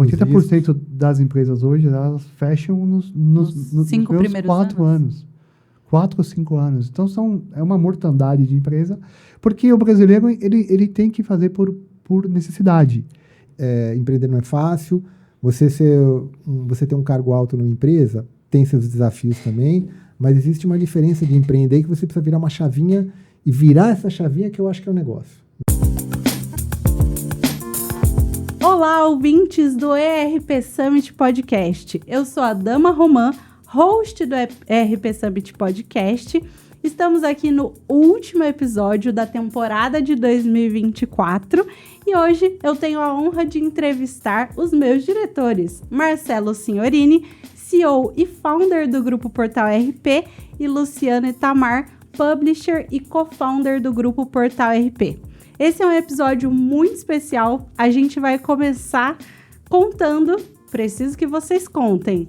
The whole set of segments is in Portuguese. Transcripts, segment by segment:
80% das empresas hoje, elas fecham nos cinco primeiros primeiros 4 anos. 4 ou 5 anos. Então, é uma mortandade de empresa, porque o brasileiro, ele tem que fazer por necessidade. Empreender não é fácil. Você ter um cargo alto numa empresa tem seus desafios também, mas existe uma diferença de empreender que você precisa virar uma chavinha e virar essa chavinha que eu acho que é o negócio. Olá, ouvintes do ERP Summit Podcast. Eu sou a Dama Romã, host do ERP Summit Podcast. Estamos aqui no último episódio da temporada de 2024 e hoje eu tenho a honra de entrevistar os meus diretores, Marcelo Signorini, CEO e founder do Grupo Portal RP, e Luciano Itamar, publisher e co-founder do Grupo Portal RP. Esse é um episódio muito especial. A gente vai começar contando, preciso que vocês contem,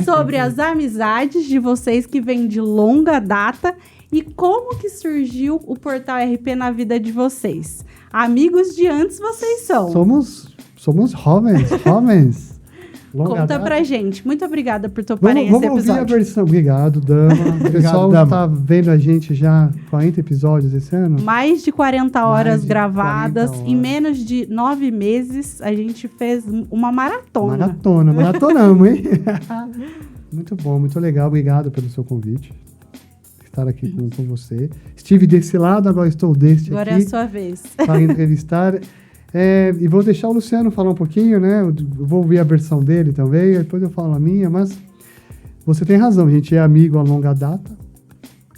sobre as amizades de vocês que vêm de longa data e como que surgiu o Portal RP na vida de vocês. Amigos de antes vocês são. Somos jovens. Conta pra gente. Muito obrigada por toparem esse episódio. Vamos ouvir a versão. Obrigado, Dama. O pessoal tá vendo a gente já 40 episódios esse ano? Mais de 40 horas gravadas. 40 horas. Em menos de 9 meses, a gente fez uma maratona. Maratonamos, hein? Muito bom, muito legal. Obrigado pelo seu convite. Estar aqui com você. Estive desse lado, agora estou deste agora aqui. Agora é a sua vez. Para entrevistar. E vou deixar o Luciano falar um pouquinho, né? Eu vou ouvir a versão dele também, depois eu falo a minha, mas você tem razão, a gente é amigo a longa data.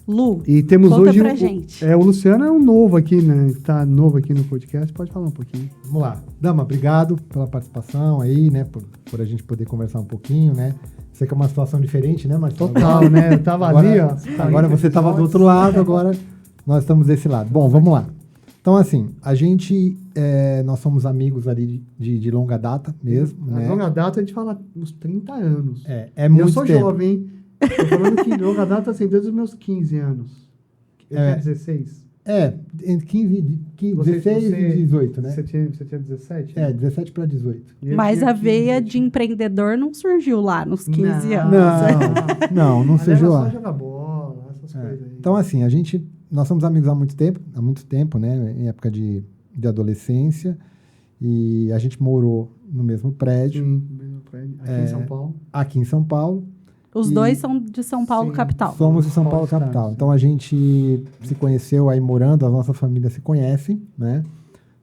Lu, e temos conta hoje pra gente. O Luciano é um novo aqui, né? Tá novo aqui no podcast, pode falar um pouquinho. Vamos lá. Dama, obrigado pela participação aí, né? Por a gente poder conversar um pouquinho, né? Sei que é uma situação diferente, né, Marcelo? Total, né? Eu tava agora, ali, ó. Agora você tava do outro lado, agora nós estamos desse lado. Bom, vamos lá. Então, assim, nós somos amigos ali de longa data mesmo, né? Longa data a gente fala uns 30 anos. É muito tempo. Eu sou jovem, hein? Tô falando que longa data, assim, desde os meus 15 anos. Eu tinha 16. Entre 16 e 18, né? Você tinha 17? 17 para 18. Mas a veia de empreendedor não surgiu lá nos 15 anos. Não surgiu lá. Só jogar bola, essas coisas aí. Então, assim, nós somos amigos há muito tempo, né? Em época de adolescência. E a gente morou no mesmo prédio. Sim, no mesmo prédio. Aqui em São Paulo. Aqui em São Paulo. Os dois são de São Paulo, capital. Somos de São Paulo, capital. Então, a gente se conheceu aí morando, a nossa família se conhece, né?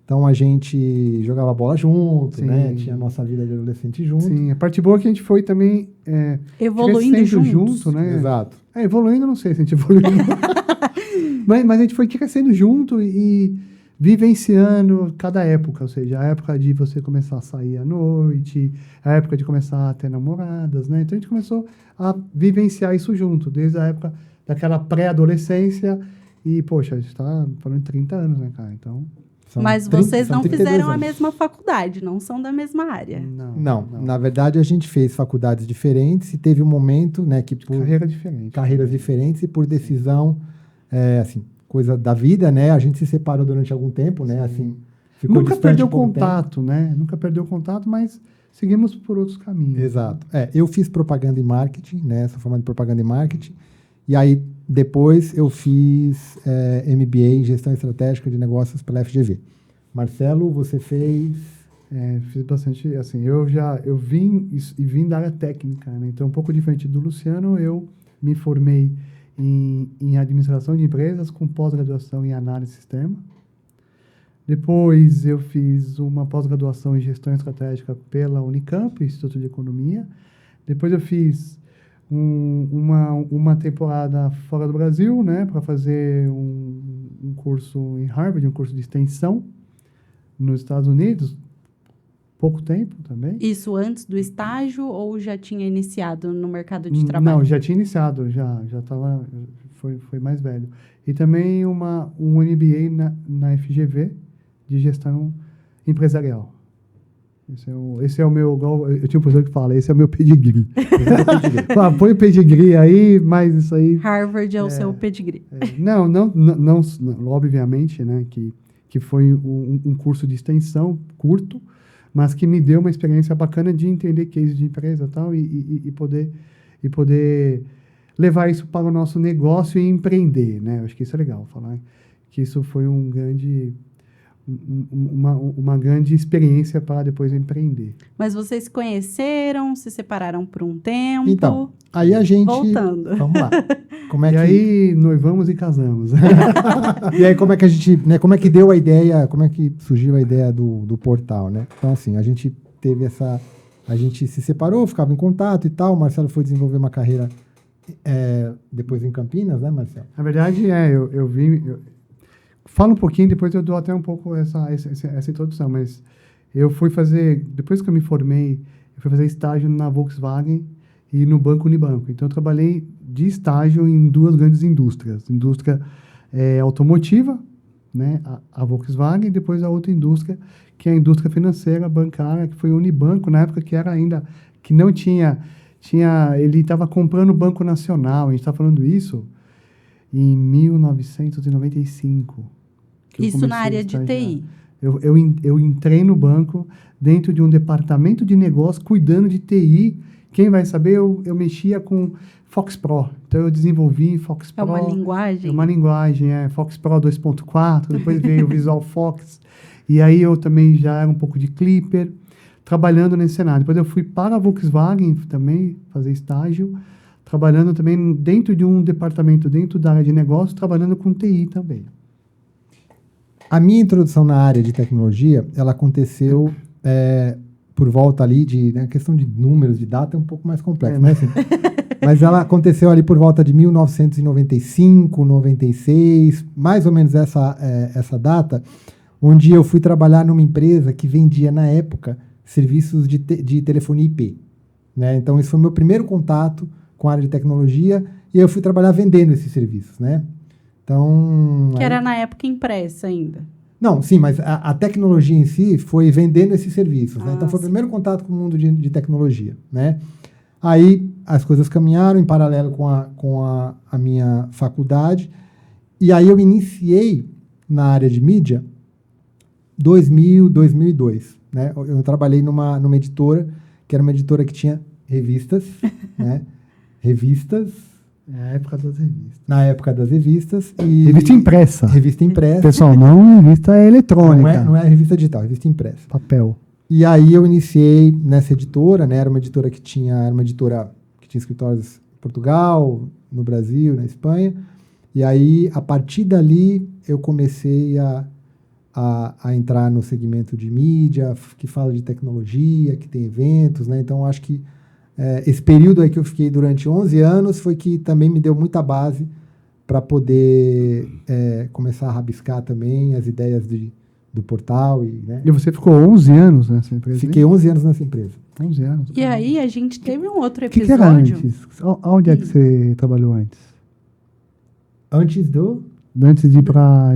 Então, a gente jogava bola junto, né? Tinha a nossa vida de adolescente junto. Sim, a parte boa é que a gente foi também... evoluindo junto, né? Exato. Evoluindo, não sei se a gente evoluiu. mas a gente foi crescendo junto e vivenciando cada época, ou seja, a época de você começar a sair à noite, a época de começar a ter namoradas, né? Então a gente começou a vivenciar isso junto, desde a época daquela pré-adolescência e, poxa, a gente tá falando de 30 anos, né, cara? Então... Mas vocês não fizeram a mesma faculdade, não são da mesma área. Não. Na verdade, a gente fez faculdades diferentes e teve um momento, né, que por carreiras diferentes e por decisão, assim, coisa da vida, né, a gente se separou durante algum tempo, né, assim, ficou Nunca perdeu contato, né? Nunca perdeu contato, mas seguimos por outros caminhos. Exato. Eu fiz propaganda e marketing, né, sou formado em propaganda e marketing, e aí depois eu fiz MBA em gestão estratégica de negócios pela FGV. Marcelo, você fez... Fiz bastante, assim, eu vim da área técnica, né? Então, um pouco diferente do Luciano, eu me formei em administração de empresas com pós-graduação em análise de sistema. Depois, eu fiz uma pós-graduação em gestão estratégica pela Unicamp, Instituto de Economia. Depois, eu fiz uma temporada fora do Brasil, né, para fazer um curso em Harvard, um curso de extensão nos Estados Unidos, pouco tempo também. Isso antes do estágio ou já tinha iniciado no mercado de trabalho? Não, já tinha iniciado, já estava, foi mais velho. E também um MBA na FGV de gestão empresarial. Esse é o meu... Eu tinha um professor que fala, esse é o meu pedigree. Põe o pedigree aí, mas isso aí... Harvard é o seu pedigree. Não, obviamente, né, que foi um curso de extensão curto, mas que me deu uma experiência bacana de entender case de empresa e tal, e poder levar isso para o nosso negócio e empreender, né? Eu acho que isso é legal, falar que isso foi uma grande experiência para depois empreender. Mas vocês se conheceram, se separaram por um tempo? Então, aí a gente... Voltando. Vamos lá. Como é E aí, noivamos e casamos. E aí, como é que a gente... Né, como é que deu a ideia... Como é que surgiu a ideia do portal, né? Então, assim, a gente teve essa... A gente se separou, ficava em contato e tal. O Marcelo foi desenvolver uma carreira depois em Campinas, né, Marcelo? Na verdade, eu vim... Fala um pouquinho, depois eu dou até um pouco essa introdução, mas eu fui fazer, depois que eu me formei, eu fui fazer estágio na Volkswagen e no Banco Unibanco. Então, eu trabalhei de estágio em 2 grandes indústrias. Indústria automotiva, né, a Volkswagen, e depois a outra indústria, que é a indústria financeira, bancária, que foi o Unibanco, na época que era ainda, que não tinha ele estava comprando o Banco Nacional, a gente está falando isso em 1995. Isso na área de TI. Eu entrei no banco dentro de um departamento de negócio cuidando de TI. Quem vai saber, eu mexia com Fox Pro. Então, eu desenvolvi Fox Pro. É uma linguagem? É uma linguagem, Fox Pro 2.4. Depois veio o Visual Fox. E aí, eu também já era um pouco de Clipper, trabalhando nesse cenário. Depois, eu fui para a Volkswagen também, fazer estágio, trabalhando também dentro de um departamento, dentro da área de negócio, trabalhando com TI também. A minha introdução na área de tecnologia, ela aconteceu por volta ali de... Né, a questão de números, de data é um pouco mais complexa, né? Assim, mas ela aconteceu ali por volta de 1995, 96, mais ou menos essa data, onde eu fui trabalhar numa empresa que vendia, na época, serviços de telefonia IP. Né? Então, esse foi o meu primeiro contato com a área de tecnologia, e eu fui trabalhar vendendo esses serviços, né? Então... Que era na época impressa ainda. Não, sim, mas a tecnologia em si foi vendendo esses serviços, né? Então, foi o primeiro contato com o mundo de tecnologia, né? Aí, as coisas caminharam em paralelo com a minha faculdade, e aí eu iniciei na área de mídia 2002, né? Eu trabalhei numa editora, que era uma editora que tinha revistas, né? É a época das revistas. Na época das revistas. Revista impressa. Revista impressa. Pessoal, não revista eletrônica. Não é revista digital, revista impressa. Papel. E aí eu iniciei nessa editora, né? Era uma editora que tinha escritórios em Portugal, no Brasil, na Espanha. E aí, a partir dali, eu comecei a entrar no segmento de mídia, que fala de tecnologia, que tem eventos, né? Então, acho que esse período aí que eu fiquei durante 11 anos foi que também me deu muita base para poder começar a rabiscar também as ideias do portal. Né? E você ficou 11 anos nessa empresa? Fiquei 11 anos nessa empresa. 11 anos. E aí, a gente teve um outro O que episódio... era antes? Onde é que você trabalhou antes? Antes de ir para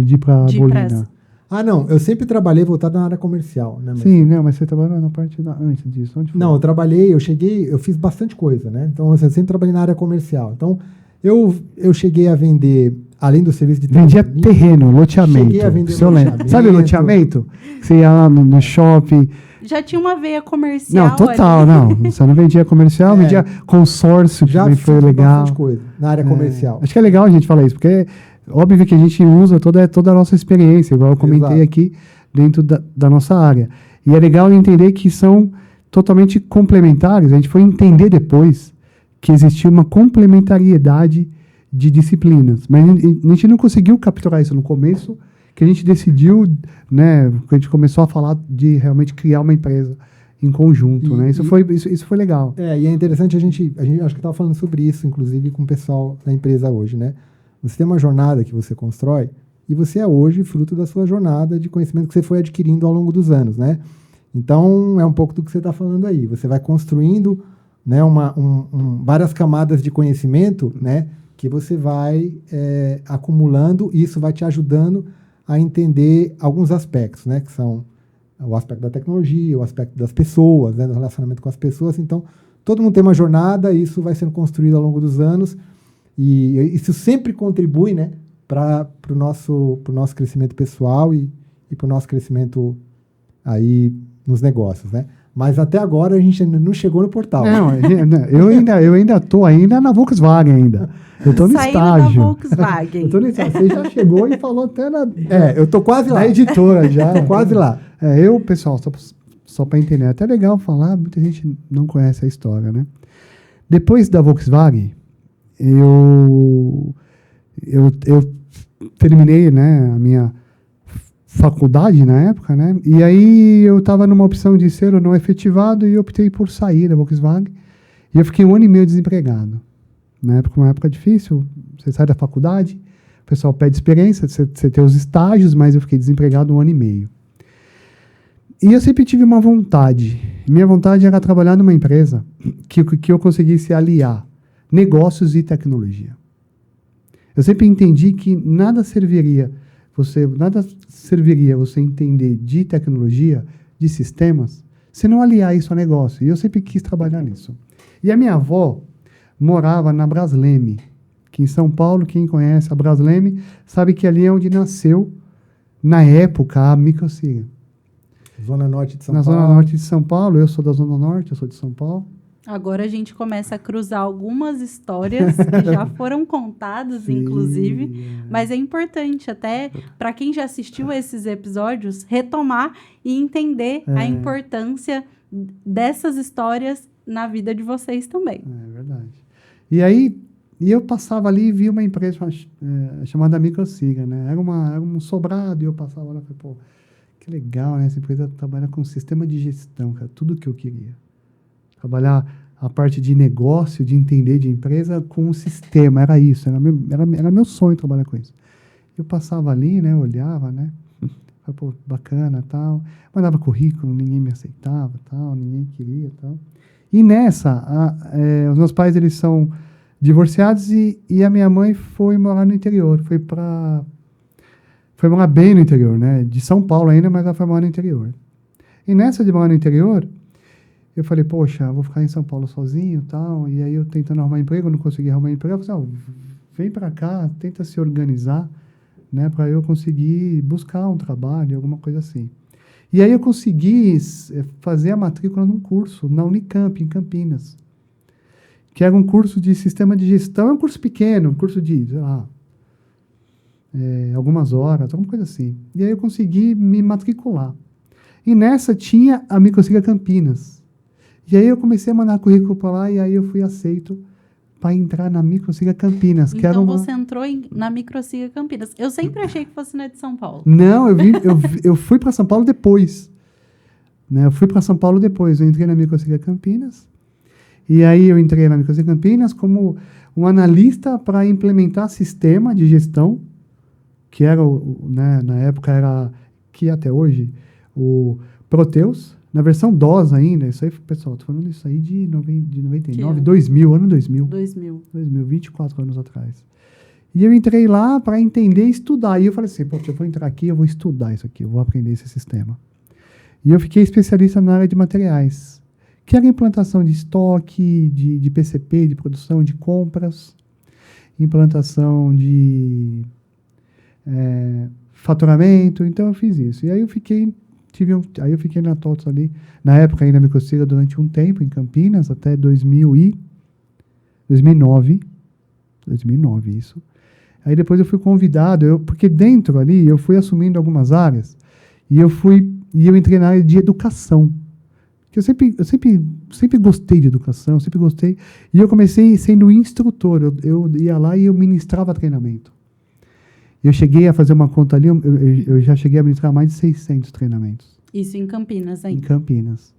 Bolina. Ah, não. Eu sempre trabalhei voltado na área comercial. Né, Sim, não, mas você trabalhou na parte antes disso. Onde foi? Não, eu fiz bastante coisa, né? Então, eu sempre trabalhei na área comercial. Então, eu cheguei a vender, além do serviço de vendia terreno, loteamento. Cheguei a vender loteamento. Sabe loteamento? Você ia lá no shopping. Já tinha uma veia comercial. Não, total, não. Você não vendia comercial, vendia consórcio, que também foi legal. Bastante coisa na área comercial. Acho que é legal a gente falar isso, porque óbvio que a gente usa toda a nossa experiência, igual eu comentei aqui, dentro da nossa área. E é legal entender que são totalmente complementares. A gente foi entender depois que existia uma complementariedade de disciplinas. Mas a gente não conseguiu capturar isso no começo, que a gente decidiu, né, que a gente começou a falar de realmente criar uma empresa em conjunto, né? Isso foi legal. E é interessante, a gente acho que estava falando sobre isso, inclusive, com o pessoal da empresa hoje, né? Você tem uma jornada que você constrói e você é hoje fruto da sua jornada de conhecimento que você foi adquirindo ao longo dos anos, né? Então, é um pouco do que você está falando aí. Você vai construindo, né, várias camadas de conhecimento, né, que você vai acumulando, e isso vai te ajudando a entender alguns aspectos, né, que são o aspecto da tecnologia, o aspecto das pessoas, né, do relacionamento com as pessoas. Então, todo mundo tem uma jornada, e isso vai sendo construído ao longo dos anos, e isso sempre contribui, né, para o nosso crescimento pessoal e para o nosso crescimento aí nos negócios, né? Mas até agora a gente ainda não chegou no portal. Não, eu ainda tô na Volkswagen ainda. Eu tô no Saindo estágio. da Volkswagen. Eu tô no estágio. Você já chegou e falou até Eu tô quase lá. na editora já. Tô quase lá. Pessoal, só para entender, é até legal falar, muita gente não conhece a história, né? Depois da Volkswagen, eu terminei, né, a minha faculdade na época, né? E aí eu estava numa opção de ser ou não efetivado e optei por sair da Volkswagen. E eu fiquei 1 ano e meio desempregado. Na época, uma época difícil, você sai da faculdade, o pessoal pede experiência, você tem os estágios, mas eu fiquei desempregado 1 ano e meio. E eu sempre tive uma vontade. Minha vontade era trabalhar numa empresa que eu conseguisse aliar negócios e tecnologia. Eu sempre entendi que nada serviria você entender de tecnologia, de sistemas, se não aliar isso a negócio. E eu sempre quis trabalhar nisso. E a minha avó morava na Brasleme, que em São Paulo, quem conhece a Brasleme, sabe que ali é onde nasceu, na época, a Microsiga. Zona Norte de São Na Paulo. Zona Norte de São Paulo, eu sou da Zona Norte, eu sou de São Paulo. Agora a gente começa a cruzar algumas histórias que já foram contadas, Sim, inclusive, mas é importante até para quem já assistiu esses episódios retomar e entender a importância dessas histórias na vida de vocês também. É verdade. E aí, eu passava ali e via uma empresa chamada Microsiga, né? Era um sobrado e eu passava lá e falei, pô, que legal, né? Essa empresa trabalha com sistema de gestão, cara, tudo que eu queria. Trabalhar a parte de negócio, de entender de empresa com um sistema, era isso, era meu sonho trabalhar com isso. Eu passava ali, né, olhava, né, falei, pô, bacana, tal, mandava currículo, ninguém me aceitava, tal, ninguém queria, tal. E nessa, os meus pais, eles são divorciados e a minha mãe foi morar no interior, foi morar bem no interior, né, de São Paulo ainda, mas ela foi morar no interior. E nessa de morar no interior, eu falei, poxa, vou ficar em São Paulo sozinho e tal. E aí eu tentando arrumar emprego, não consegui arrumar emprego. Eu falei, vem para cá, tenta se organizar, né, para eu conseguir buscar um trabalho, alguma coisa assim. E aí eu consegui fazer a matrícula num curso na Unicamp, em Campinas, que era um curso de sistema de gestão. É um curso pequeno, um curso de, sei lá, algumas horas, alguma coisa assim. E aí eu consegui me matricular. E nessa tinha a Microsiga Campinas. E aí eu comecei a mandar currículo para lá e aí eu fui aceito para entrar na Microsiga Campinas. Então que era você entrou na Microsiga Campinas. Eu sempre achei que fosse na de São Paulo. Não, eu fui para São Paulo depois. Né? Eu fui para São Paulo depois. Eu entrei na Microsiga Campinas. E aí eu entrei na Microsiga Campinas como um analista para implementar sistema de gestão, que era, né, na época era, que até hoje, o Proteus. Na versão DOS ainda, isso aí, pessoal, tô falando isso aí de 99, 2000, ano 2000. 2000, 24 anos atrás. E eu entrei lá para entender e estudar. E eu falei assim, pô, eu vou entrar aqui, eu vou estudar isso aqui, eu vou aprender esse sistema. E eu fiquei especialista na área de materiais, que era implantação de estoque, de PCP, de produção, de compras, implantação de faturamento. Então eu fiz isso. E aí eu fiquei na TOTS ali, na época ainda Microsiga, durante um tempo, em Campinas, até 2009, isso. Aí depois eu fui convidado, porque dentro ali eu fui assumindo algumas áreas, e eu entrei na área de educação. Que eu sempre gostei de educação, sempre gostei, e eu comecei sendo instrutor, eu ia lá e eu ministrava treinamento. Eu cheguei a fazer uma conta ali, eu já cheguei a ministrar mais de 600 treinamentos. Isso em Campinas ainda? Em Campinas.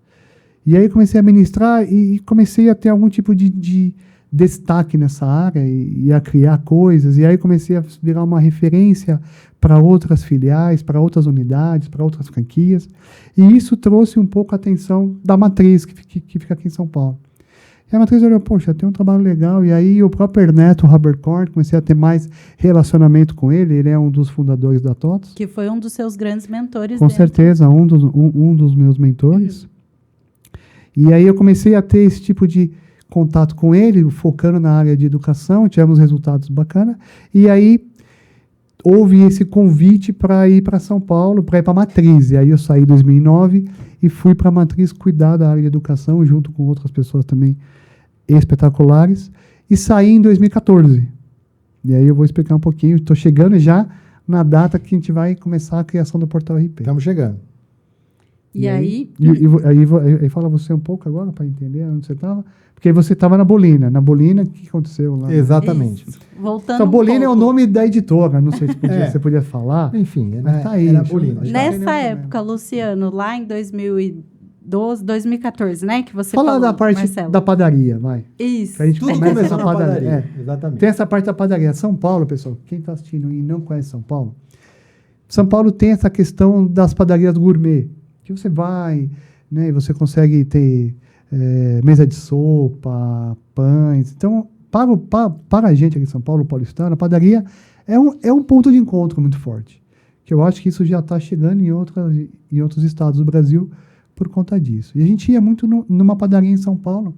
E aí comecei a ministrar e comecei a ter algum tipo de destaque nessa área e a criar coisas. E aí comecei a virar uma referência para outras filiais, para outras unidades, para outras franquias. E isso trouxe um pouco a atenção da matriz, que fica aqui em São Paulo. E a matriz olhou, poxa, tem um trabalho legal. E aí o próprio Ernesto Haberkorn, comecei a ter mais relacionamento com ele. Ele é um dos fundadores da TOTS. Que foi um dos seus grandes mentores. Com certeza, um dos meus mentores. E aí eu comecei a ter esse tipo de contato com ele, focando na área de educação, tivemos resultados bacanas. E aí houve esse convite para ir para São Paulo, para ir para a matriz. E aí eu saí em 2009 e fui para a Matriz cuidar da área de educação, junto com outras pessoas também espetaculares, e saí em 2014. E aí eu vou explicar um pouquinho, estou chegando já na data que a gente vai começar a criação do Portal RP. Estamos chegando. E aí? Aí fala você um pouco agora, para entender onde você estava. Porque aí você estava na Bolina. Na Bolina, o que aconteceu lá? Exatamente. Isso. Voltando Então, Bolina é o pouco. nome da editora, não sei se você podia falar. Enfim, Mas tá aí. era Bolina. Nessa época, Luciano, lá em 2012, 2014, né? Que você Fala falou, da parte Marcelo. da padaria, vai. Isso. Que a gente Tudo começa começou na na padaria. padaria. Exatamente. Tem essa parte da padaria. São Paulo, pessoal, quem está assistindo e não conhece São Paulo, São Paulo tem essa questão das padarias gourmet, que você vai, né, e você consegue ter mesa de sopa, pães. Então, para a gente aqui em São Paulo, paulistano, a padaria é um ponto de encontro muito forte. Que eu acho que isso já está chegando em outros estados do Brasil por conta disso. E a gente ia muito numa padaria em São Paulo,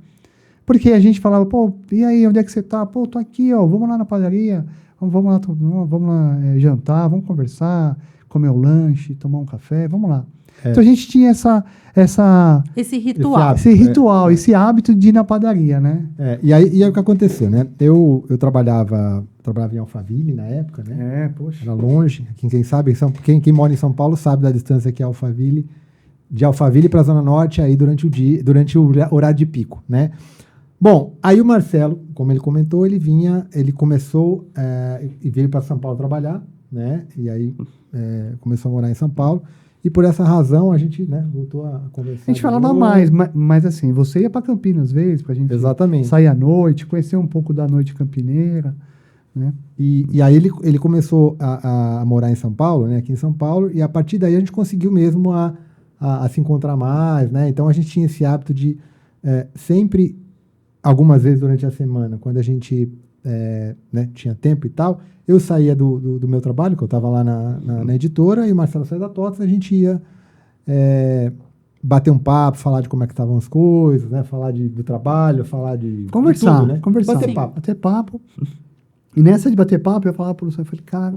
porque a gente falava, pô, e aí, onde é que você tá? Pô, tô aqui, ó, vamos lá na padaria, vamos lá jantar, vamos conversar, comer o lanche, tomar um café, vamos lá. Então a gente tinha Esse ritual. esse ritual, esse hábito de ir na padaria, né? E aí o que aconteceu, né? Eu trabalhava em Alphaville na época, né? Poxa. Era longe. Quem sabe, quem mora em São Paulo sabe da distância que é Alphaville. De Alphaville para a Zona Norte, aí durante o horário de pico, né? Bom, aí o Marcelo, como ele comentou, ele começou e veio para São Paulo trabalhar, né? E aí começou a morar em São Paulo. E por essa razão a gente, né, voltou a conversar. A gente falava mais, mas assim, você ia para Campinas às vezes, para a gente Exatamente. sair à noite, conhecer um pouco da noite campineira, né? E aí ele começou a morar em São Paulo, né, aqui em São Paulo, e a partir daí a gente conseguiu mesmo a se encontrar mais, né? Então a gente tinha esse hábito de sempre, algumas vezes durante a semana, quando a gente né, tinha tempo e tal, eu saía do meu trabalho, que eu estava lá na editora, e o Marcelo saía da TOTS, a gente ia bater um papo, falar de como é que estavam as coisas, né? Falar do trabalho, falar de Conversar, tudo, né? conversar. Bater papo. E nessa de bater papo, eu falava para o Luciano, eu falei, cara,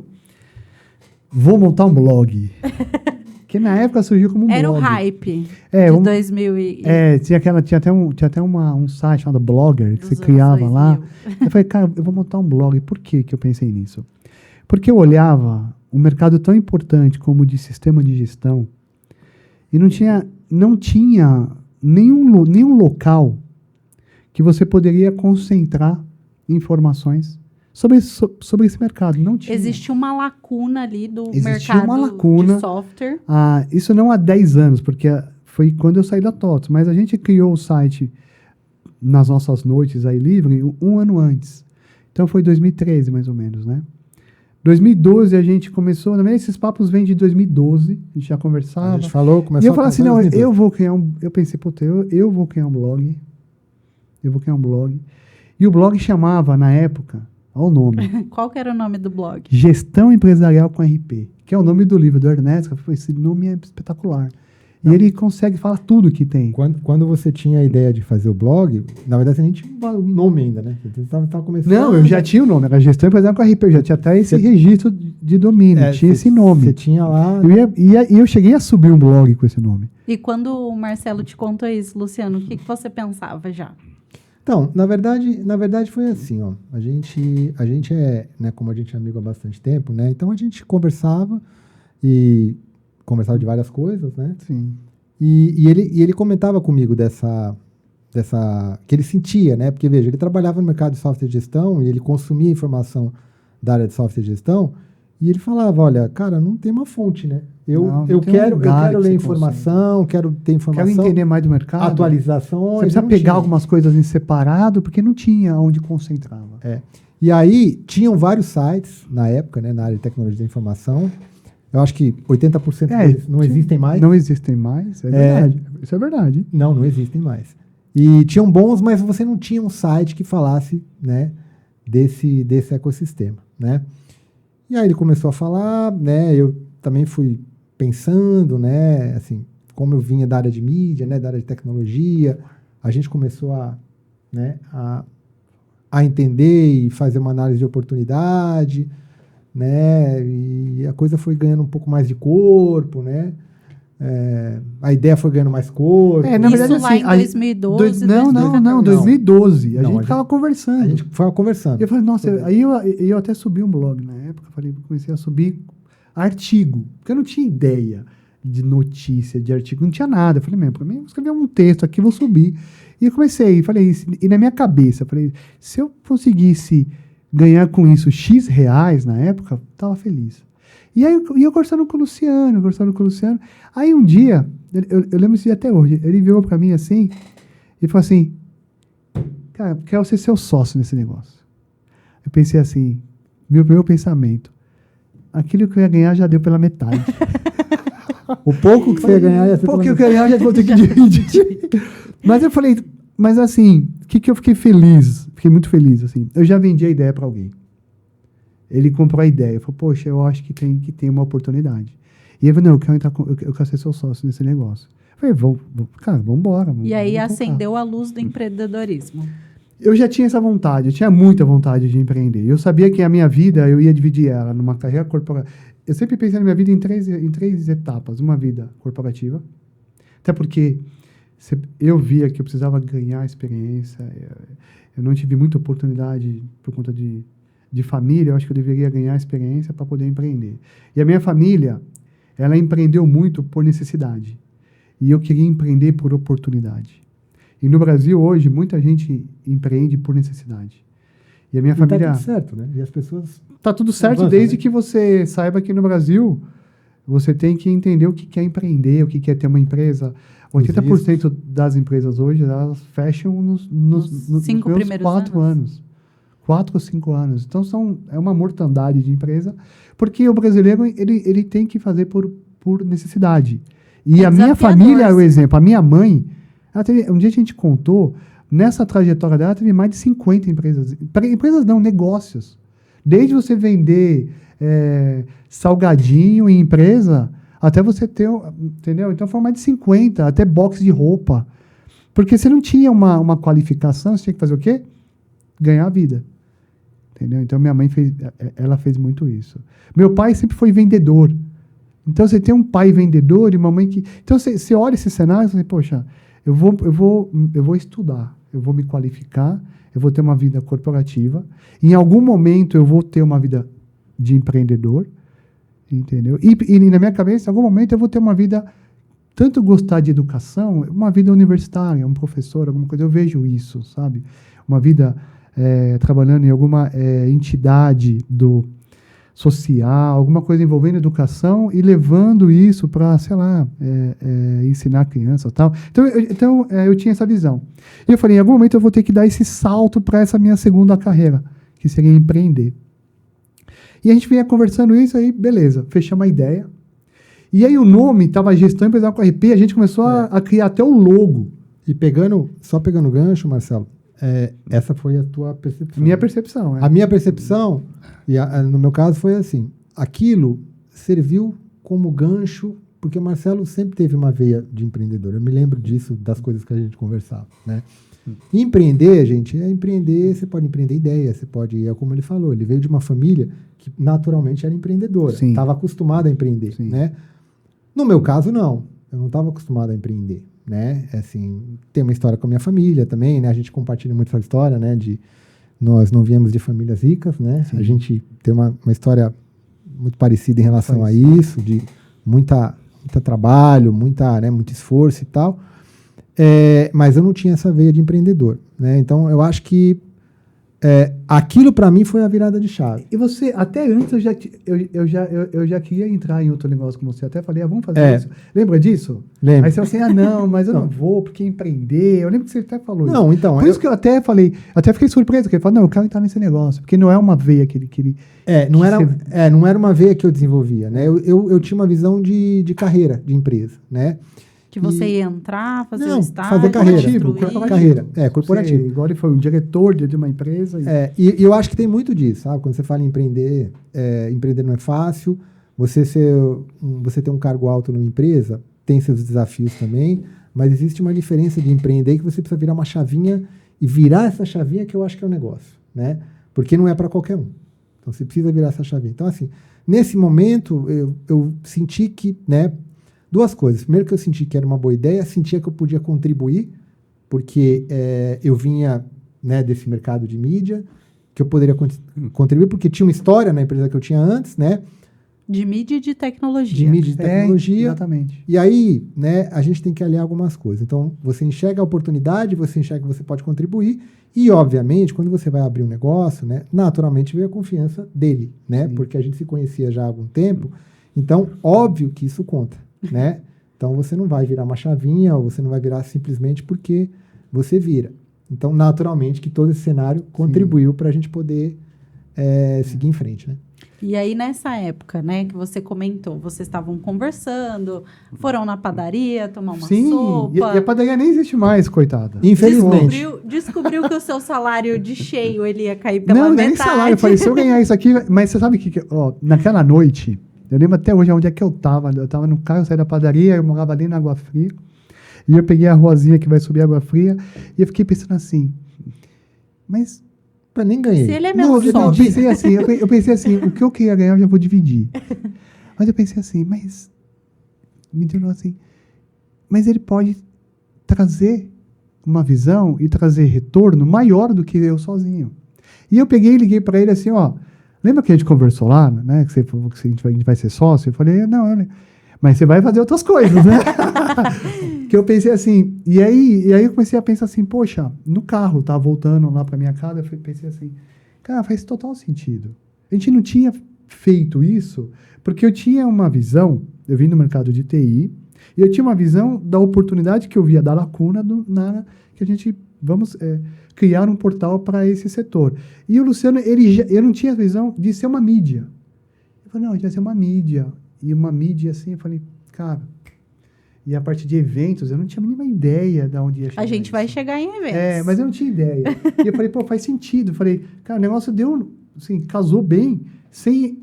vou montar um blog. Que na época surgiu como um blog. Era o hype de 2000 e... tinha até um site chamado Blogger, que Dos você anos criava 2000. lá. Eu falei, cara, eu vou montar um blog. Por que eu pensei nisso? Porque eu olhava um mercado tão importante como o de sistema de gestão e não tinha nenhum local que você poderia concentrar informações sobre esse mercado. Não tinha. Existe uma lacuna ali do Existia mercado uma lacuna. de software. Isso não há 10 anos, porque foi quando eu saí da TOTS, mas a gente criou o site nas nossas noites aí livre um ano antes. Então foi 2013, mais ou menos, né? 2012 a gente começou, na verdade esses papos vêm de 2012, a gente já conversava. A gente falou, começou E eu falei assim, não, 2012. eu vou criar eu pensei, puta, eu vou criar um blog. Eu vou criar um blog. E o blog chamava, na época, olha o nome. Qual que era o nome do blog? Gestão Empresarial com RP, que é o nome do livro do Ernesto. Esse nome é espetacular. E ele consegue falar tudo que tem. Quando você tinha a ideia de fazer o blog, na verdade você nem tinha um nome ainda, né? Você estava começando. Não, eu já tinha o nome, era Gestão Empresarial com RP, eu já tinha até esse registro de domínio, tinha esse nome. Você tinha lá. E eu cheguei a subir um blog com esse nome. E quando o Marcelo te contou isso, Luciano, o que você pensava já? Então, na verdade foi assim, ó. A gente né, como a gente é amigo há bastante tempo, né? Então a gente conversava de várias coisas, né? Sim. E ele comentava comigo dessa que ele sentia, né? Porque veja, ele trabalhava no mercado de software de gestão e ele consumia informação da área de software de gestão e ele falava, olha, cara, não tem uma fonte, né? Eu quero ler informação, quero ter informação. Quero entender mais do mercado. Atualizações. Você precisa pegar algumas coisas em separado, porque não tinha onde concentrava. E aí, tinham vários sites na época, né, na área de tecnologia da informação. Eu acho que 80% deles não existem mais. Não existem mais, é verdade. Isso é verdade. Não existem mais. E tinham bons, mas você não tinha um site que falasse, né, desse ecossistema, né? E aí ele começou a falar, né, eu também fui pensando, né, assim, como eu vinha da área de mídia, né, da área de tecnologia, a gente começou a entender e fazer uma análise de oportunidade, né, e a coisa foi ganhando um pouco mais de corpo, né, A ideia foi ganhando mais cor. Na verdade, Isso lá assim, em 2012, Não, 2012. A Não, gente ficava conversando. A gente foi conversando. E eu falei, nossa, aí eu até subi um blog na época, comecei a subir artigo, porque eu não tinha ideia de notícia, de artigo, não tinha nada. Eu falei, mesmo, pra mim, vou escrever um texto aqui, vou subir. E eu comecei, falei, e na minha cabeça, falei, se eu conseguisse ganhar com isso X reais na época, eu tava feliz. E aí eu conversando com o Luciano. Aí um dia, eu lembro disso até hoje, ele virou pra mim assim, e falou assim, cara, quero ser seu sócio nesse negócio. Eu pensei assim, meu pensamento, aquilo que eu ia ganhar já deu pela metade. O pouco que você ia ganhar ia ser pouco que eu ganhar já vou ter que dividir. Mas eu falei, mas assim, o que eu fiquei feliz? Fiquei muito feliz, assim. Eu já vendi a ideia para alguém. Ele comprou a ideia. Falou, poxa, eu acho que tem uma oportunidade. E ele falou, não, eu quero ser seu sócio nesse negócio. Eu falei, cara, vamos embora. E aí vamos acendeu a luz do empreendedorismo. Eu já tinha essa vontade, eu tinha muita vontade de empreender. Eu sabia que a minha vida, eu ia dividir ela numa carreira corporativa. Eu sempre pensei na minha vida em três etapas. Uma vida corporativa, até porque eu via que eu precisava ganhar experiência. Eu não tive muita oportunidade por conta de família. Eu acho que eu deveria ganhar experiência para poder empreender. E a minha família, ela empreendeu muito por necessidade. E eu queria empreender por oportunidade. E no Brasil, hoje, muita gente empreende por necessidade. E a minha família... Tá tudo certo, né? E as pessoas... Tá tudo certo avançam, desde né? que você saiba que no Brasil você tem que entender o que é empreender, o que é ter uma empresa. 80% das empresas hoje, elas fecham nos cinco meus primeiros 4 anos. 4 ou 5 anos. Então, é uma mortandade de empresa, porque o brasileiro, ele tem que fazer por necessidade. E a minha família é o exemplo. A minha mãe, um dia a gente contou, nessa trajetória dela, teve mais de 50 empresas. Empresas não, negócios. Desde você vender salgadinho em empresa, até você ter, entendeu? Então, foram mais de 50, até box de roupa. Porque você não tinha uma qualificação, você tinha que fazer o quê? Ganhar a vida. Entendeu? Então, minha mãe fez muito isso. Meu pai sempre foi vendedor. Então, você tem um pai vendedor e uma mãe que... Então, você olha esse cenário e você, poxa, eu vou estudar, eu vou me qualificar, eu vou ter uma vida corporativa. Em algum momento, eu vou ter uma vida de empreendedor, entendeu? E na minha cabeça, em algum momento, eu vou ter uma vida, tanto gostar de educação, uma vida universitária, um professor, alguma coisa. Eu vejo isso, sabe? Uma vida trabalhando em alguma entidade social, alguma coisa envolvendo educação e levando isso para, sei lá, ensinar criança e tal. Então, eu tinha essa visão. E eu falei, em algum momento eu vou ter que dar esse salto para essa minha segunda carreira, que seria empreender. E a gente vinha conversando isso aí, beleza, fechamos a ideia. E aí o nome estava Gestão Empresarial com RP, a gente começou a criar até o logo. E só pegando o gancho, Marcelo, essa foi a tua percepção. Minha percepção, A minha percepção, no meu caso, foi assim, aquilo serviu como gancho, porque o Marcelo sempre teve uma veia de empreendedor. Eu me lembro disso, das coisas que a gente conversava, né? E empreender, gente, você pode empreender ideias, você pode, como ele falou, ele veio de uma família que naturalmente era empreendedora, estava acostumada a empreender, né? No meu caso, não. Eu não estava acostumado a empreender, né? Assim, tem uma história com a minha família também, né? A gente compartilha muito essa história, né? Nós não viemos de famílias ricas, né? Sim. A gente tem uma história muito parecida em relação a isso, de muito trabalho, muito esforço e tal. Mas eu não tinha essa veia de empreendedor, né? Então, eu acho que aquilo para mim foi a virada de chave. E você, até antes, eu já queria entrar em outro negócio com você. Até falei, vamos fazer isso. Lembra disso? Lembro. Aí você falou assim, não, mas eu não vou, porque empreender. Eu lembro que você até falou não, isso. Então, por isso que eu até falei, até fiquei surpreso, que ele falou, não, eu quero entrar nesse negócio, porque não é uma veia que ele... não era uma veia que eu desenvolvia, né? Eu tinha uma visão de carreira, de empresa, né? Que você ia entrar, fazer um estágio, fazer carreira. Corporativo. Agora ele foi um diretor de uma empresa. E eu acho que tem muito disso, sabe? Quando você fala em empreender, empreender não é fácil. Você ter um cargo alto numa empresa tem seus desafios também, mas existe uma diferença de empreender que você precisa virar uma chavinha e virar essa chavinha que eu acho que é o negócio, né? Porque não é para qualquer um. Então, você precisa virar essa chavinha. Então, assim, nesse momento, eu senti que, né, Duas coisas. Primeiro que eu senti que era uma boa ideia, sentia que eu podia contribuir, porque eu vinha, né, desse mercado de mídia, que eu poderia contribuir, porque tinha uma história na empresa que eu tinha antes, né? De mídia e de tecnologia. De mídia e tecnologia. Exatamente. E aí, né, a gente tem que aliar algumas coisas. Então, você enxerga a oportunidade, você enxerga que você pode contribuir, e, obviamente, quando você vai abrir um negócio, né, naturalmente veio a confiança dele, né? Sim. Porque a gente se conhecia já há algum tempo, então, óbvio que isso conta, né? Então, você não vai virar uma chavinha, ou você não vai virar simplesmente porque você vira. Então, naturalmente, que todo esse cenário contribuiu para a gente poder seguir em frente, né? E aí, nessa época, né, que você comentou, vocês estavam conversando, foram na padaria tomar uma Sim, sopa. e a padaria nem existe mais, coitada. Infelizmente. Descobriu que o seu salário de cheio ele ia cair pela Não, metade. nem salário. Eu falei, se eu ganhar isso aqui... Mas você sabe que ó, naquela noite, eu lembro até hoje onde é que eu tava. Eu tava no carro, eu saí da padaria, eu morava ali na Água Fria. E eu peguei a ruazinha que vai subir a Água Fria. E eu fiquei pensando assim, mas... Eu nem ganhei. Se ele é meu Não, eu sócio. pensei assim, eu pensei assim, o que eu queria ganhar eu já vou dividir. Mas eu pensei assim, mas... Me deu assim, mas ele pode trazer uma visão e trazer retorno maior do que eu sozinho. E eu peguei e liguei para ele assim, ó, lembra que a gente conversou lá, né, que você falou que a gente vai ser sócio? Eu falei, não, mas você vai fazer outras coisas, né? Que eu pensei assim, e aí eu comecei a pensar assim, poxa, no carro, tá voltando lá para minha casa, eu pensei assim, cara, faz total sentido. A gente não tinha feito isso porque eu tinha uma visão, eu vim do mercado de TI, e eu tinha uma visão da oportunidade que eu via da lacuna que a gente vamos criar um portal para esse setor. E o Luciano, eu não tinha a visão de ser uma mídia. Eu falei, não, a gente vai ser uma mídia. E uma mídia assim, eu falei, cara... E a parte de eventos, eu não tinha a mínima ideia de onde ia chegar. A gente vai chegar em eventos. Mas eu não tinha ideia. E eu falei, pô, faz sentido. Eu falei, cara, o negócio deu, assim, casou bem, sem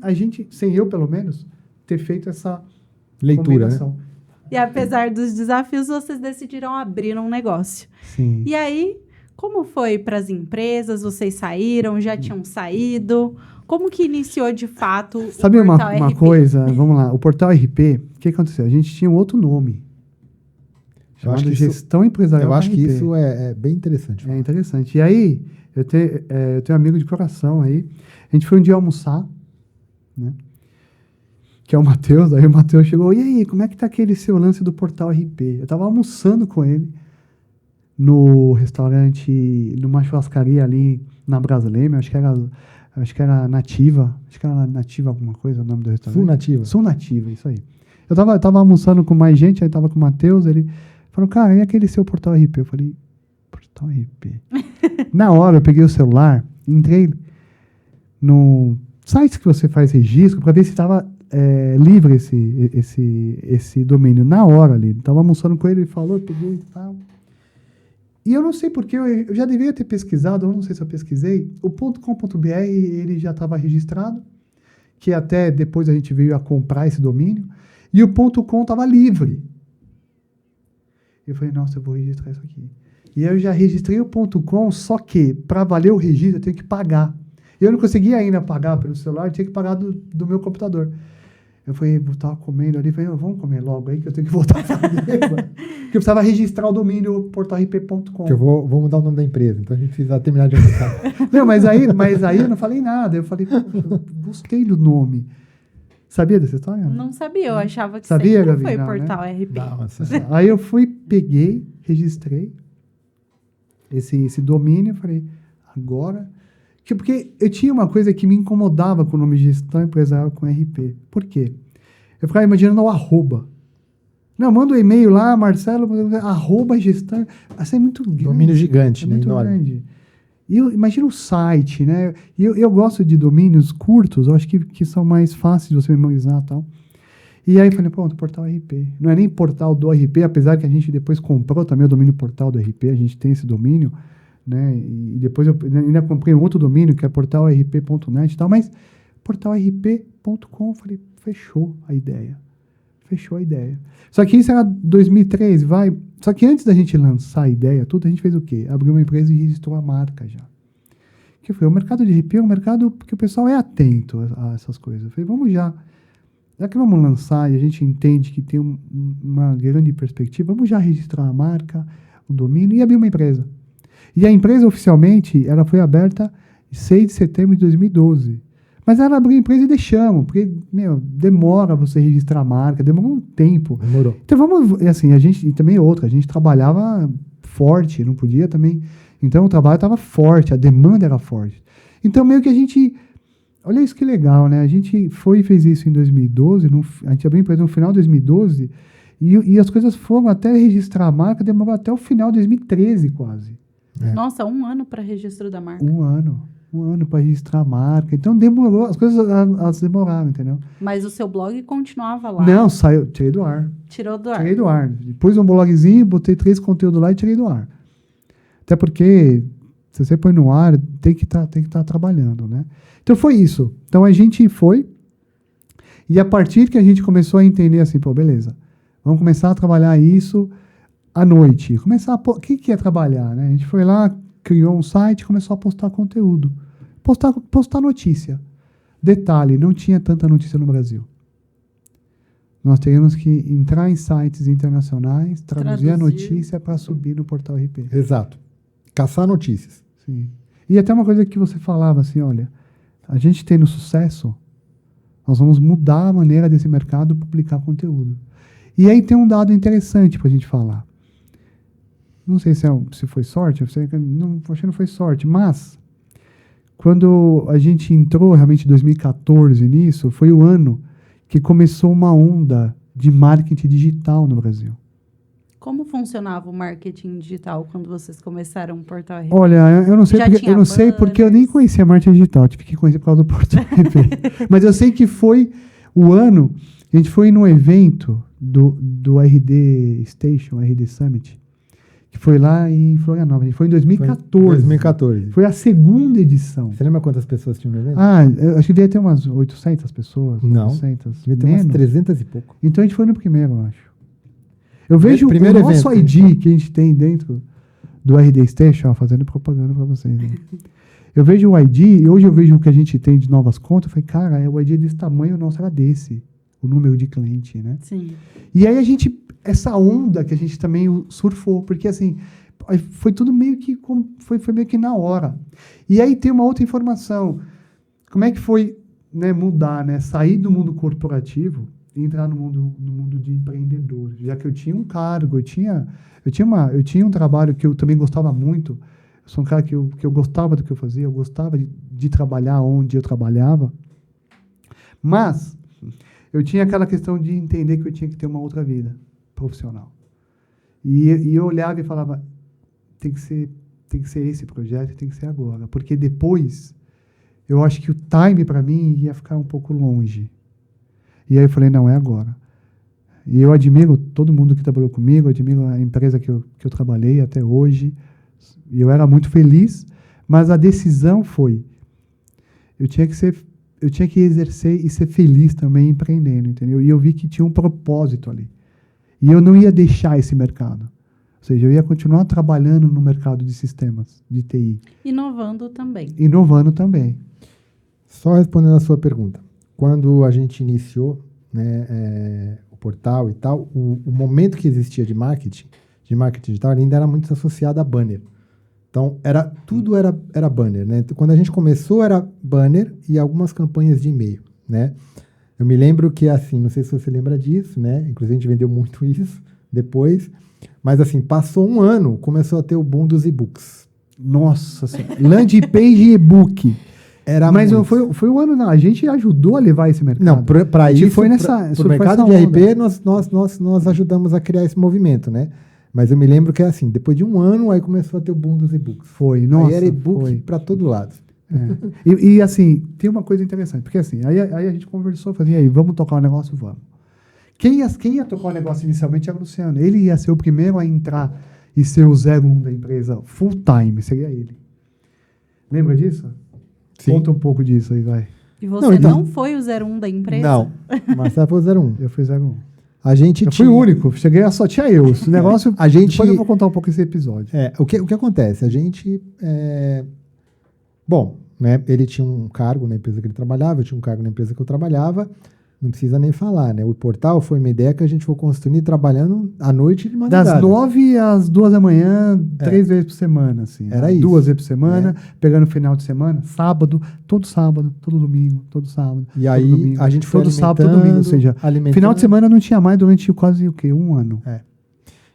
eu, pelo menos, ter feito essa Leitura, né? combinação. E apesar dos desafios, vocês decidiram abrir um negócio. Sim. E aí, como foi para as empresas? Vocês saíram? Já tinham saído? Como que iniciou de fato o Sabe Portal uma RP? coisa? Vamos lá. O Portal RP, o que aconteceu? A gente tinha um outro nome. Chamado acho que Gestão Empresarial. Eu acho que RP. isso é bem interessante. É interessante. E aí, eu tenho um amigo de coração aí. A gente foi um dia almoçar, né? Que é o Matheus. Aí o Matheus chegou, e aí, como é que tá aquele seu lance do Portal RP? Eu tava almoçando com ele no restaurante, numa churrascaria ali na Brasileme, acho que era Nativa, alguma coisa, o nome do restaurante. Sul Nativa. Sul Nativa, isso aí. Eu tava almoçando com mais gente, aí tava com o Matheus, ele falou, cara, e aquele seu Portal RP? Eu falei, Portal RP? Na hora, eu peguei o celular, entrei no site que você faz registro, para ver se estava livre esse domínio. Na hora ali, tava almoçando com ele, ele falou, eu peguei e tal. E eu não sei porque, eu já devia ter pesquisado, eu não sei se eu pesquisei, o .com.br ele já estava registrado, que até depois a gente veio a comprar esse domínio, e o .com estava livre. Eu falei, nossa, eu vou registrar isso aqui. E eu já registrei o .com, só que para valer o registro eu tenho que pagar. Eu não conseguia ainda pagar pelo celular, eu tinha que pagar do meu computador. Eu falei, eu estava comendo ali, falei, vamos comer logo aí que eu tenho que voltar para a mesa. Porque eu precisava registrar o domínio portalrp.com. Que eu vou mudar o nome da empresa, então a gente precisa terminar de almoçar. Não, mas aí eu não falei nada. Eu falei, eu gostei do nome. Sabia dessa história? Não sabia, eu achava que Sabia, sempre Gabi? foi Não, Portal né? RP. Aí eu fui, peguei, registrei esse domínio, falei, agora... Porque eu tinha uma coisa que me incomodava com o nome de gestão empresarial com RP. Por quê? Eu ficava imaginando o arroba. Não, manda um e-mail lá, Marcelo, arroba gestão. Assim, é muito grande. Domínio gigante, é né? muito Enorme. grande. E imagina o site, né? E eu gosto de domínios curtos, eu acho que são mais fáceis de você memorizar e tal. E aí eu falei, pronto, Portal RP. Não é nem Portal do RP, apesar que a gente depois comprou também o domínio Portal do RP, a gente tem esse domínio, né? E depois eu ainda comprei um outro domínio, que é portalrp.net e tal, mas portalrp.com, falei, fechou a ideia. Só que isso era 2003, vai. Só que antes da gente lançar a ideia, tudo, a gente fez o quê? Abriu uma empresa e registrou a marca já. Que foi o mercado de RP, é um mercado que o pessoal é atento a essas coisas. Eu falei, vamos já já que vamos lançar e a gente entende que tem uma grande perspectiva, vamos já registrar a marca, o domínio e abrir uma empresa. E a empresa, oficialmente, ela foi aberta em 6 de setembro de 2012. Mas ela abriu a empresa e deixamos, porque, demora você registrar a marca, demora um tempo. Demorou. Então vamos, assim, a gente, e também outra, a gente trabalhava forte, não podia também. Então o trabalho estava forte, a demanda era forte. Então meio que a gente, olha isso que legal, né? A gente foi e fez isso em 2012, a gente abriu a empresa no final de 2012, e as coisas foram até registrar a marca, demorou até o final de 2013 quase. Nossa, 1 ano para registro da marca. Um ano para registrar a marca. Então demorou, as coisas elas demoraram, entendeu? Mas o seu blog continuava lá? Não, saiu, tirei do ar. Tirou do ar? Tirei do ar. Pus um blogzinho, botei 3 conteúdos lá e tirei do ar. Até porque, se você põe no ar, tem que estar trabalhando, né? Então foi isso. Então a gente foi, e a partir que a gente começou a entender assim, pô, beleza, vamos começar a trabalhar isso à noite. O que é trabalhar, né? A gente foi lá, criou um site e começou a postar conteúdo. Postar notícia. Detalhe, não tinha tanta notícia no Brasil. Nós teríamos que entrar em sites internacionais, traduzir a notícia para subir no portal RP. Exato. Caçar notícias. Sim. E até uma coisa que você falava assim, olha, a gente tendo sucesso, nós vamos mudar a maneira desse mercado publicar conteúdo. E aí tem um dado interessante para a gente falar. Não sei se foi sorte, acho que não foi sorte, mas quando a gente entrou realmente em 2014 nisso, foi o ano que começou uma onda de marketing digital no Brasil. Como funcionava o marketing digital quando vocês começaram o Portal RP? Olha, eu não sei, porque eu nem banners? conhecia marketing digital, tive que conhecer por causa do Portal RP. Mas eu sei que foi o ano, a gente foi num evento do RD Station, RD Summit, que foi lá em Florianópolis. Foi em 2014. 2014. Foi a segunda edição. Você lembra quantas pessoas tinham no evento? Eu acho que devia ter umas 800 pessoas. Não. 900. Devia ter umas 300 e pouco. Então a gente foi no primeiro, eu acho. Eu vejo o primeiro nosso evento. ID que a gente tem dentro do RD Station, fazendo propaganda para vocês. Né? Eu vejo o ID, e hoje eu vejo o que a gente tem de novas contas, eu falei, cara, o ID é desse tamanho, o nosso era desse, o número de cliente, né? Sim. E aí essa onda que a gente também surfou, porque assim, foi tudo meio que, foi meio que na hora. E aí tem uma outra informação, como é que foi, né, mudar, né, sair do mundo corporativo e entrar no mundo de empreendedor, já que eu tinha um cargo, eu tinha um trabalho que eu também gostava muito, eu sou um cara que eu gostava do que eu fazia, eu gostava de trabalhar onde eu trabalhava, mas eu tinha aquela questão de entender que eu tinha que ter uma outra vida profissional. E eu olhava e falava, tem que ser esse projeto, tem que ser agora, porque depois eu acho que o time para mim ia ficar um pouco longe. E aí eu falei, não, é agora. E eu admiro todo mundo que trabalhou comigo, admiro a empresa que eu trabalhei até hoje. E eu era muito feliz, mas a decisão foi, eu tinha que exercer e ser feliz também empreendendo, entendeu? E eu vi que tinha um propósito ali. E eu não ia deixar esse mercado. Ou seja, eu ia continuar trabalhando no mercado de sistemas, de TI. Inovando também. Inovando também. Só respondendo a sua pergunta. Quando a gente iniciou, né, o portal e tal, o momento que existia de marketing digital, ele ainda era muito associado a banner. Então, tudo era banner, né? Então, quando a gente começou, era banner e algumas campanhas de e-mail, né? Eu me lembro que, assim, não sei se você lembra disso, né? Inclusive, a gente vendeu muito isso depois. Mas, assim, passou um ano, começou a ter o boom dos e-books. Nossa Senhora. Landing page e e-book. Mas muito. foi um ano, não. A gente ajudou a levar esse mercado. Não, para isso, foi pro mercado de RP, nós ajudamos a criar esse movimento, né? Mas eu me lembro que, assim, depois de um ano, aí começou a ter o boom dos e-books. Foi, nossa. Aí era e-book para todo lado. É. E, assim, tem uma coisa interessante, porque assim, aí a gente conversou, falei, e aí, vamos tocar o negócio? Vamos. Quem ia tocar o negócio inicialmente era o Luciano. Ele ia ser o primeiro a entrar e ser o 01 da empresa full time, seria ele. Lembra disso? Sim. Conta um pouco disso aí, vai. E você não foi o 01 da empresa? Não, Marcelo foi o 01. Eu fui 01. Eu fui o único, cheguei a só tinha eu. Esse negócio, depois eu vou contar um pouco esse episódio. O que acontece? A gente, bom, né, ele tinha um cargo na empresa que ele trabalhava, eu tinha um cargo na empresa que eu trabalhava, não precisa nem falar, né? O portal foi uma ideia que a gente foi construindo e trabalhando à noite e de madrugada. Das 9 às 2 da manhã, 3 vezes por semana, assim. Era né? isso. 2 vezes por semana, pegando final de semana, sábado, todo domingo, todo sábado. E aí domingo, a gente foi todo sábado, todo domingo, ou seja, final de semana não tinha mais durante quase o quê? Um ano.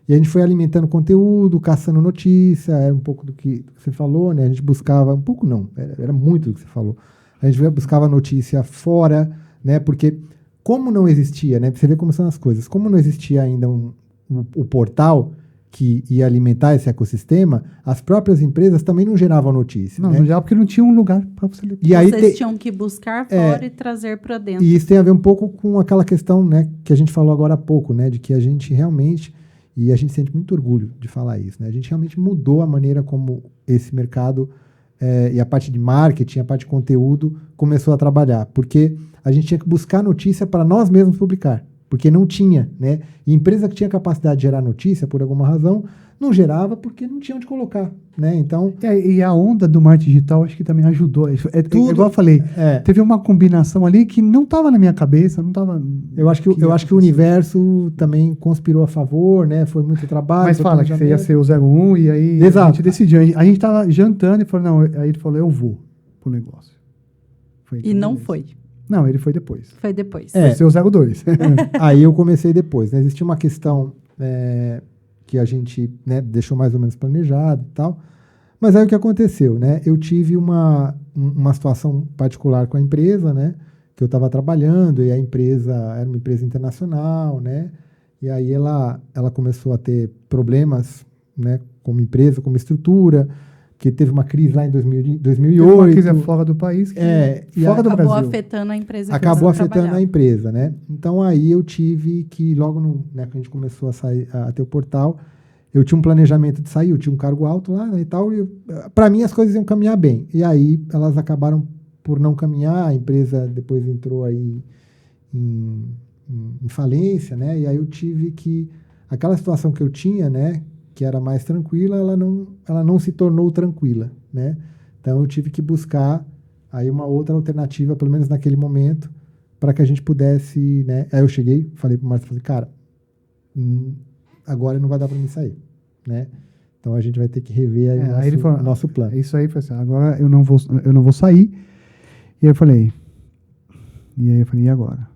E a gente foi alimentando conteúdo, caçando notícia, era um pouco do que você falou, né? A gente buscava, um pouco não, era muito do que você falou. A gente buscava notícia fora, né? Porque como não existia, né? Você vê como são as coisas. Como não existia ainda o portal que ia alimentar esse ecossistema, as próprias empresas também não geravam notícia. Não, né? não gerava porque não tinha um lugar para você ler. E aí Vocês tinham que buscar fora e trazer para dentro. E isso tem a ver um pouco com aquela questão, né, que a gente falou agora há pouco, né? De que a gente realmente, e a gente sente muito orgulho de falar isso, né? A gente realmente mudou a maneira como esse mercado e a parte de marketing, a parte de conteúdo começou a trabalhar. Porque a gente tinha que buscar notícia para nós mesmos publicar. Porque não tinha, né? E empresa que tinha capacidade de gerar notícia, por alguma razão, não gerava porque não tinha onde colocar, né? Então... E a onda do marketing digital acho que também ajudou. Tudo, igual eu falei, teve uma combinação ali que não estava na minha cabeça, não estava... Eu acho que o universo também conspirou a favor, né? Foi muito trabalho. Mas fala que você ia ser o 01 e aí Exato. A gente decidiu. A gente estava jantando e falou, não, aí ele falou, eu vou pro negócio. E não foi. Não, ele foi depois. Foi depois. Foi ser o 02. Aí eu comecei depois, né? Existia uma questão que a gente, né, deixou mais ou menos planejado e tal. Mas aí o que aconteceu, né? Eu tive uma situação particular com a empresa, né? Que eu estava trabalhando e a empresa era uma empresa internacional, né? E aí ela começou a ter problemas, né? Como empresa, como estrutura, que teve uma crise lá em 2008. Uma crise fora do país. Fora do Brasil. Acabou afetando a empresa. Acabou afetando a empresa, né? Então aí eu tive que, logo né, que a gente começou a ter o portal, eu tinha um planejamento de sair, eu tinha um cargo alto lá, né, e tal, e para mim as coisas iam caminhar bem. E aí elas acabaram por não caminhar, a empresa depois entrou aí em falência, né? E aí eu tive que... Aquela situação que eu tinha, né? Que era mais tranquila, ela não se tornou tranquila, né? Então eu tive que buscar aí uma outra alternativa, pelo menos naquele momento, para que a gente pudesse, né? Aí eu cheguei, falei pro Márcio, falei, cara, agora não vai dar para mim sair, né? Então a gente vai ter que rever aí o nosso plano. Isso aí foi assim, agora eu não vou sair. E eu falei, e agora?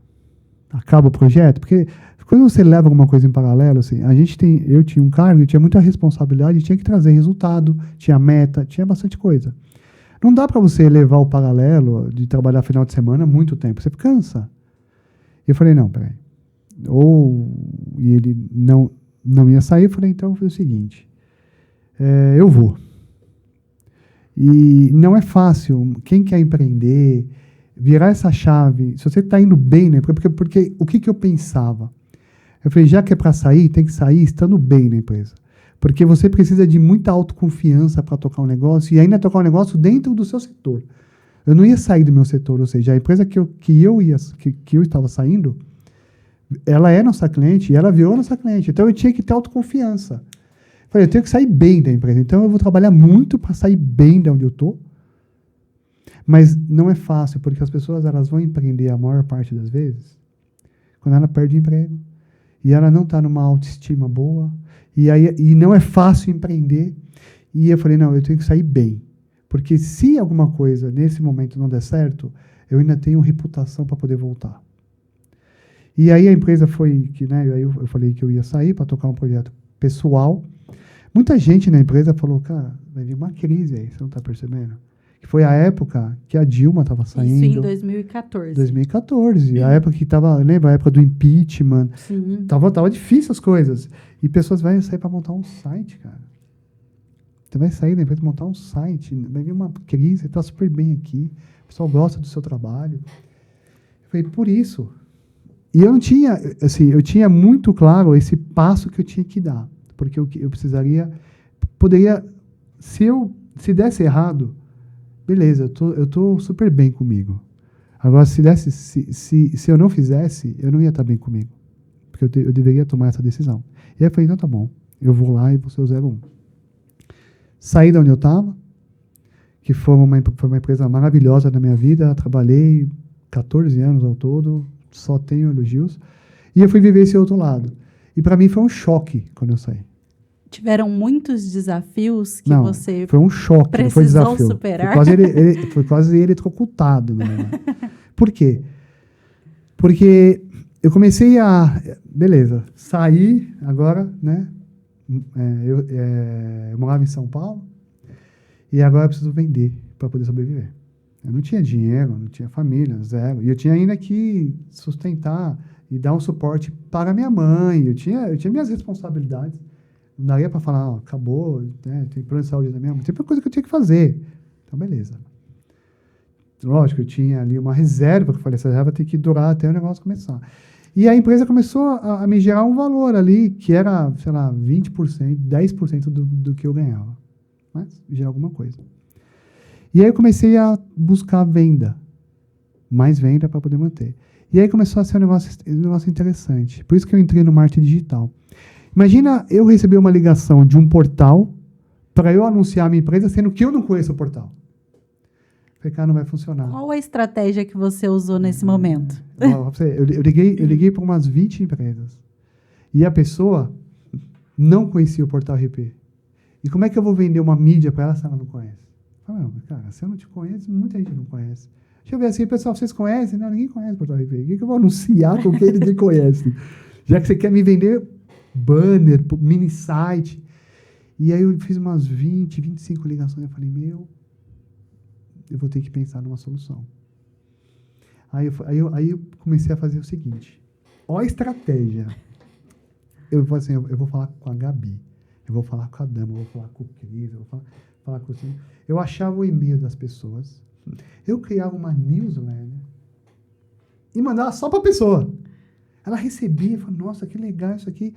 Acaba o projeto? Porque quando você leva alguma coisa em paralelo, assim, eu tinha um cargo, eu tinha muita responsabilidade, tinha que trazer resultado, tinha meta, tinha bastante coisa. Não dá para você levar o paralelo de trabalhar final de semana muito tempo, você cansa. E eu falei, não, peraí. E ele não ia sair, eu falei, então eu vou fazer o seguinte, eu vou. E não é fácil, quem quer empreender, virar essa chave, se você está indo bem, né? Porque o que eu pensava? Eu falei, já que é para sair, tem que sair estando bem na empresa. Porque você precisa de muita autoconfiança para tocar um negócio e ainda tocar um negócio dentro do seu setor. Eu não ia sair do meu setor, ou seja, a empresa que eu estava saindo, ela é nossa cliente e ela virou nossa cliente. Então eu tinha que ter autoconfiança. Eu falei, eu tenho que sair bem da empresa. Então eu vou trabalhar muito para sair bem de onde eu estou. Mas não é fácil, porque as pessoas elas vão empreender a maior parte das vezes quando ela perde emprego. E ela não está numa autoestima boa. E não é fácil empreender. E eu falei, não, eu tenho que sair bem. Porque se alguma coisa nesse momento não der certo, eu ainda tenho reputação para poder voltar. E aí a empresa foi, aí eu falei que eu ia sair para tocar um projeto pessoal. Muita gente na empresa falou, cara, vai vir uma crise aí, você não está percebendo? Que foi a época que a Dilma estava saindo. Isso em 2014. 2014. A época que estava, lembra? A época do impeachment. Sim. Tava difícil as coisas. E pessoas vão sair para montar um site, cara. Você vai sair da empresa para montar um site. Vai vir uma crise, você está super bem aqui. O pessoal gosta do seu trabalho. Eu falei, por isso. E eu não tinha, assim, eu tinha muito claro esse passo que eu tinha que dar. Porque eu poderia, se desse errado, beleza, eu tô super bem comigo. Agora, se eu não fizesse, eu não ia estar bem comigo. Porque eu deveria tomar essa decisão. E aí eu falei, então tá bom, eu vou lá e vou ser o 01. Saí da onde eu estava, que foi uma empresa maravilhosa na minha vida, trabalhei 14 anos ao todo, só tenho elogios. E eu fui viver esse outro lado. E para mim foi um choque quando eu saí. Tiveram muitos desafios que Não, você foi um choque, não foi precisou desafio. superar? Foi quase ele eletrocutado. Né? Por quê? Porque eu comecei a... Beleza, saí agora, né? Eu morava em São Paulo e agora eu preciso vender para poder sobreviver. Eu não tinha dinheiro, não tinha família, zero. E eu tinha ainda que sustentar e dar um suporte para minha mãe. Eu tinha minhas responsabilidades. Não daria para falar, ó, acabou, né, tem plano de saúde da minha mãe. Tem coisa que eu tinha que fazer. Então, beleza. Lógico, eu tinha ali uma reserva, que eu falei, essa reserva tem que durar até o negócio começar. E a empresa começou a me gerar um valor ali, que era, sei lá, 20%, 10% do que eu ganhava. Mas gerar alguma coisa. E aí eu comecei a buscar venda. Mais venda para poder manter. E aí começou a ser um negócio interessante. Por isso que eu entrei no marketing digital. Imagina eu receber uma ligação de um portal para eu anunciar a minha empresa, sendo que eu não conheço o portal. Falei, cara, não vai funcionar. Qual a estratégia que você usou nesse momento? Eu liguei para umas 20 empresas. E a pessoa não conhecia o portal RP. E como é que eu vou vender uma mídia para ela se ela não conhece? Falei, não, cara, se eu não te conheço, muita gente não conhece. Deixa eu ver assim, pessoal, vocês conhecem? Não, ninguém conhece o portal RP. O que eu vou anunciar com quem ninguém conhece? Já que você quer me vender banner, mini site. E aí eu fiz umas 20, 25 ligações. Eu falei, eu vou ter que pensar numa solução. Aí eu comecei a fazer o seguinte. Ó a estratégia. Eu falei assim, eu vou falar com a Gabi. Eu vou falar com a Dama. Eu vou falar com o Cris. Eu vou falar com o Cris. Eu achava o e-mail das pessoas. Eu criava uma newsletter. E mandava só para a pessoa. Ela recebia, falava, nossa, que legal isso aqui.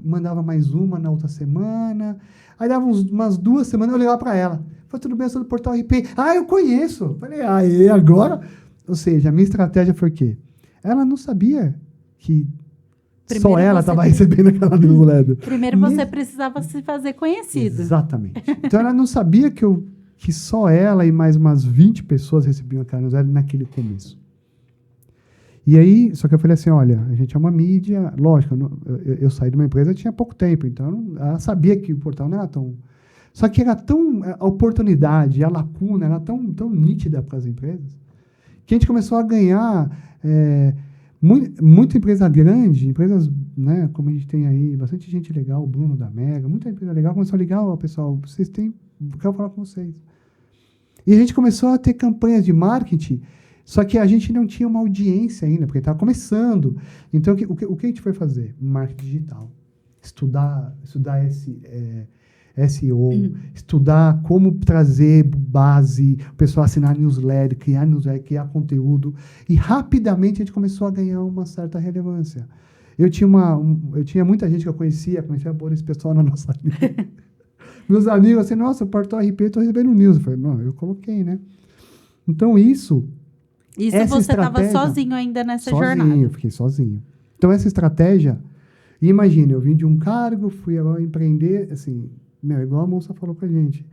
Mandava mais uma na outra semana. Aí dava umas 2 semanas, eu ligava para ela. Falei, tudo bem, eu sou do Portal RP. Ah, eu conheço. Falei, e agora? Ou seja, a minha estratégia foi o quê? Ela não sabia que primeiro só ela estava recebendo aquela newsletter. Primeiro você precisava se fazer conhecido. Exatamente. Então ela não sabia que só ela e mais umas 20 pessoas recebiam aquela newsletter naquele começo. E aí, só que eu falei assim, olha, a gente é uma mídia, lógico, eu saí de uma empresa tinha pouco tempo, então ela sabia que o portal não era tão... Só que era tão, a oportunidade, a lacuna era tão nítida para as empresas, que a gente começou a ganhar muita empresa grande, empresas, né, como a gente tem aí, bastante gente legal, o Bruno da Mega, muita empresa legal, começou a ligar, ó, pessoal, quero falar com vocês. E a gente começou a ter campanhas de marketing. Só que a gente não tinha uma audiência ainda, porque estava começando. Então, o que a gente foi fazer? Marketing digital. Estudar SEO, estudar como trazer base, o pessoal assinar newsletter, criar conteúdo. E rapidamente a gente começou a ganhar uma certa relevância. Eu tinha muita gente que eu conhecia a pôr esse pessoal na nossa lista. Meus amigos assim, nossa, o Portal RP, estou recebendo news. Eu falei, não, eu coloquei, né? Então, isso você estava sozinho ainda nessa jornada? Sozinho, fiquei sozinho. Então, essa estratégia... E imagina, eu vim de um cargo, fui agora empreender, assim, igual a moça falou pra gente,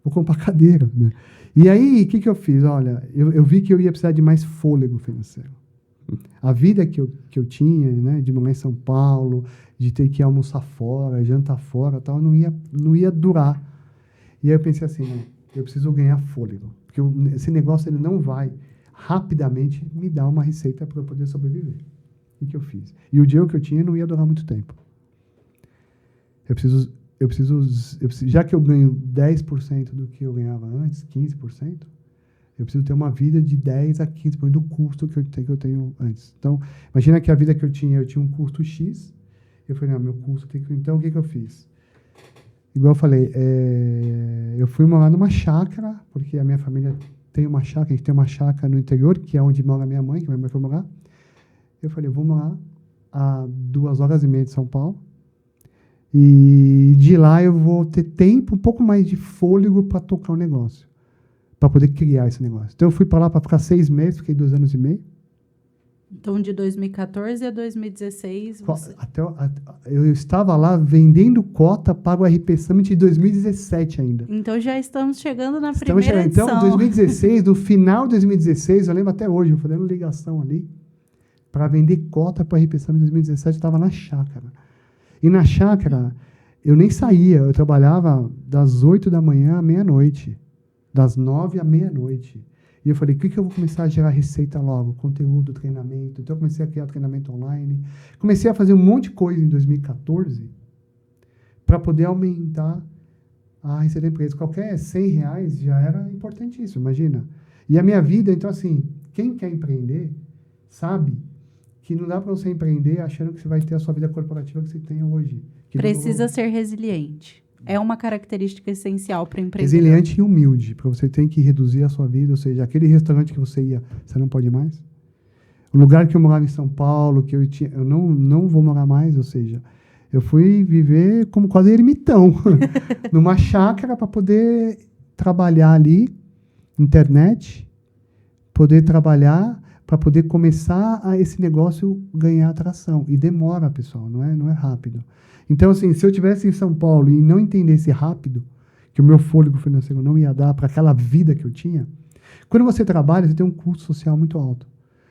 vou comprar cadeira, né? E aí, o que eu fiz? Olha, eu vi que eu ia precisar de mais fôlego financeiro. A vida que eu tinha, né, de morar em São Paulo, de ter que almoçar fora, jantar fora, tal, não ia durar. E aí eu pensei assim, né, eu preciso ganhar fôlego, porque esse negócio ele não vai rapidamente me dar uma receita para eu poder sobreviver. O que eu fiz? E o dinheiro que eu tinha não ia durar muito tempo. Eu preciso, já que eu ganho 10% do que eu ganhava antes, 15%, eu preciso ter uma vida de 10% a 15% do custo que eu tenho antes. Então, imagina que a vida que eu tinha um custo X, eu falei, não, meu custo tem que... Então, o que eu fiz? Igual eu falei, eu fui morar numa chácara, porque a minha família tem uma chácara, a gente tem uma chácara no interior, que é onde mora minha mãe, que minha mãe foi morar. Eu falei, eu vou morar a 2h30 de São Paulo, e de lá eu vou ter tempo, um pouco mais de fôlego para tocar o negócio, para poder criar esse negócio. Então eu fui para lá para ficar 6 meses, fiquei 2 anos e meio. Então, de 2014 a 2016, você... Eu estava lá vendendo cota para o RP Summit de 2017 ainda. Então, já estamos chegando na primeira edição. Então, 2016, no final de 2016, eu lembro até hoje, eu fazendo ligação ali, para vender cota para a RP Summit em 2017, eu estava na chácara. E na chácara, eu nem saía, eu trabalhava das 8 da manhã à meia-noite. Das 9 à meia-noite. E eu falei, o que eu vou começar a gerar receita logo? Conteúdo, treinamento. Então, eu comecei a criar treinamento online. Comecei a fazer um monte de coisa em 2014 para poder aumentar a receita da empresa. Qualquer R$100 já era importantíssimo, imagina. E a minha vida, então, assim, quem quer empreender sabe que não dá para você empreender achando que você vai ter a sua vida corporativa que você tem hoje. Precisa ser resiliente. É uma característica essencial para o empreendedor. Resiliente e humilde, para você ter que reduzir a sua vida, ou seja, aquele restaurante que você ia, você não pode mais. O lugar que eu morava em São Paulo, que eu não vou morar mais, ou seja, eu fui viver como quase ermitão, numa chácara para poder trabalhar ali, internet, poder trabalhar para poder começar a esse negócio ganhar atração. E demora, pessoal, não é rápido. Então, assim, se eu estivesse em São Paulo e não entendesse rápido que o meu fôlego financeiro não ia dar para aquela vida que eu tinha, quando você trabalha, você tem um custo social muito alto.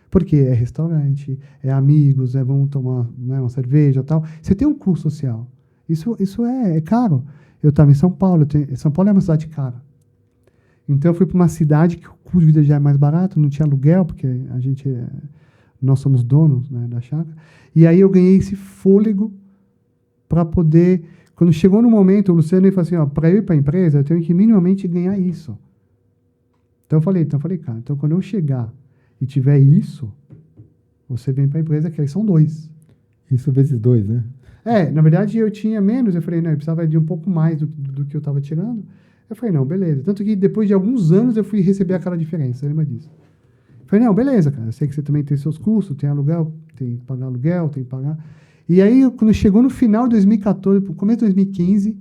Porque é restaurante, é amigos, vamos tomar, né, uma cerveja e tal. Você tem um custo social. Isso é caro. Eu estava em São Paulo. São Paulo é uma cidade cara. Então, eu fui para uma cidade que o custo de vida já é mais barato, não tinha aluguel, porque nós somos donos, né, da chácara. E aí eu ganhei esse fôlego para poder... Quando chegou no momento, o Luciano falou assim, para eu ir para a empresa, eu tenho que minimamente ganhar isso. Então eu falei, cara, então quando eu chegar e tiver isso, você vem para a empresa, que aí são 2. Isso vezes 2, né? Na verdade eu tinha menos, eu falei, não, eu precisava de um pouco mais do que eu estava tirando. Eu falei, não, beleza. Tanto que depois de alguns anos eu fui receber aquela diferença, lembra disso? Eu falei, não, beleza, cara, eu sei que você também tem seus custos, tem aluguel, tem que pagar aluguel, tem que pagar... E aí, quando chegou no final de 2014, pro começo de 2015, eu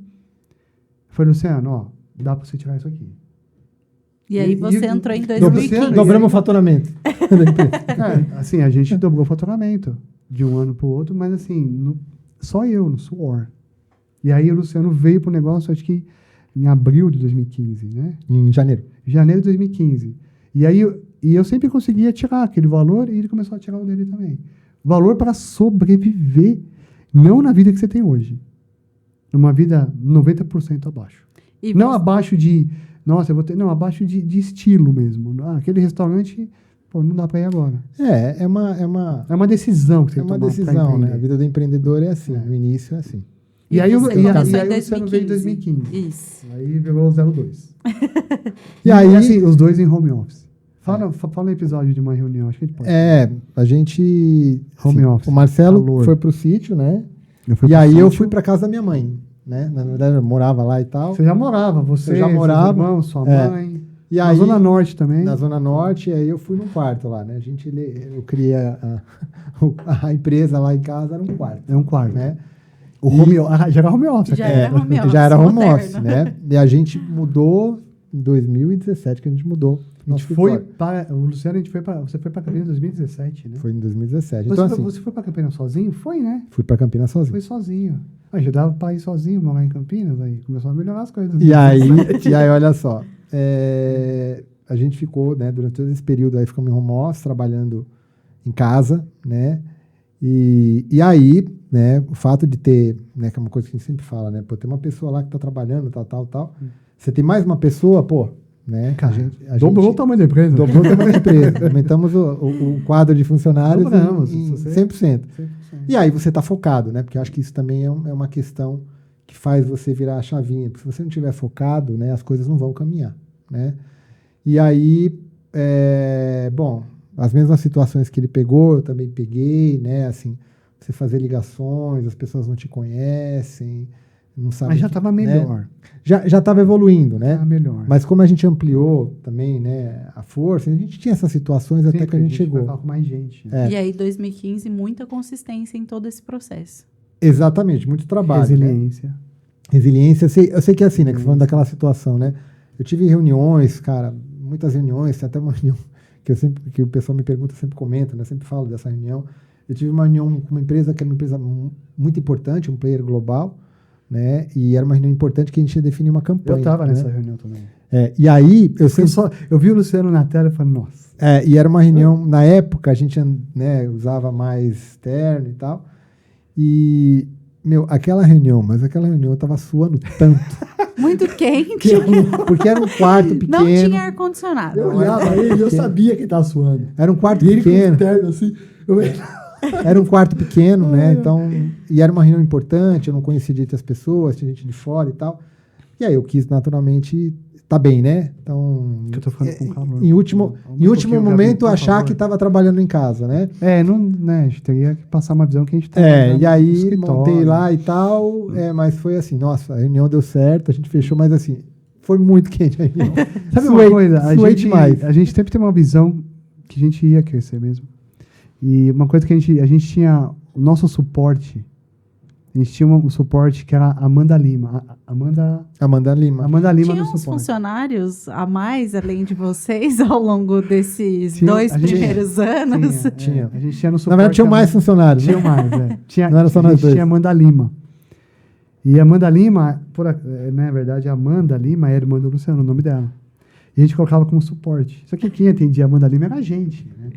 falei, Luciano, dá para você tirar isso aqui. E aí você entrou em 2015. Dobramos o faturamento. Assim, a gente dobrou o faturamento de um ano para o outro, mas assim, só eu, no suor. E aí o Luciano veio para o negócio, acho que em abril de 2015, né? Em janeiro. Janeiro de 2015. E aí eu sempre conseguia tirar aquele valor e ele começou a tirar o dele também. Valor para sobreviver, não na vida que você tem hoje. Numa vida 90% abaixo. Não abaixo de... Nossa, eu vou ter... Não, abaixo de estilo mesmo. Aquele restaurante, não dá para ir agora. É uma decisão que você tem tem que tomar. É uma decisão, né? A vida do empreendedor é assim. No início é assim. E aí o Luciano veio em 2015. Isso. Aí virou o 02. E aí, assim, os dois em home office. Fala um episódio de uma reunião, acho que a gente pode. A gente... Home office. O Marcelo foi pro sítio, né? Eu fui pra casa da minha mãe, né? Na verdade, eu morava lá e tal. Você já morava, você já morava, seus irmãos, sua mãe. E na aí, Zona Norte também. Na Zona Norte, aí eu fui num quarto lá, né? Eu criei a empresa lá em casa, era um quarto. É um quarto. Né? Já era home office. Já era home office, né? E a gente mudou em 2017, que a gente mudou. Você foi para Campinas em 2017, né? Foi em 2017. Você foi para Campinas sozinho? Foi, né? Fui para Campinas sozinho. Foi sozinho. Já dava para ir sozinho, morar em Campinas, aí começou a melhorar as coisas. E aí, olha só, a gente ficou, né, durante todo esse período aí, ficamos em home office, trabalhando em casa, né? E aí, né, o fato de ter, né, que é uma coisa que a gente sempre fala, né? Tem uma pessoa lá que está trabalhando, tal. Você tem mais uma pessoa, né? Cara, dobrou o tamanho da empresa. Dobrou o tamanho da empresa. Aumentamos o quadro de funcionários em 100%. E aí você está focado, né? Porque eu acho que isso também é uma questão que faz você virar a chavinha. Porque se você não estiver focado, né, as coisas não vão caminhar, né? E aí, as mesmas situações que ele pegou, eu também peguei, né? Assim, você fazer ligações, as pessoas não te conhecem, não sabem. Mas já estava melhor. Né? Já estava evoluindo, né? Melhor. Mas como a gente ampliou também, né, a força, a gente tinha essas situações até que a gente chegou. Vai falar com mais gente. Né? E aí, 2015, muita consistência em todo esse processo. Exatamente, muito trabalho. Resiliência. Né? Resiliência. Eu sei que é assim, né? Que você falando daquela situação, né? Eu tive reuniões, cara, muitas reuniões, tem até uma reunião que o pessoal me pergunta, eu sempre comenta, né? Eu sempre falo dessa reunião. Eu tive uma reunião com uma empresa que era uma empresa muito importante, um player global, né? E era uma reunião importante que a gente ia definir uma campanha. Eu estava né? nessa reunião também. E aí, Eu vi o Luciano na tela e falei, nossa. E era uma reunião, na época, a gente, né, usava mais terno e tal. E, aquela reunião eu tava suando tanto. Muito quente. Porque era um quarto pequeno. Não tinha ar-condicionado. Eu olhava ele, eu sabia que ele tava suando. Era um quarto E ele com pequeno. o terno assim. Era um quarto pequeno, né? Então, e era uma reunião importante, eu não conhecia direito as pessoas, tinha gente de fora e tal. E aí eu quis, naturalmente, tá bem, né? Então, Que eu tô falando com calor. em último momento, achar que estava trabalhando em casa, né? Não, né? A gente teria que passar uma visão que a gente tá E aí montei lá e tal, mas foi assim, nossa, a reunião deu certo, a gente fechou, mas assim, foi muito quente a reunião. Sabe uma coisa? Demais. A gente sempre tem uma visão que a gente ia crescer mesmo. E uma coisa que a gente tinha, o nosso suporte, a gente tinha um suporte que era a Amanda Lima. Amanda Lima. Amanda Lima Tinha no uns suporte. funcionários a mais, além de vocês, ao longo desses Tinha- 2 a gente- primeiros anos? Tinha. A gente tinha no suporte. Na verdade, tinham mais funcionários. Tinha mais, Tinha, Não era só a nós gente dois. tinha a Amanda Lima. E a Amanda Lima, na verdade, a Amanda Lima era irmã do Luciano, o nome dela. E a gente colocava como suporte. Só que quem atendia a Amanda Lima era a gente, né?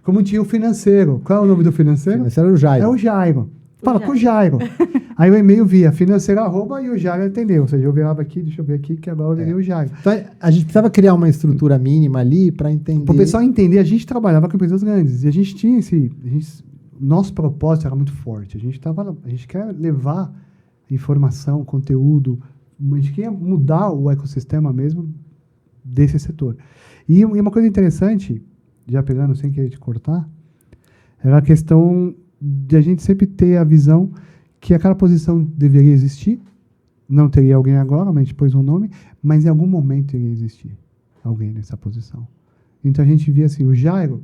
Como tinha o financeiro. Qual é o nome do financeiro? Esse era o Jairo. É o Jairo. Fala com o Jairo. Aí o e-mail via financeiro @ e o Jairo atendeu. Ou seja, eu virava aqui, deixa eu ver aqui, que agora eu virei o Jairo. Então, a gente precisava criar uma estrutura mínima ali para entender. Para o pessoal entender, a gente trabalhava com empresas grandes. E a gente tinha nosso propósito era muito forte. A gente quer levar informação, conteúdo, a gente queria mudar o ecossistema mesmo desse setor. E uma coisa interessante, já pegando sem querer te cortar, era a questão de a gente sempre ter a visão que aquela posição deveria existir, não teria alguém agora, mas a gente pôs um nome, mas em algum momento iria existir alguém nessa posição. Então a gente via assim, o Jairo,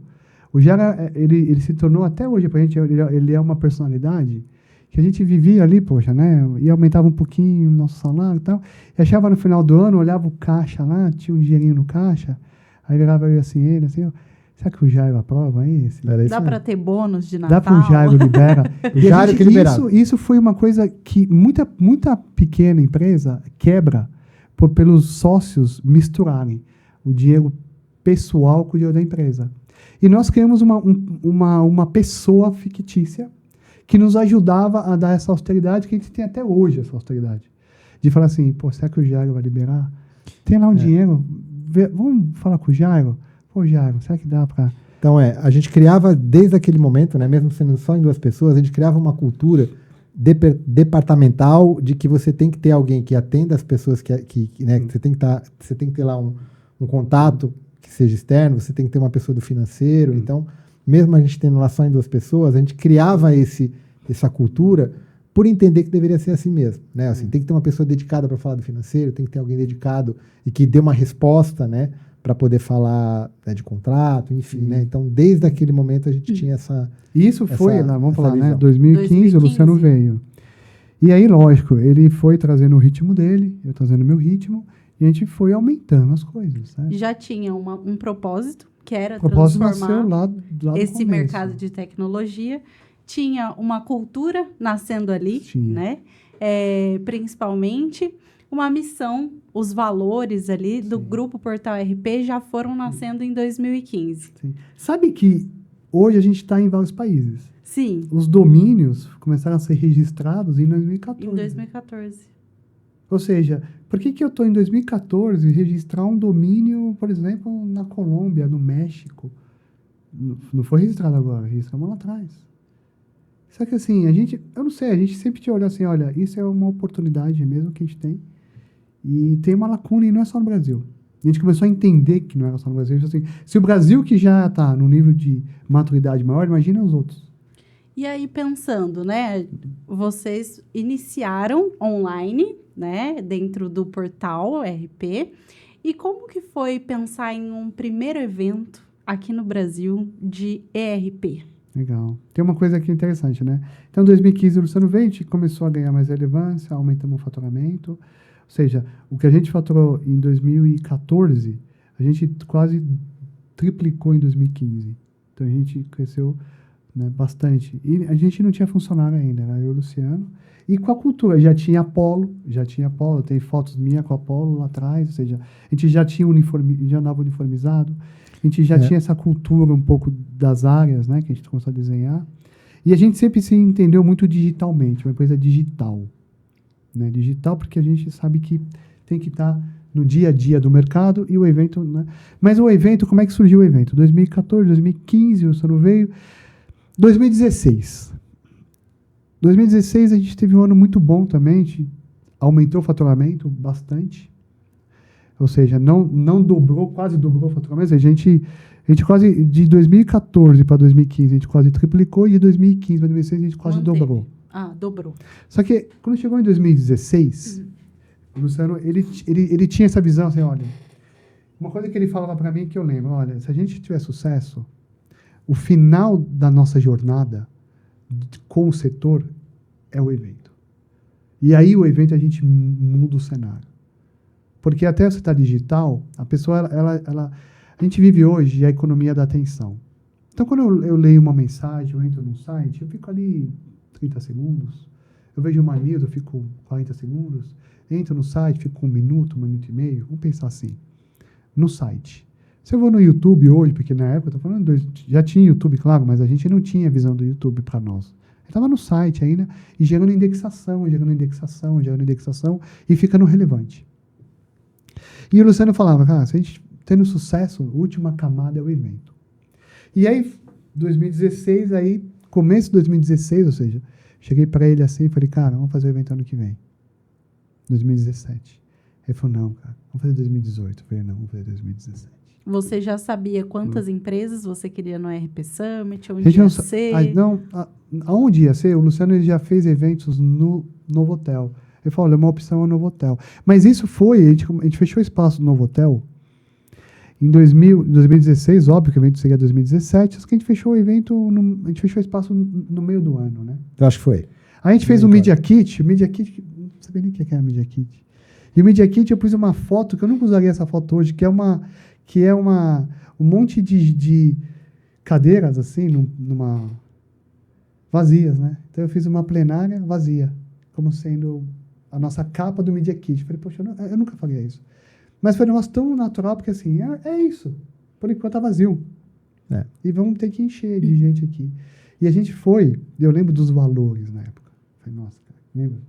ele se tornou até hoje para a gente, ele é uma personalidade que a gente vivia ali, poxa, né? E aumentava um pouquinho o nosso salário e tal. E achava no final do ano, olhava o caixa lá, tinha um dinheirinho no caixa, aí virava eu assim, ó, será que o Jairo aprova esse? Dá para ter bônus de Natal? Dá para o Jairo libera. O Jairo que liberava. Isso foi uma coisa que muita pequena empresa quebra pelos sócios misturarem o dinheiro pessoal com o dinheiro da empresa. E nós criamos uma pessoa fictícia que nos ajudava a dar essa austeridade que a gente tem até hoje, essa austeridade. De falar assim, pô, será que o Jairo vai liberar? Tem lá um dinheiro, vamos falar com o Jairo? Pô, Jairo, será que dá para... Então, a gente criava, desde aquele momento, né, mesmo sendo só em 2 pessoas, a gente criava uma cultura departamental de que você tem que ter alguém que atenda as pessoas, que você tem que ter lá um contato que seja externo, você tem que ter uma pessoa do financeiro. Então, mesmo a gente tendo lá só em 2 pessoas, a gente criava essa cultura por entender que deveria ser assim mesmo, né? Assim, tem que ter uma pessoa dedicada para falar do financeiro, tem que ter alguém dedicado e que dê uma resposta, né, para poder falar, né, de contrato, enfim, né? Então, desde aquele momento a gente tinha essa... Isso foi, vamos falar, né? 2015, 2015, o Luciano veio. E aí, lógico, ele foi trazendo o ritmo dele, eu trazendo o meu ritmo, e a gente foi aumentando as coisas, né? Já tinha um propósito, que era O propósito transformar nasceu lá do esse começo. mercado de tecnologia. Tinha uma cultura nascendo ali, Tinha. né? Principalmente uma missão, os valores ali do Grupo Portal RP já foram nascendo em 2015. Sim. Sabe que hoje a gente está em vários países. Sim, Os domínios começaram a ser registrados em 2014. em 2014. Ou seja, por que eu estou em 2014 registrar um domínio, por exemplo, na Colômbia, no México? Não foi registrado agora, registramos lá atrás. Só que assim, eu não sei, a gente sempre te olha assim, olha, isso é uma oportunidade mesmo que a gente tem. E tem uma lacuna e não é só no Brasil. A gente começou a entender que não era só no Brasil. Assim, se o Brasil que já está no nível de maturidade maior, imagina os outros. E aí, pensando, né? Vocês iniciaram online, né? Dentro do portal RP. E como que foi pensar em um primeiro evento aqui no Brasil de ERP? Legal. Tem uma coisa aqui interessante, né? Então, em 2015, o Luciano veio, a gente começou a ganhar mais relevância, aumentamos o faturamento. Ou seja, o que a gente faturou em 2014, a gente quase triplicou em 2015. Então, a gente cresceu né? Bastante. E a gente não tinha funcionário ainda, era eu e o Luciano. E com a cultura, já tinha Apollo, tem fotos minhas com a Apollo lá atrás, ou seja, a gente já tinha já andava uniformizado, a gente já tinha essa cultura um pouco das áreas, né, que a gente começou a desenhar. E a gente sempre se entendeu muito digitalmente, uma empresa digital, né, digital porque a gente sabe que tem que estar no dia a dia do mercado e o evento, né? Mas o evento, como é que surgiu o evento? 2014, 2015, o Luciano veio, 2016 a gente teve um ano muito bom também, a gente aumentou o faturamento bastante, ou seja, não dobrou, quase dobrou o faturamento, a gente quase, de 2014 para 2015, a gente quase triplicou, e de 2015 para 2016 a gente quase dobrou. Ah, dobrou. Só que, quando chegou em 2016, o Luciano, ele tinha essa visão, assim, olha, uma coisa que ele falava para mim que eu lembro, olha, se a gente tiver sucesso, o final da nossa jornada com o setor é o evento. E aí o evento a gente muda o cenário. Porque até você está digital, a pessoa, a gente vive hoje a economia da atenção. Então, quando eu leio uma mensagem, eu entro num site, eu fico ali 30 segundos, eu vejo uma news, eu fico 40 segundos, entro no site, fico 1 minuto, 1 minuto e meio, vamos pensar assim, no site. Se eu vou no YouTube hoje, porque na época, eu tô falando, já tinha YouTube, claro, mas a gente não tinha a visão do YouTube para nós. Estava no site ainda, e gerando indexação, e fica no relevante. E o Luciano falava, cara, se a gente tendo sucesso, a última camada é o evento. E aí, 2016, aí, começo de 2016, ou seja, cheguei para ele assim e falei, cara, vamos fazer o evento ano que vem. 2017. Ele falou, não, cara, vamos fazer 2018. Eu falei, não, vamos fazer 2017. Você já sabia quantas empresas você queria no RP Summit? Onde ia ser? Aonde ia ser? O Luciano ele já fez eventos no Novo Hotel. Ele falou, olha, uma opção é o Novo Hotel. Mas isso foi, a gente fechou o espaço do Novo Hotel em 2016, óbvio que o evento seria 2017, só que a gente fechou o evento, a gente fechou o espaço no meio do ano, né? Eu acho que foi. Aí a gente fez o Media Kit, não sabia nem o que era Media Kit. E o Media Kit eu pus uma foto, que eu nunca usaria essa foto hoje, que é um monte de cadeiras, assim, vazias, né? Então eu fiz uma plenária vazia, como sendo a nossa capa do Media Kit. Falei, poxa, eu nunca faria isso. Mas foi um negócio tão natural, porque assim, é isso. Por enquanto tá vazio. E vamos ter que encher de gente aqui. E a gente foi, eu lembro dos valores na época. Falei, nossa, cara, lembra?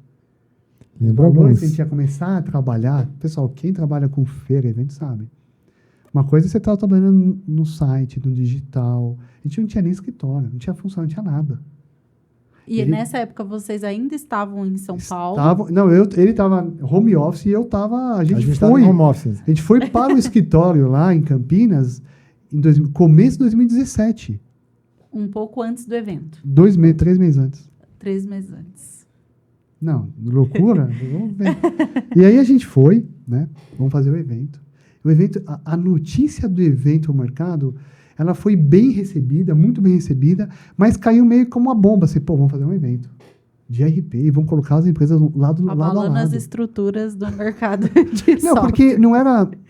Lembro alguns. alguns. A gente ia começar a trabalhar. Pessoal, quem trabalha com feira, evento, sabe. Uma coisa é você estar trabalhando no site, no digital. A gente não tinha nem escritório, não tinha função, não tinha nada. E nessa época vocês ainda estavam em São Paulo? Não, ele estava home office e eu estava... A gente foi home office. A gente foi para o escritório lá em Campinas em começo de 2017. Um pouco antes do evento. 3 meses antes. 3 meses antes. Não, loucura. Vamos ver. E aí a gente foi, né? Vamos fazer o evento. O evento, a notícia do evento ao mercado, ela foi bem recebida, muito bem recebida, mas caiu meio como uma bomba. Assim, vamos fazer um evento de RP e vamos colocar as empresas lado a lado. Abalando as estruturas do mercado de Não, porque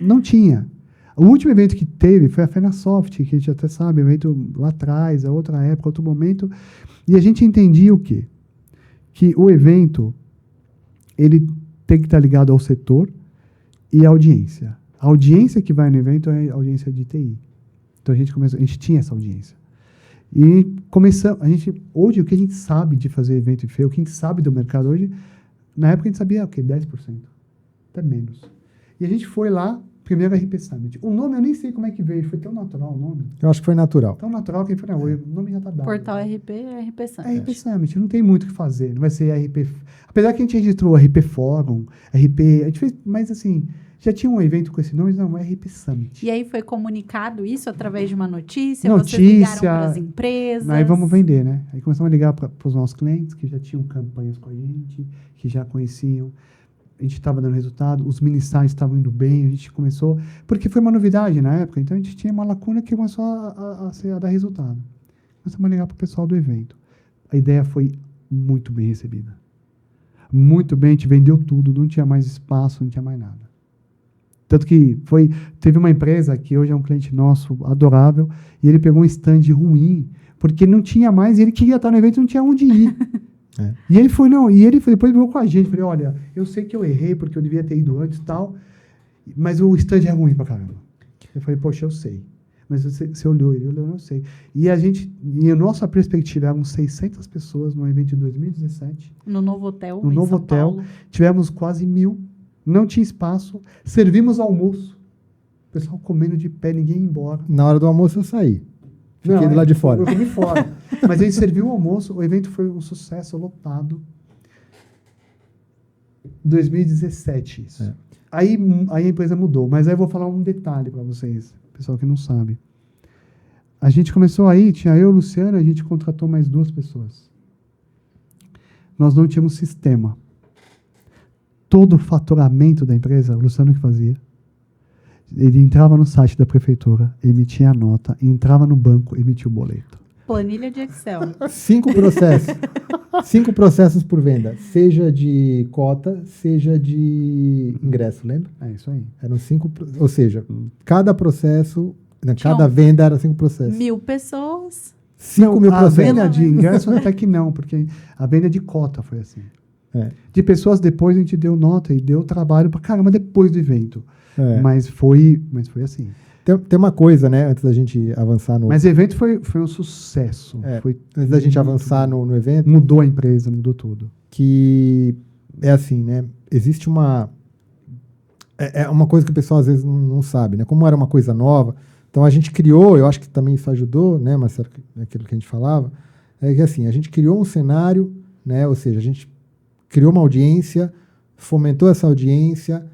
não tinha. O último evento que teve foi a FenaSoft, que a gente até sabe, evento lá atrás, a outra época, outro momento. E a gente entendia o quê? Que o evento, ele tem que estar ligado ao setor e à audiência. A audiência que vai no evento é a audiência de TI. Então a gente tinha essa audiência. E começamos, hoje o que a gente sabe de fazer evento e feira, o que a gente sabe do mercado hoje, na época a gente sabia o quê? 10%, até menos. E a gente foi lá, primeiro RP Summit. O nome eu nem sei como é que veio, foi tão natural o nome. Eu acho que foi natural. Tão natural que a gente falou, o nome já tá dado. Portal RP é RP Summit. RP Summit, não tem muito o que fazer, não vai ser RP... Apesar que a gente registrou RP Fórum, RP... A gente fez, mas assim... Já tinha um evento com esse nome, não, é RP Summit. E aí foi comunicado isso através de uma notícia? Vocês ligaram para as empresas? Aí vamos vender, né? Aí começamos a ligar para os nossos clientes, que já tinham campanhas com a gente, que já conheciam. A gente estava dando resultado, os mini-sites estavam indo bem, a gente começou... Porque foi uma novidade na época, então a gente tinha uma lacuna que começou a dar resultado. Começamos a ligar para o pessoal do evento. A ideia foi muito bem recebida. Muito bem, a gente vendeu tudo, não tinha mais espaço, não tinha mais nada. Tanto que teve uma empresa que hoje é um cliente nosso, adorável, e ele pegou um stand ruim, porque não tinha mais, e ele queria estar no evento e não tinha onde ir. E ele foi, depois brigou com a gente. Falei, olha, eu sei que eu errei, porque eu devia ter ido antes e tal, mas o stand é ruim pra caramba. Eu falei, poxa, eu sei. Mas você olhou, ele olhou, eu sei. E a nossa perspectiva, eram 600 pessoas no evento de 2017. No Novo Hotel, No em Novo São Hotel. Paulo. Tivemos quase 1.000. Não tinha espaço. Servimos almoço. O pessoal comendo de pé, ninguém ia embora. Na hora do almoço eu saí. Fiquei do lado de fora. Eu comi fora. Mas a gente serviu o almoço. O evento foi um sucesso, lotado. 2017, isso. Aí a empresa mudou. Mas aí eu vou falar um detalhe para vocês, pessoal que não sabe. A gente começou aí, tinha eu e o Luciano, a gente contratou mais 2 pessoas. Nós não tínhamos sistema. Todo o faturamento da empresa, o Luciano que fazia. Ele entrava no site da prefeitura, emitia a nota, entrava no banco, emitia o boleto. Planilha de Excel. 5 processos. 5 processos por venda. Seja de cota, seja de ingresso, lembra? É isso aí. Eram 5, ou seja, cada processo, Tinha cada venda era 5 processos. 1.000 pessoas. 5 mil A processos. venda de ingresso até que não, porque a venda de cota foi assim. É. De pessoas depois a gente deu nota e deu trabalho pra caramba depois do evento. É. Mas foi assim. Tem uma coisa, né, antes da gente avançar no... Mas o evento foi um sucesso. Foi Antes da gente muito avançar bom. no evento, Mudou a empresa, mudou tudo. que é assim, né, existe uma... É uma coisa que o pessoal às vezes não sabe, né, como era uma coisa nova, então a gente criou, eu acho que também isso ajudou, né, Marcelo, aquilo que a gente falava, é que assim, a gente criou um cenário, né, ou seja, a gente criou uma audiência, fomentou essa audiência,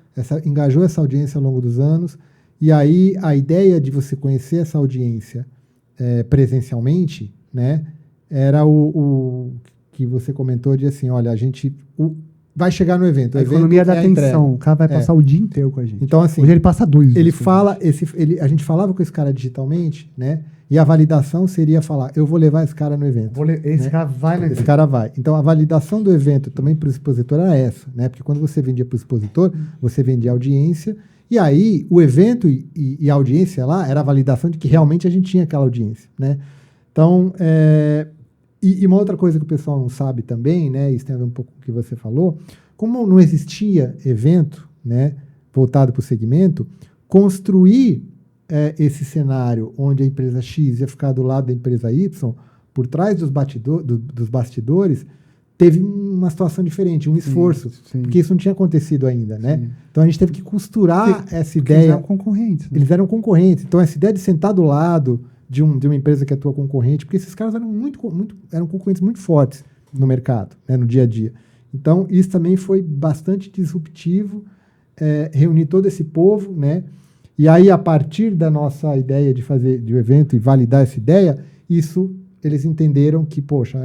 engajou essa audiência ao longo dos anos, e aí a ideia de você conhecer essa audiência presencialmente, né, era o que você comentou de assim, olha, a gente vai chegar no evento. A O evento economia da é a entrega. atenção. O cara vai passar o dia inteiro com a gente. Então, assim, hoje ele passa 2 dias. ele com fala, a gente. a gente falava com esse cara digitalmente, né, e a validação seria falar, eu vou levar esse cara no evento. Esse né? cara vai no Esse evento. cara vai. Então, a validação do evento também para o expositor era essa, né? Porque quando você vendia para o expositor, você vendia audiência, e aí o evento e a audiência lá era a validação de que realmente a gente tinha aquela audiência, né? Então, e uma outra coisa que o pessoal não sabe também, né? Isso tem a ver um pouco com o que você falou, como não existia evento, né, voltado para o segmento, construir esse cenário onde a empresa X ia ficar do lado da empresa Y, por trás dos bastidores, teve uma situação diferente, um esforço, sim. porque isso não tinha acontecido ainda, né? Sim. Então a gente teve que costurar essa Porque ideia. eles eram concorrentes. Né? Eles eram concorrentes. Então essa ideia de sentar do lado de uma empresa que é tua concorrente, porque esses caras eram concorrentes muito fortes no mercado, né, no dia a dia. Então isso também foi bastante disruptivo, reunir todo esse povo, né? E aí, a partir da nossa ideia de fazer o evento e validar essa ideia, isso eles entenderam que, poxa,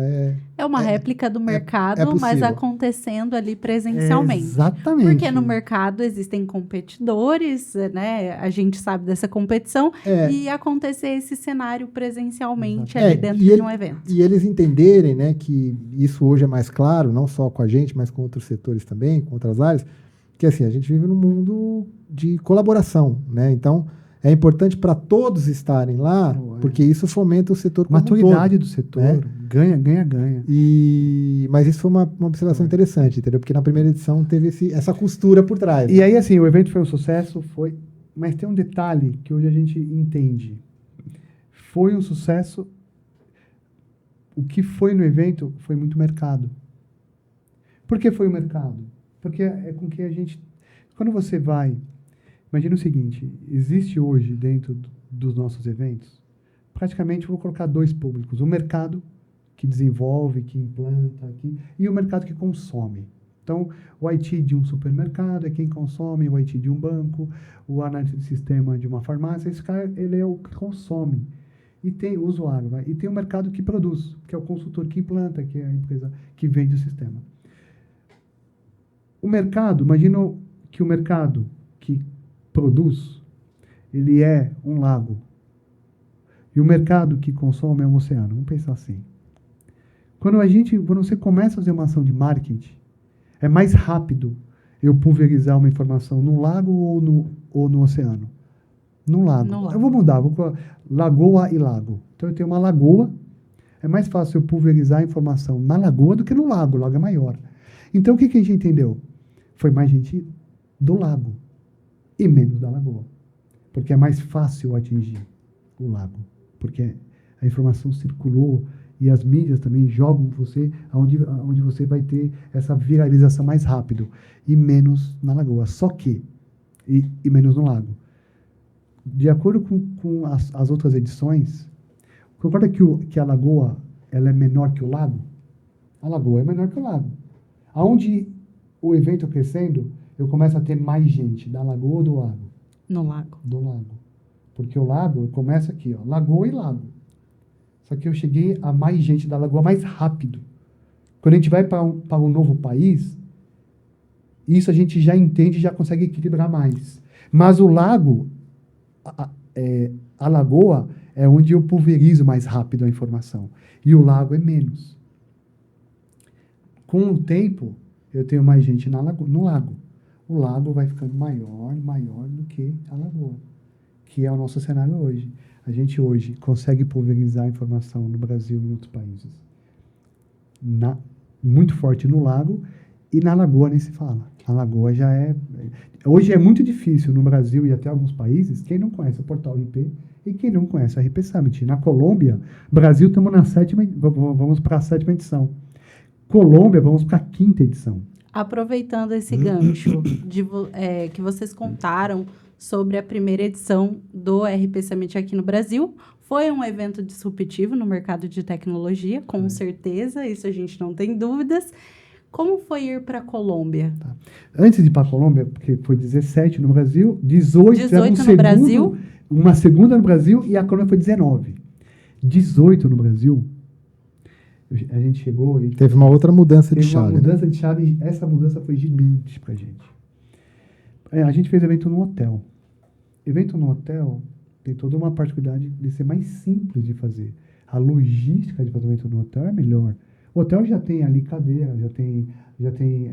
É uma réplica do mercado, possível. mas acontecendo ali presencialmente. Exatamente. Porque no mercado existem competidores, né? A gente sabe dessa competição, e acontecer esse cenário presencialmente ali dentro de um evento. E eles entenderem, né, que isso hoje é mais claro, não só com a gente, mas com outros setores também, com outras áreas, que assim, a gente vive num mundo de colaboração, né? Então, é importante para todos estarem lá, porque isso fomenta o setor como maturidade um todo, do setor. né? Ganha. Mas isso foi uma observação interessante, entendeu? Porque na primeira edição teve essa costura por trás. E aí, assim, o evento foi um sucesso, mas tem um detalhe que hoje a gente entende. Foi um sucesso. O que foi no evento foi muito mercado. Por que foi o mercado? Porque é com que a gente... Quando você vai... Imagina o seguinte, existe hoje dentro dos nossos eventos, praticamente vou colocar 2 públicos. O mercado que desenvolve, que implanta, e o mercado que consome. Então, o IT de um supermercado é quem consome, o IT de um banco, o analista de sistema de uma farmácia, esse cara ele é o que consome. E tem o usuário, e tem o mercado que produz, que é o consultor que implanta, que é a empresa que vende o sistema. O mercado, imagina que o mercado que produz, ele é um lago. E o mercado que consome é um oceano. Vamos pensar assim. Quando você começa a fazer uma ação de marketing, é mais rápido eu pulverizar uma informação no lago ou no ou no oceano? No lago. No lago. Eu vou mudar, vou colocar lagoa e lago. Então, eu tenho uma lagoa, é mais fácil eu pulverizar a informação na lagoa do que no lago, o lago é maior. Então, o que a gente entendeu? Foi mais gente do lago e menos da lagoa. Porque é mais fácil atingir o lago. Porque a informação circulou e as mídias também jogam você onde você vai ter essa viralização mais rápido e menos na lagoa. Só que, e menos no lago. De acordo com as outras edições, concorda que a lagoa ela é menor que o lago? A lagoa é menor que o lago. Aonde o evento crescendo, eu começo a ter mais gente da lagoa ou do lago? No lago. Do lago. Porque o lago começa aqui, ó, lagoa e lago. Só que eu cheguei a mais gente da lagoa mais rápido. Quando a gente vai para um novo país, isso a gente já entende e já consegue equilibrar mais. Mas o lago, a lagoa é onde eu pulverizo mais rápido a informação. E o lago é menos. Com o tempo, eu tenho mais gente no lago. O lago vai ficando maior do que a lagoa, que é o nosso cenário hoje. A gente hoje consegue pulverizar a informação no Brasil e em outros países. Muito forte no lago e na lagoa nem se fala. A lagoa já é... Hoje é muito difícil no Brasil e até alguns países, quem não conhece o Portal RP e quem não conhece a RP Summit. Na Colômbia, Brasil estamos na vamos para a 7ª edição. Colômbia, vamos para a 5ª edição. Aproveitando esse gancho que vocês contaram sobre a primeira edição do RP Summit aqui no Brasil, foi um evento disruptivo no mercado de tecnologia, com certeza, isso a gente não tem dúvidas. Como foi ir para a Colômbia? Tá. Antes de ir para a Colômbia, porque foi 17 no Brasil, 18 no Brasil, uma segunda no Brasil e a Colômbia foi 19. 18 no Brasil, a gente chegou... Teve uma outra mudança de chave. Teve uma mudança de chave e essa mudança foi gigante para a gente. A gente fez evento no hotel. Evento no hotel tem toda uma particularidade de ser mais simples de fazer. A logística de fazer evento no hotel é melhor. O hotel já tem ali cadeira, já tem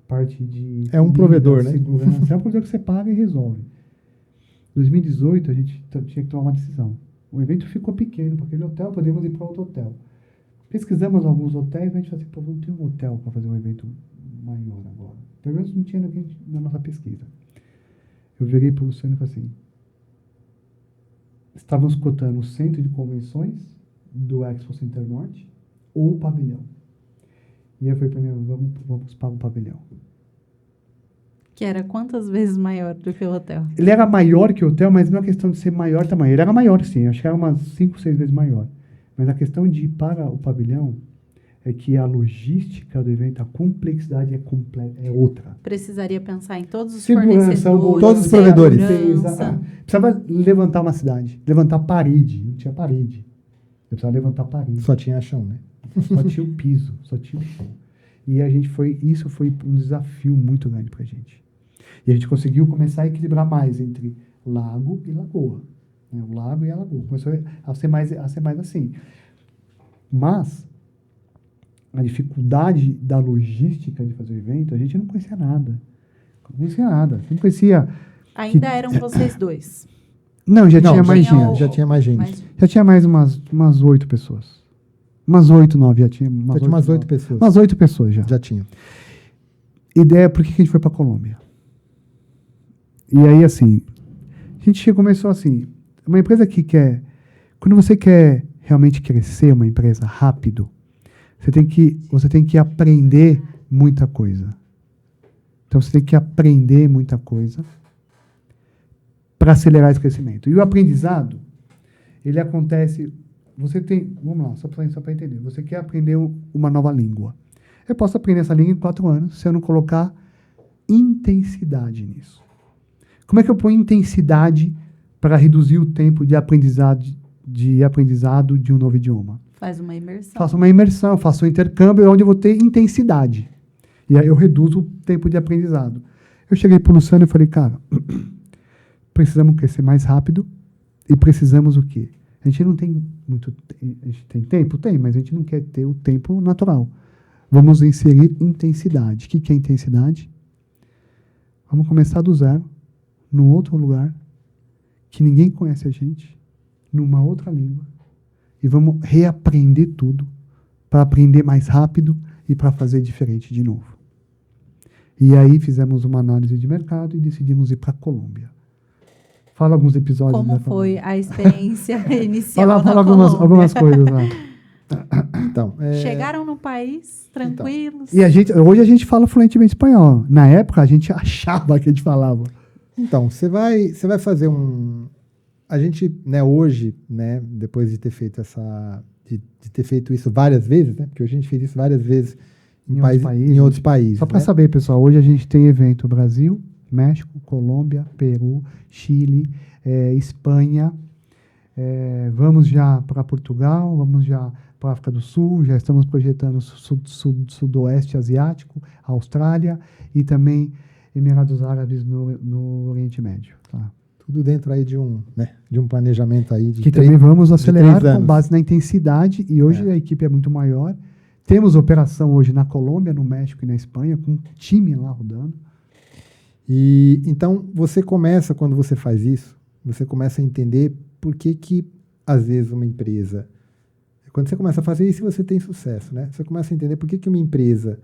parte de... É um provedor, né? Segurança. É um provedor que você paga e resolve. Em 2018, a gente tinha que tomar uma decisão. O evento ficou pequeno, porque aquele hotel, podemos ir para outro hotel. Pesquisamos alguns hotéis, a gente falou assim, pô, vamos ter um hotel para fazer um evento maior agora. Pelo menos não tinha ninguém na nossa pesquisa. Eu virei para o Luciano e falei assim, estávamos cotando o centro de convenções do Expo Center Norte ou o pavilhão. E eu falei para mim, vamos para o pavilhão. Que era quantas vezes maior do que o hotel? Ele era maior que o hotel, mas não é questão de ser maior tamanho. Ele era maior, sim. Acho que era umas 5, 6 vezes maior. Mas a questão de ir para o pavilhão é que a logística do evento, a complexidade é outra. Precisaria pensar em todos os Segurança, fornecedores, todos os provedores. Precisava levantar uma cidade, levantar parede. Não tinha parede. Eu precisava levantar parede. Só tinha chão, né? Só tinha o piso, só tinha o chão. E isso foi um desafio muito grande pra gente. E a gente conseguiu começar a equilibrar mais entre lago e lagoa. Né? O lago e a lagoa. Começou a ser mais assim. Mas a dificuldade da logística de fazer o evento, a gente não conhecia nada. Não conhecia nada. Não conhecia... Ainda eram vocês dois? Não, já tinha mais tinha gente. Já tinha mais gente. Já tinha mais umas 8 pessoas. Umas 8, 9 já tinha. Já tinha umas 8 pessoas. Umas 8 pessoas já. Já tinha. Ideia, por que a gente foi para Colômbia? E aí, assim, a gente começou assim, uma empresa que quer... Quando você quer realmente crescer uma empresa rápido, você tem que aprender muita coisa. Então, você tem que aprender muita coisa para acelerar esse crescimento. E o aprendizado, ele acontece... Vamos lá, só para entender. Você quer aprender uma nova língua. Eu posso aprender essa língua em 4 anos se eu não colocar intensidade nisso. Como é que eu ponho intensidade para reduzir o tempo de aprendizado de um novo idioma? Faz uma imersão. Faço uma imersão, faço um intercâmbio onde eu vou ter intensidade. E aí eu reduzo o tempo de aprendizado. Eu cheguei para o Luciano e falei, cara, precisamos crescer mais rápido e precisamos o quê? A gente não tem muito... A gente tem tempo? Tem, mas a gente não quer ter o tempo natural. Vamos inserir intensidade. O que é intensidade? Vamos começar do zero, num outro lugar, que ninguém conhece a gente, numa outra língua, e vamos reaprender tudo para aprender mais rápido e para fazer diferente de novo. E aí fizemos uma análise de mercado e decidimos ir para a Colômbia. Fala alguns episódios. Como foi a experiência inicial Fala na Colômbia? algumas coisas lá. Então, Chegaram no país tranquilos? E hoje a gente fala fluentemente espanhol. Na época, a gente achava que a gente falava. Então, você vai fazer um... A gente, né, hoje, né, depois de ter feito de ter feito isso várias vezes, né, porque hoje a gente fez isso várias vezes em outros países. Só para né? saber, pessoal, hoje a gente tem evento Brasil, México, Colômbia, Peru, Chile, Espanha. Vamos já para Portugal, vamos já para a África do Sul, já estamos projetando Sudoeste Asiático, Austrália e também Emirados Árabes no Oriente Médio. Tá? Tudo dentro aí de um planejamento aí que também vamos acelerar 3 anos. com base na intensidade, e hoje a equipe é muito maior. Temos operação hoje na Colômbia, no México e na Espanha, com um time lá rodando. E então você começa, quando você faz isso, você começa a entender por que às vezes uma empresa, quando você começa a fazer isso, você tem sucesso, né? Você começa a entender por que uma empresa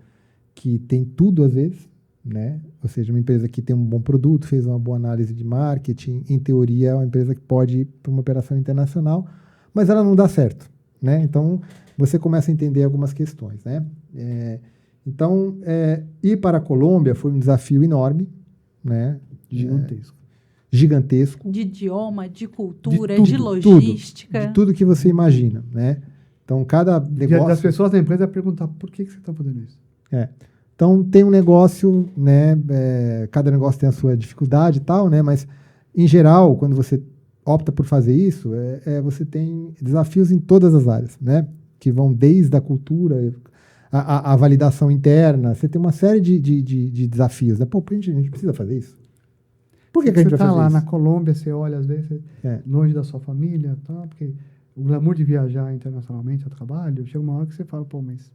que tem tudo às vezes, né? Ou seja, uma empresa que tem um bom produto, fez uma boa análise de marketing, em teoria é uma empresa que pode ir para uma operação internacional, mas ela não dá certo, né? Então você começa a entender algumas questões, né? Então ir para a Colômbia foi um desafio enorme, né? Gigantesco. De idioma, de cultura, tudo, de logística. De tudo que você imagina, né? Então, cada negócio... Das pessoas da empresa perguntar, por que você está fazendo isso? Então, tem um negócio, né? Cada negócio tem a sua dificuldade e tal, né? Mas, em geral, quando você opta por fazer isso, você tem desafios em todas as áreas, né? Que vão desde a cultura, a validação interna. Você tem uma série de desafios, né? Pô, a gente precisa fazer isso. Por que a gente vai fazer isso? Você está lá na Colômbia, você olha, às vezes, longe da sua família, tá? Porque o glamour de viajar internacionalmente a trabalho, chega uma hora que você fala, pô, mas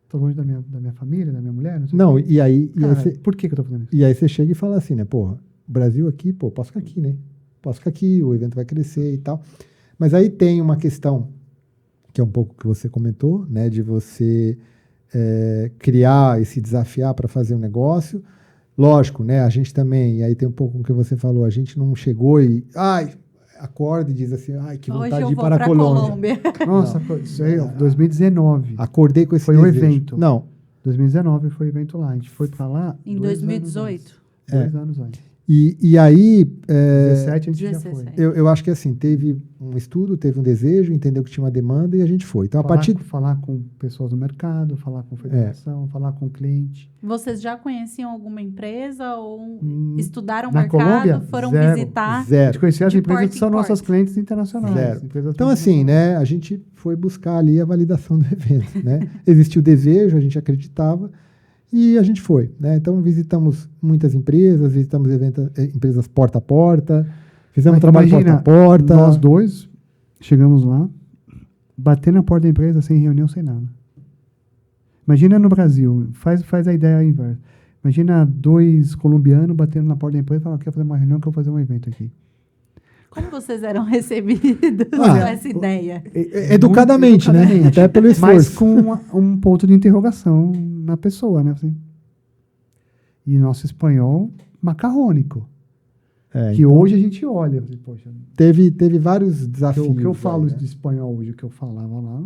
estou longe da minha família, da minha mulher, não sei não, o quê. E aí por que eu estou fazendo isso? E aí você chega e fala assim, né? Porra, Brasil aqui, pô, posso ficar aqui, né? Posso ficar aqui, o evento vai crescer e tal. Mas aí tem uma questão, que é um pouco que você comentou, né? De você criar e se desafiar para fazer um negócio. Lógico, né? A gente também, e aí tem um pouco o que você falou, a gente não chegou e acorda e diz assim, que vontade de ir para a Colômbia. Nossa, isso aí, 2019. Acordei com esse foi desejo. Foi um evento. Não. 2019 foi o evento lá. A gente foi para lá em 2018. 2 anos antes. E aí... 17 a gente já foi. Eu acho que assim, teve um estudo, teve um desejo, entendeu que tinha uma demanda e a gente foi. Então, falar com pessoas do mercado, falar com federação, falar com o cliente. Vocês já conheciam alguma empresa ou estudaram o na mercado, Colômbia, foram Zero. visitar? A gente conhecia as empresas que são nossas clientes internacionais. Zero. Então, assim, né, a gente foi buscar ali a validação do evento, né? Existia o desejo, a gente acreditava, e a gente foi, né? Então, visitamos muitas empresas, visitamos empresas porta a porta, fizemos trabalho porta a porta. Nós dois chegamos lá, batendo na porta da empresa, sem reunião, sem nada. Imagina no Brasil, faz a ideia inversa. Imagina 2 colombianos batendo na porta da empresa e falando, quero fazer uma reunião, quero fazer um evento aqui. Como vocês eram recebidos com essa ideia? Educadamente, né? Até pelo esforço. Mas com um ponto de interrogação na pessoa, né? Assim. E nosso espanhol macarrônico. Que então, hoje a gente olha. Assim, poxa, teve vários desafios. O que eu falo de espanhol hoje, o que eu falava lá.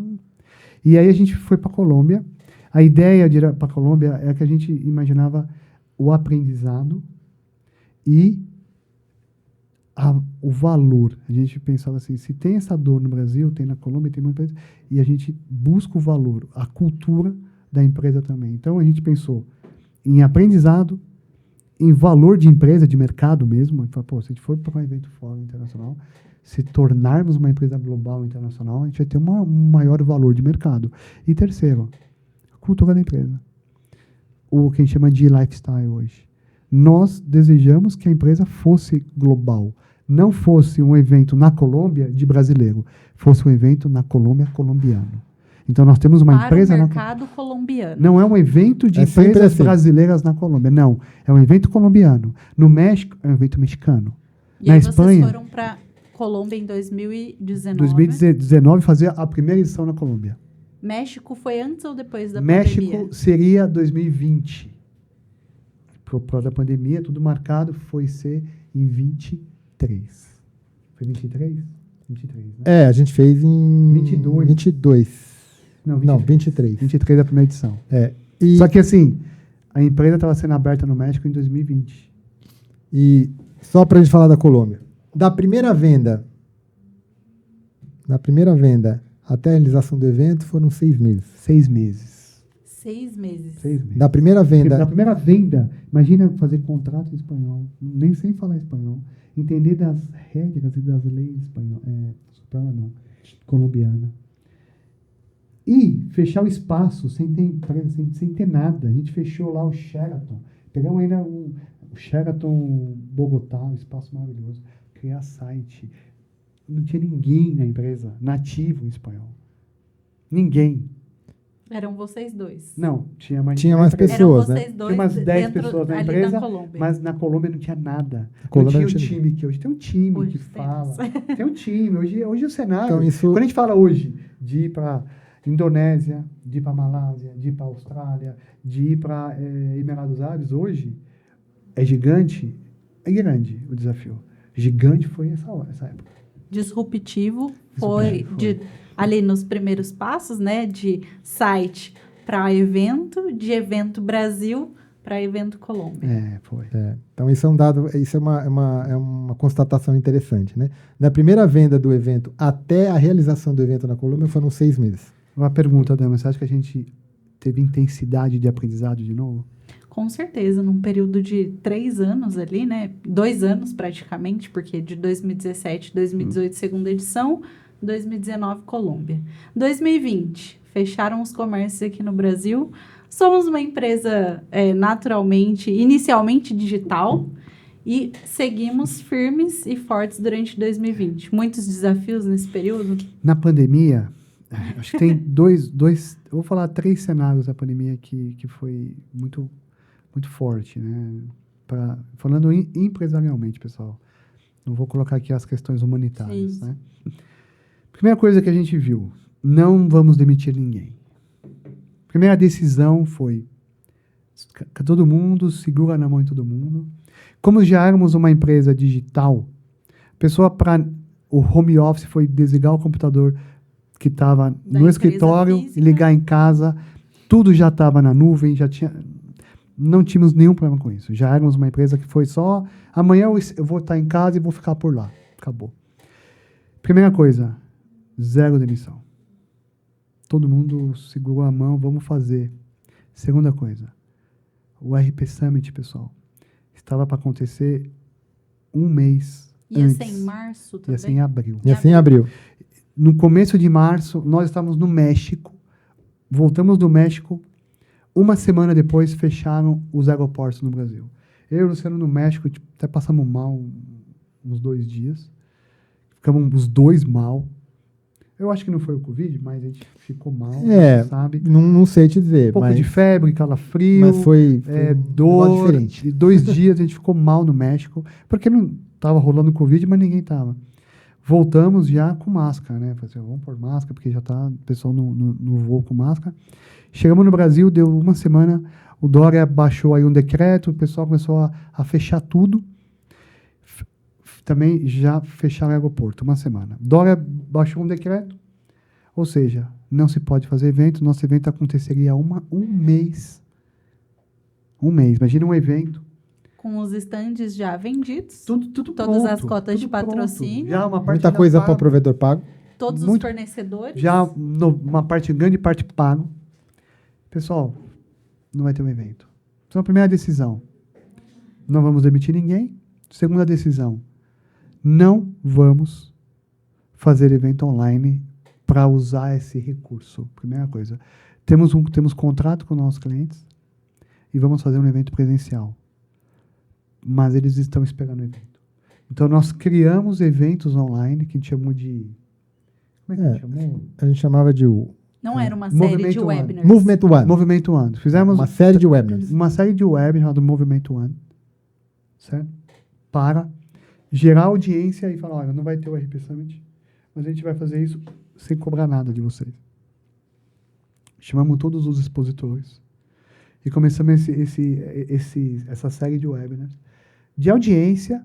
E aí a gente foi para a Colômbia. A ideia de ir para a Colômbia é que a gente imaginava o aprendizado e o valor. A gente pensava assim, se tem essa dor no Brasil, tem na Colômbia, tem muita coisa, e a gente busca o valor, a cultura da empresa também. Então, a gente pensou em aprendizado, em valor de empresa, de mercado mesmo. Pô, se a gente for para um evento fora internacional, se tornarmos uma empresa global internacional, a gente vai ter um maior valor de mercado. E terceiro, a cultura da empresa. O que a gente chama de lifestyle hoje. Nós desejamos que a empresa fosse global. Não fosse um evento na Colômbia de brasileiro, fosse um evento na Colômbia colombiano. Então, nós temos uma Para empresa... o mercado colombiano. Não é um evento de É sempre empresas assim. brasileiras na Colômbia. Não, é um evento colombiano. No México, é um evento mexicano. E Na aí Espanha, vocês foram para Colômbia em 2019. 2019, fazer a primeira edição na Colômbia. México foi antes ou depois da México pandemia? seria 2020. Por causa da pandemia, tudo marcado foi ser em 23. Foi 23? 23, né? A gente fez em 22. 22. Não, Não, 23. 23 da primeira edição. E, Só que assim, a empresa estava sendo aberta no México em 2020. e só para a gente falar da Colômbia. Da primeira venda até a realização do evento foram 6 meses. 6 meses. 6 meses. 6 meses. Da primeira venda, Da primeira venda, imagina fazer contrato em espanhol, nem sem falar espanhol, entender das regras e das leis colombiana. E fechar o espaço sem ter empresa, sem ter nada. A gente fechou lá o Sheraton. Pegamos ainda o Sheraton Bogotá, um espaço maravilhoso. Criar site. Não tinha ninguém na empresa nativo em espanhol. Ninguém. Eram vocês dois. Não, tinha mais pessoas, Eram né? vocês dois Tinha umas 10 dentro, pessoas na ali empresa, na Colômbia. mas na Colômbia não tinha nada. Na Colômbia Não não tinha o tinha time que hoje tem um time Hoje que temos. fala. Tem um time. Hoje o cenário. Então, isso- Quando a gente fala hoje de ir para Indonésia, de ir para Malásia, de ir para Austrália, de ir para Emirados Árabes, hoje é gigante, é grande o desafio. Gigante foi essa época. Disruptivo foi, ali nos primeiros passos, né? De site para evento, de evento Brasil para evento Colômbia. Foi. Então, isso é um dado, isso é uma constatação interessante, né? Da primeira venda do evento até a realização do evento na Colômbia foram 6 meses. Uma pergunta, Dama, você acha que a gente teve intensidade de aprendizado de novo? Com certeza, num período de 3 anos ali, né? 2 anos praticamente, porque de 2017, 2018, segunda edição, 2019, Colômbia. 2020, fecharam os comércios aqui no Brasil. Somos uma empresa inicialmente digital e seguimos firmes e fortes durante 2020. Muitos desafios nesse período. Na pandemia, acho que tem dois, eu vou falar 3 cenários da pandemia que foi muito, muito forte, né? Falando empresarialmente, pessoal. Não vou colocar aqui as questões humanitárias, Sim. né? Primeira coisa que a gente viu, não vamos demitir ninguém. Primeira decisão foi, todo mundo, segura na mão de todo mundo. Como já éramos uma empresa digital, o home office foi desligar o computador que estava no empresa escritório física. e ligar em casa. Tudo já estava na nuvem, não tínhamos nenhum problema com isso. Já éramos uma empresa que foi só, amanhã eu vou estar em casa e vou ficar por lá. Acabou. Primeira coisa, 0 demissão. Todo mundo segurou a mão, vamos fazer. Segunda coisa, o RP Summit, pessoal, estava para acontecer um mês Ia antes. ser em março também. Ia ser em abril. E assim abriu. No começo de março, nós estávamos no México. Voltamos do México. Uma semana depois, fecharam os aeroportos no Brasil. Eu e o Luciano no México, até passamos mal uns 2 dias. Ficamos os 2 mal. Eu acho que não foi o Covid, mas a gente ficou mal, sabe? Não sei te dizer, Um pouco mas, de febre, calafrio. mas foi um negócio dor. diferente. E 2 dias a gente ficou mal no México, porque não estava rolando Covid, mas ninguém estava. Voltamos já com máscara, né? Falei assim, vamos pôr máscara, porque já está o pessoal no voo com máscara. Chegamos no Brasil, deu uma semana, o Dória baixou aí um decreto, o pessoal começou a fechar tudo. Também já fecharam o aeroporto, uma semana. Dória baixou um decreto, ou seja, não se pode fazer evento, nosso evento aconteceria um mês. Um mês, imagina um evento. Com os estandes já vendidos, Tudo todas pronto, as cotas tudo de pronto. patrocínio, Já uma parte Muita já coisa para o pago. provedor pago. todos os muito- fornecedores. Já uma grande parte pago. Pessoal, não vai ter um evento. Então, a primeira decisão, não vamos demitir ninguém. Segunda decisão, não vamos fazer evento online para usar esse recurso. Primeira coisa, temos contrato com nossos clientes e vamos fazer um evento presencial. Mas eles estão esperando o evento. Então, nós criamos eventos online, que a gente chamou de... Como é que a gente chamou? A gente chamava de Não era uma série de Movimento One. webinars. Movimento One. Movimento One. Fizemos Uma série de webinars. uma série de webinars chamada Movimento One, certo? Para gerar audiência e falar, olha, não vai ter o RP Summit, mas a gente vai fazer isso sem cobrar nada de vocês. Chamamos todos os expositores e começamos essa série de webinars de audiência,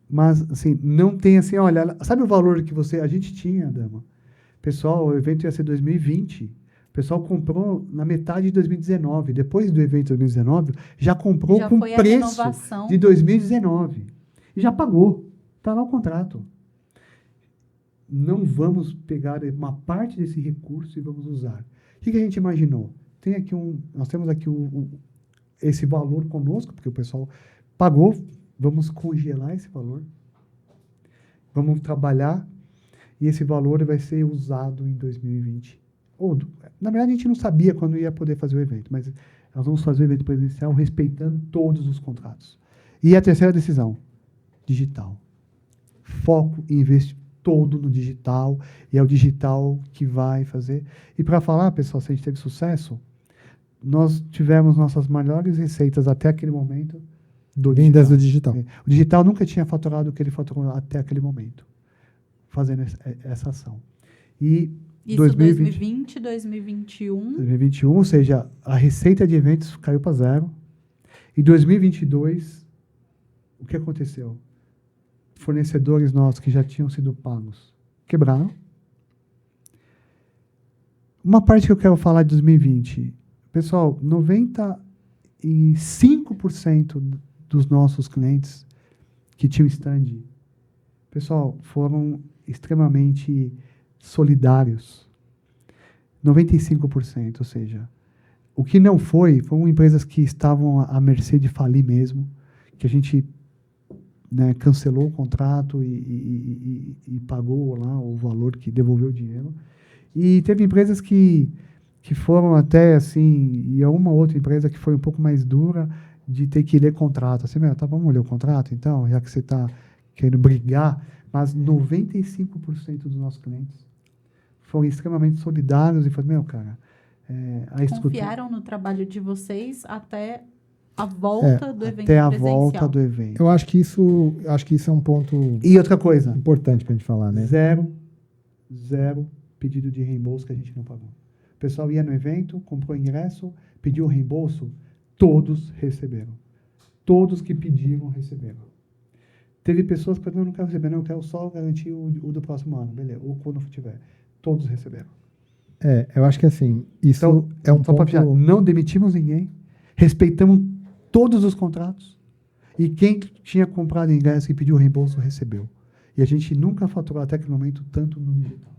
mas assim, não tem assim, olha, sabe o valor que a gente tinha, Dama? Pessoal, o evento ia ser 2020, o pessoal comprou na metade de 2019, depois do evento de 2019, já comprou Já com foi a preço renovação. de 2019 e já pagou, está lá o contrato. Não vamos pegar uma parte desse recurso e vamos usar. O que a gente imaginou? Nós temos aqui esse valor conosco, porque o pessoal pagou, vamos congelar esse valor, vamos trabalhar, e esse valor vai ser usado em 2020. Na verdade, a gente não sabia quando ia poder fazer o evento, mas nós vamos fazer o evento presencial respeitando todos os contratos. E a terceira decisão, digital. Foco e investimento todo no digital, e é o digital que vai fazer. E para falar, pessoal, se a gente teve sucesso, nós tivemos nossas maiores receitas até aquele momento do Vendas do digital. digital. O digital nunca tinha faturado o que ele faturou até aquele momento, fazendo essa ação. E Isso 2020, 2021. 2021, ou seja, a receita de eventos caiu para zero. E 2022, o que aconteceu? Fornecedores nossos que já tinham sido pagos quebraram. Uma parte que eu quero falar de 2020. Pessoal, 95% dos nossos clientes que tinham stand, pessoal, foram extremamente solidários. 95%, ou seja, o que não foram empresas que estavam à mercê de falir mesmo, que a gente cancelou o contrato e pagou lá o valor que devolveu o dinheiro. E teve empresas que foram até assim, e uma outra empresa que foi um pouco mais dura de ter que ler contrato. Assim, vamos ler o contrato então, já que você está querendo brigar. Mas 95% dos nossos clientes foram extremamente solidários e falaram, a estrutura... Confiaram no trabalho de vocês até a volta do evento até a presencial. volta do evento. Eu acho que isso é um ponto E outra coisa, importante para a gente falar, né? Zero pedido de reembolso que a gente não pagou. O pessoal ia no evento, comprou ingresso, pediu o reembolso, todos receberam. Todos que pediram, receberam. Teve pessoas que falaram, não quero receber, não, eu quero só garantir o do próximo ano, beleza, ou quando tiver. Todos receberam. Eu acho que assim, isso Então, é um só para ponto... não demitimos ninguém, respeitamos todos os contratos, e quem tinha comprado ingresso e pediu reembolso, recebeu. E a gente nunca faturou até aquele momento tanto no digital.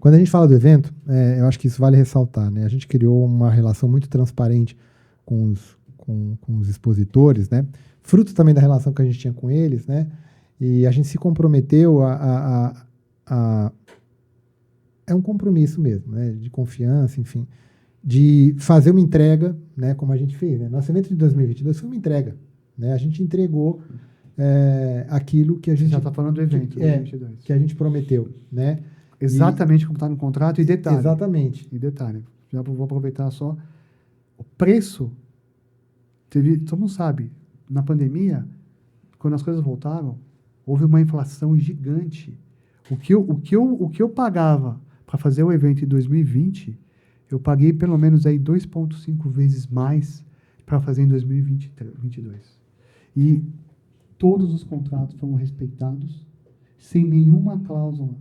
Quando a gente fala do evento, eu acho que isso vale ressaltar, né? A gente criou uma relação muito transparente com os expositores, né? Fruto também da relação que a gente tinha com eles, né? E a gente se comprometeu é um compromisso mesmo, né? De confiança, enfim, de fazer uma entrega, né? Como a gente fez, né? Nosso evento de 2022 foi uma entrega, né? A gente entregou aquilo que a gente... Já está falando do evento, 2022. Que a gente prometeu, né? Exatamente como está no contrato e detalhe. Exatamente. E detalhe, já vou aproveitar só. O preço, todo mundo sabe, na pandemia, quando as coisas voltaram, houve uma inflação gigante. O que eu pagava para fazer o evento em 2020, eu paguei pelo menos aí 2,5 vezes mais para fazer em 2022. E todos os contratos foram respeitados, sem nenhuma cláusula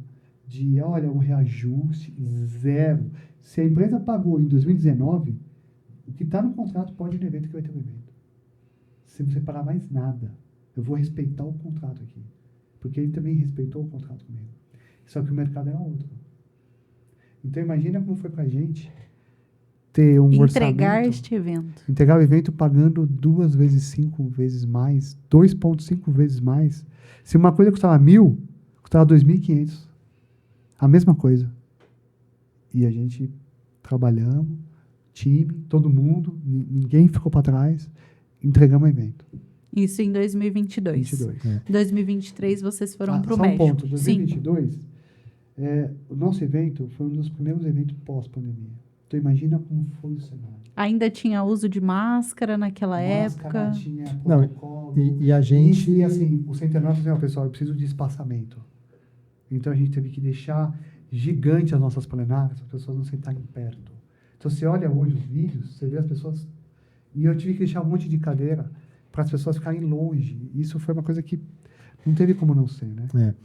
de, olha, um reajuste, zero. Se a empresa pagou em 2019, o que está no contrato pode ir no evento que vai ter um evento. Se você pagar mais nada, eu vou respeitar o contrato aqui. Porque ele também respeitou o contrato comigo. Só que o mercado era outro. Então, imagina como foi para a gente ter um entregar orçamento, este evento. entregar o evento pagando 2 vezes 5 vezes mais, 2,5 vezes mais. Se uma coisa custava 1.000, custava 2.500. A mesma coisa. E a gente trabalhamos, time, todo mundo, ninguém ficou para trás, entregamos o evento. Isso em 2022. 22. Em 2023 vocês foram para o Só um México. ponto, 2022, O nosso evento foi um dos primeiros eventos pós-pandemia. Então, imagina como foi o cenário. Ainda tinha uso de máscara naquela Máscara, época. tinha Não, protocolo. e a gente... E assim, o centenário falou assim, pessoal, eu preciso de espaçamento. Então, a gente teve que deixar gigante as nossas plenárias, as pessoas não sentarem perto. Então, você olha hoje os vídeos, você vê as pessoas... E eu tive que deixar um monte de cadeira para as pessoas ficarem longe. Isso foi uma coisa que não teve como não ser, né?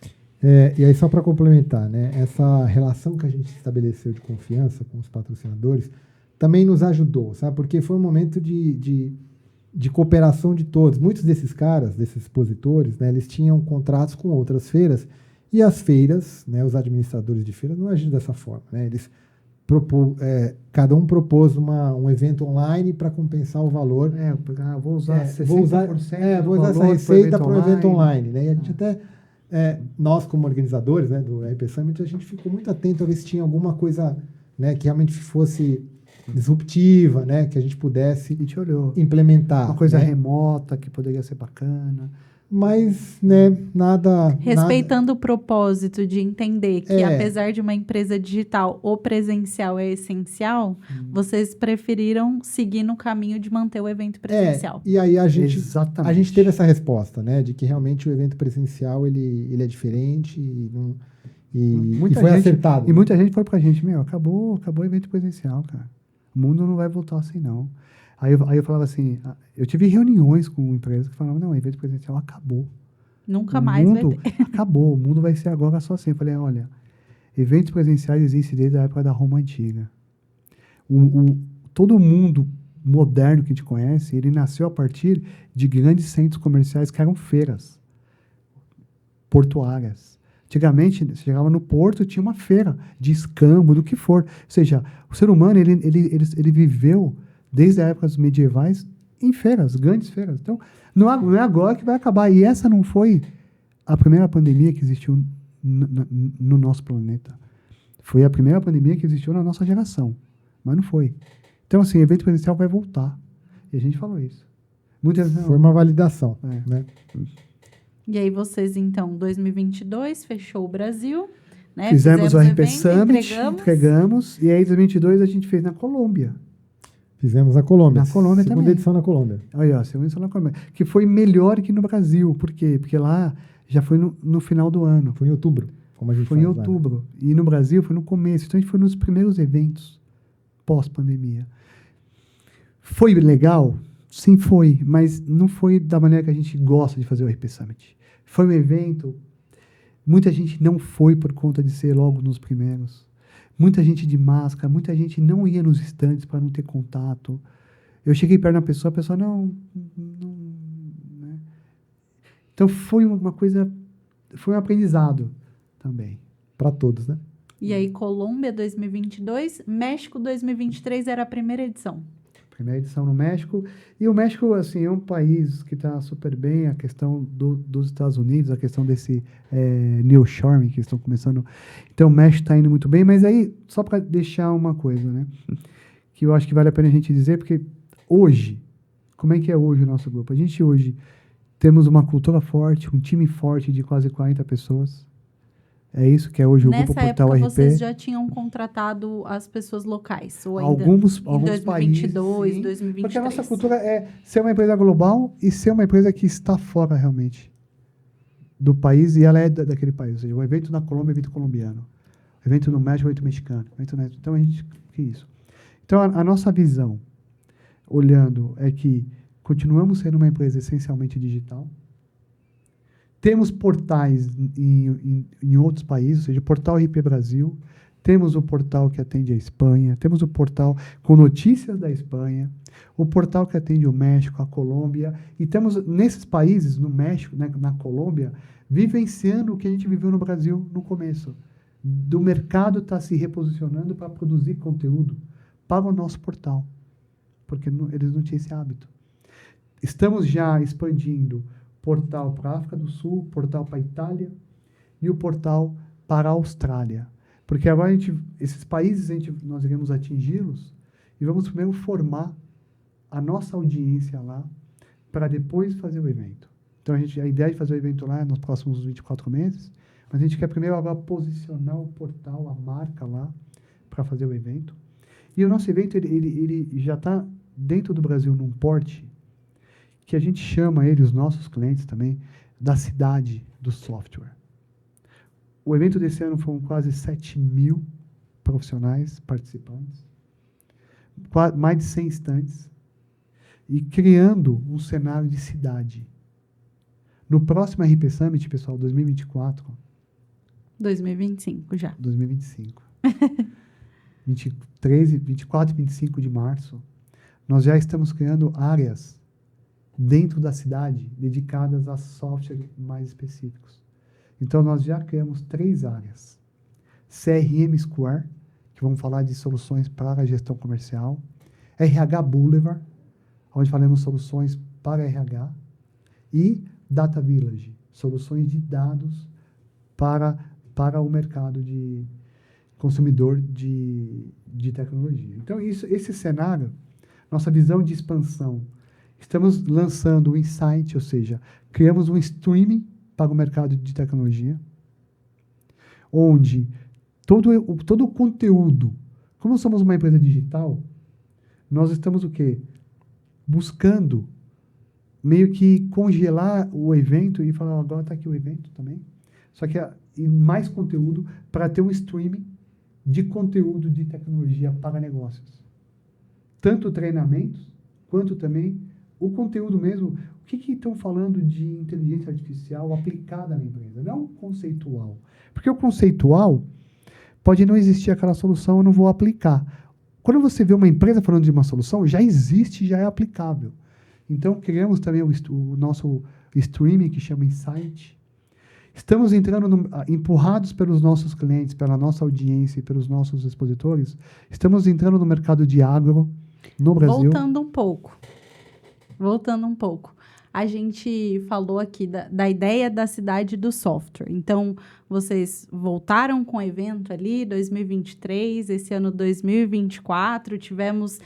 E aí, só para complementar, né, essa relação que a gente estabeleceu de confiança com os patrocinadores também nos ajudou, sabe? Porque foi um momento de cooperação de todos. Muitos desses caras, desses expositores, né, eles tinham contratos com outras feiras e as feiras, né, os administradores de feiras não agiram dessa forma, né? Eles cada um propôs um evento online para compensar o valor. Vou usar 60% vou usar essa receita para o evento online, né? E a gente até... nós, como organizadores, né, do RP Summit, a gente ficou muito atento a ver se tinha alguma coisa, né, que realmente fosse disruptiva, né, que a gente pudesse implementar. Uma coisa né? remota, que poderia ser bacana. Mas, né, nada... Respeitando o propósito de entender que, apesar de uma empresa digital, o presencial é essencial, vocês preferiram seguir no caminho de manter o evento presencial. E aí a gente teve essa resposta, né, de que realmente o evento presencial ele é diferente e foi acertado. E muita gente foi pra gente, acabou o evento presencial, cara. O mundo não vai voltar assim, não. Aí eu falava assim, eu tive reuniões com empresas que falavam, não, o evento presencial acabou. Nunca mais vai ter. Acabou, o mundo vai ser agora só assim. Eu falei, olha, eventos presenciais existem desde a época da Roma Antiga. Todo mundo moderno que a gente conhece, ele nasceu a partir de grandes centros comerciais que eram feiras portuárias. Antigamente, você chegava no porto, tinha uma feira de escambo, do que for. Ou seja, o ser humano, ele viveu desde a época dos medievais em feiras, grandes feiras. Então, não é agora que vai acabar. E essa não foi a primeira pandemia que existiu no nosso planeta. Foi a primeira pandemia que existiu na nossa geração. Mas não foi. Então, assim, o evento presencial vai voltar. E a gente falou isso. Foi uma validação. Né? E aí vocês, então, 2022, fechou o Brasil. Né? Fizemos o RP Summit, entregamos. E aí, em 2022, a gente fez na Colômbia. Fizemos na Colômbia. Na Colômbia segunda também. Edição na Colômbia. Olha, segunda edição na Colômbia. Que foi melhor que no Brasil. Por quê? Porque lá já foi no final do ano. Foi em outubro. Como a gente foi em outubro. Lá, né? E no Brasil foi no começo. Então a gente foi nos primeiros eventos pós-pandemia. Foi legal? Sim, foi. Mas não foi da maneira que a gente gosta de fazer o RP Summit. Foi um evento... Muita gente não foi por conta de ser logo nos primeiros. Muita gente de máscara, muita gente não ia nos estandes para não ter contato. Eu cheguei perto da pessoa, a pessoa não né? Então foi uma coisa, foi um aprendizado também. Para todos, né? E aí, Colômbia 2022, México 2023 era a primeira edição. Primeira edição no México. E o México, assim, é um país que está super bem. A questão dos Estados Unidos, a questão desse nearshoring que estão começando. Então, o México está indo muito bem. Mas aí, só para deixar uma coisa, né? Que eu acho que vale a pena a gente dizer, porque hoje, como é que é hoje o nosso grupo? A gente hoje temos uma cultura forte, um time forte de quase 40 pessoas. É isso que é hoje o Grupo Portal RP. Nessa época, vocês já tinham contratado as pessoas locais? Ou ainda alguns em 2022, países, 2023? Porque a nossa cultura é ser uma empresa global e ser uma empresa que está fora realmente do país, e ela é daquele país. Ou seja, o evento na Colômbia é evento colombiano. O evento no México é evento mexicano. Então, a gente... Que isso? Então, a nossa visão, olhando, é que continuamos sendo uma empresa essencialmente digital. Temos portais em outros países, ou seja, o Portal RP Brasil, temos o portal que atende a Espanha, temos o portal com notícias da Espanha, o portal que atende o México, a Colômbia, e temos nesses países, no México, né, na Colômbia, vivenciando o que a gente viveu no Brasil no começo, do mercado estar se reposicionando para produzir conteúdo para o nosso portal, porque eles não tinham esse hábito. Estamos já expandindo portal para a África do Sul, portal para a Itália e o portal para a Austrália. Porque agora esses países nós iremos atingi-los e vamos primeiro formar a nossa audiência lá para depois fazer o evento. Então, a ideia de fazer o evento lá é nos próximos 24 meses, mas a gente quer primeiro agora posicionar o portal, a marca lá, para fazer o evento. E o nosso evento, ele já está dentro do Brasil num porte que a gente chama ele, os nossos clientes também, da cidade do software. O evento desse ano foram quase 7.000 profissionais participantes, mais de 100 stands, e criando um cenário de cidade. No próximo RP Summit, pessoal, 2024... 2025 já. 2025. 24 e 25 de março, nós já estamos criando áreas dentro da cidade dedicadas a softwares mais específicos. Então, nós já criamos 3 áreas. CRM Square, que vamos falar de soluções para a gestão comercial. RH Boulevard, onde falaremos soluções para RH. E Data Village, soluções de dados para o mercado de consumidor de tecnologia. Então, esse cenário, nossa visão de expansão, estamos lançando o Insight, ou seja, criamos um streaming para o mercado de tecnologia, onde todo o conteúdo, como somos uma empresa digital, nós estamos o quê? Buscando meio que congelar o evento e falar, agora está aqui o evento também, só que e mais conteúdo para ter um streaming de conteúdo de tecnologia para negócios. Tanto treinamentos, quanto também o conteúdo mesmo. O que estão falando de inteligência artificial aplicada na empresa? Não conceitual. Porque o conceitual pode não existir aquela solução, eu não vou aplicar. Quando você vê uma empresa falando de uma solução, já existe, já é aplicável. Então, criamos também o nosso streaming, que chama Insight. Estamos entrando, empurrados pelos nossos clientes, pela nossa audiência e pelos nossos expositores, estamos entrando no mercado de agro no Brasil. Voltando um pouco. A gente falou aqui da ideia da cidade do software. Então, vocês voltaram com o evento ali, 2023, esse ano 2024, tivemos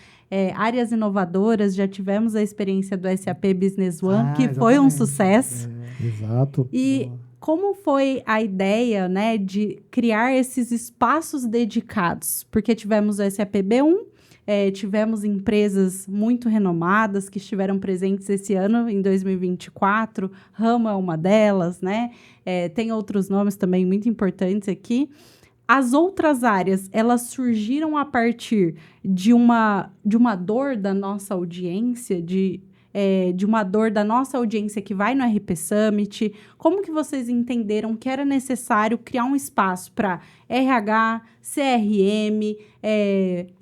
áreas inovadoras, já tivemos a experiência do SAP Business One, que foi um sucesso. Exato. E como foi a ideia, né, de criar esses espaços dedicados? Porque tivemos o SAP B1, tivemos empresas muito renomadas que estiveram presentes esse ano, em 2024. Rama é uma delas, né? Tem outros nomes também muito importantes aqui. As outras áreas, elas surgiram a partir de uma dor da nossa audiência, de uma dor da nossa audiência que vai no RP Summit. Como que vocês entenderam que era necessário criar um espaço para RH, CRM,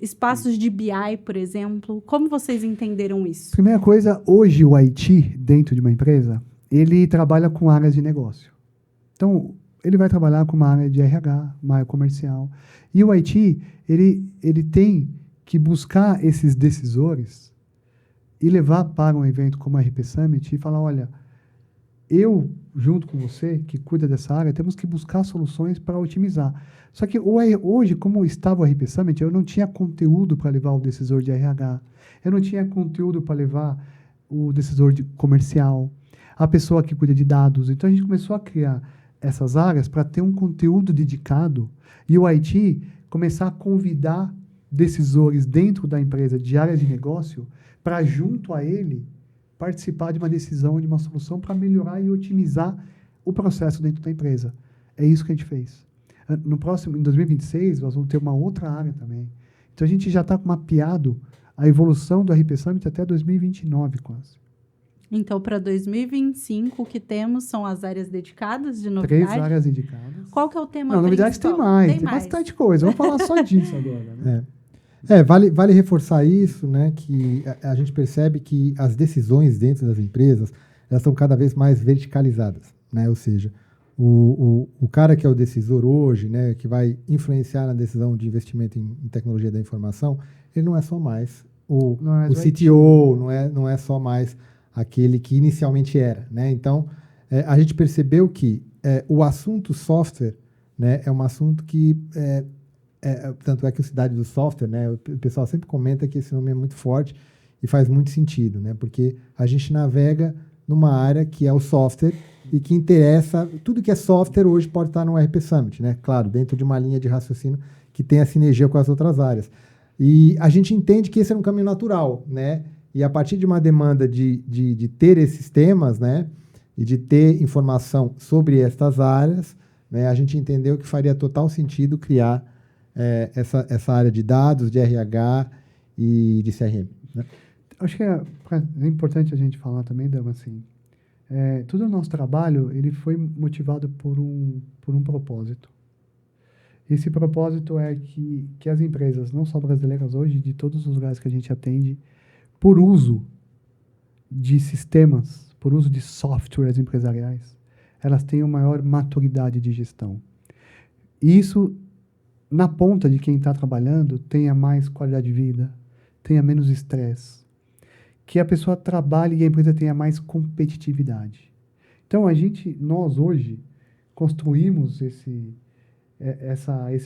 espaços de BI, por exemplo? Como vocês entenderam isso? Primeira coisa, hoje o IT, dentro de uma empresa, ele trabalha com áreas de negócio. Então, ele vai trabalhar com uma área de RH, uma área comercial. E o IT, ele tem que buscar esses decisores e levar para um evento como a RP Summit e falar, olha, eu, junto com você, que cuida dessa área, temos que buscar soluções para otimizar. Só que hoje, como estava o RP Summit, eu não tinha conteúdo para levar o decisor de RH, eu não tinha conteúdo para levar o decisor comercial, a pessoa que cuida de dados. Então, a gente começou a criar essas áreas para ter um conteúdo dedicado e o IT começar a convidar decisores dentro da empresa de áreas de negócio para, junto a ele, participar de uma decisão, de uma solução para melhorar e otimizar o processo dentro da empresa. É isso que a gente fez. Em 2026, nós vamos ter uma outra área também. Então, a gente já está mapeado a evolução do RP Summit até 2029, quase. Então, para 2025, o que temos são as áreas dedicadas de novidade? 3 áreas dedicadas. Qual que é o tema Não, novidades principal? tem mais. Bastante coisa. Vamos falar só disso agora, né? Vale reforçar isso, né, que a gente percebe que as decisões dentro das empresas, elas são cada vez mais verticalizadas, né? Ou seja, o cara que é o decisor hoje, né, que vai influenciar na decisão de investimento em tecnologia da informação, ele não é só mais o CTO, não é só mais aquele que inicialmente era, né? Então, a gente percebeu que o assunto software, né, é um assunto que tanto é que a cidade do software, né, o pessoal sempre comenta que esse nome é muito forte e faz muito sentido, né, porque a gente navega numa área que é o software e que interessa, tudo que é software hoje pode estar no RP Summit, né? Claro, dentro de uma linha de raciocínio que tem a sinergia com as outras áreas. E a gente entende que esse é um caminho natural, né? E a partir de uma demanda de ter esses temas, né? E de ter informação sobre estas áreas, né? A gente entendeu que faria total sentido criar essa área de dados, de RH e de CRM, né? Acho que é importante a gente falar também, Dama, assim, todo o nosso trabalho ele foi motivado por um propósito. Esse propósito é que as empresas, não só brasileiras hoje, de todos os lugares que a gente atende, por uso de sistemas, por uso de softwares empresariais, elas tenham maior maturidade de gestão. E isso, na ponta de quem está trabalhando, tenha mais qualidade de vida, tenha menos estresse, que a pessoa trabalhe e a empresa tenha mais competitividade. Então, nós hoje, construímos esse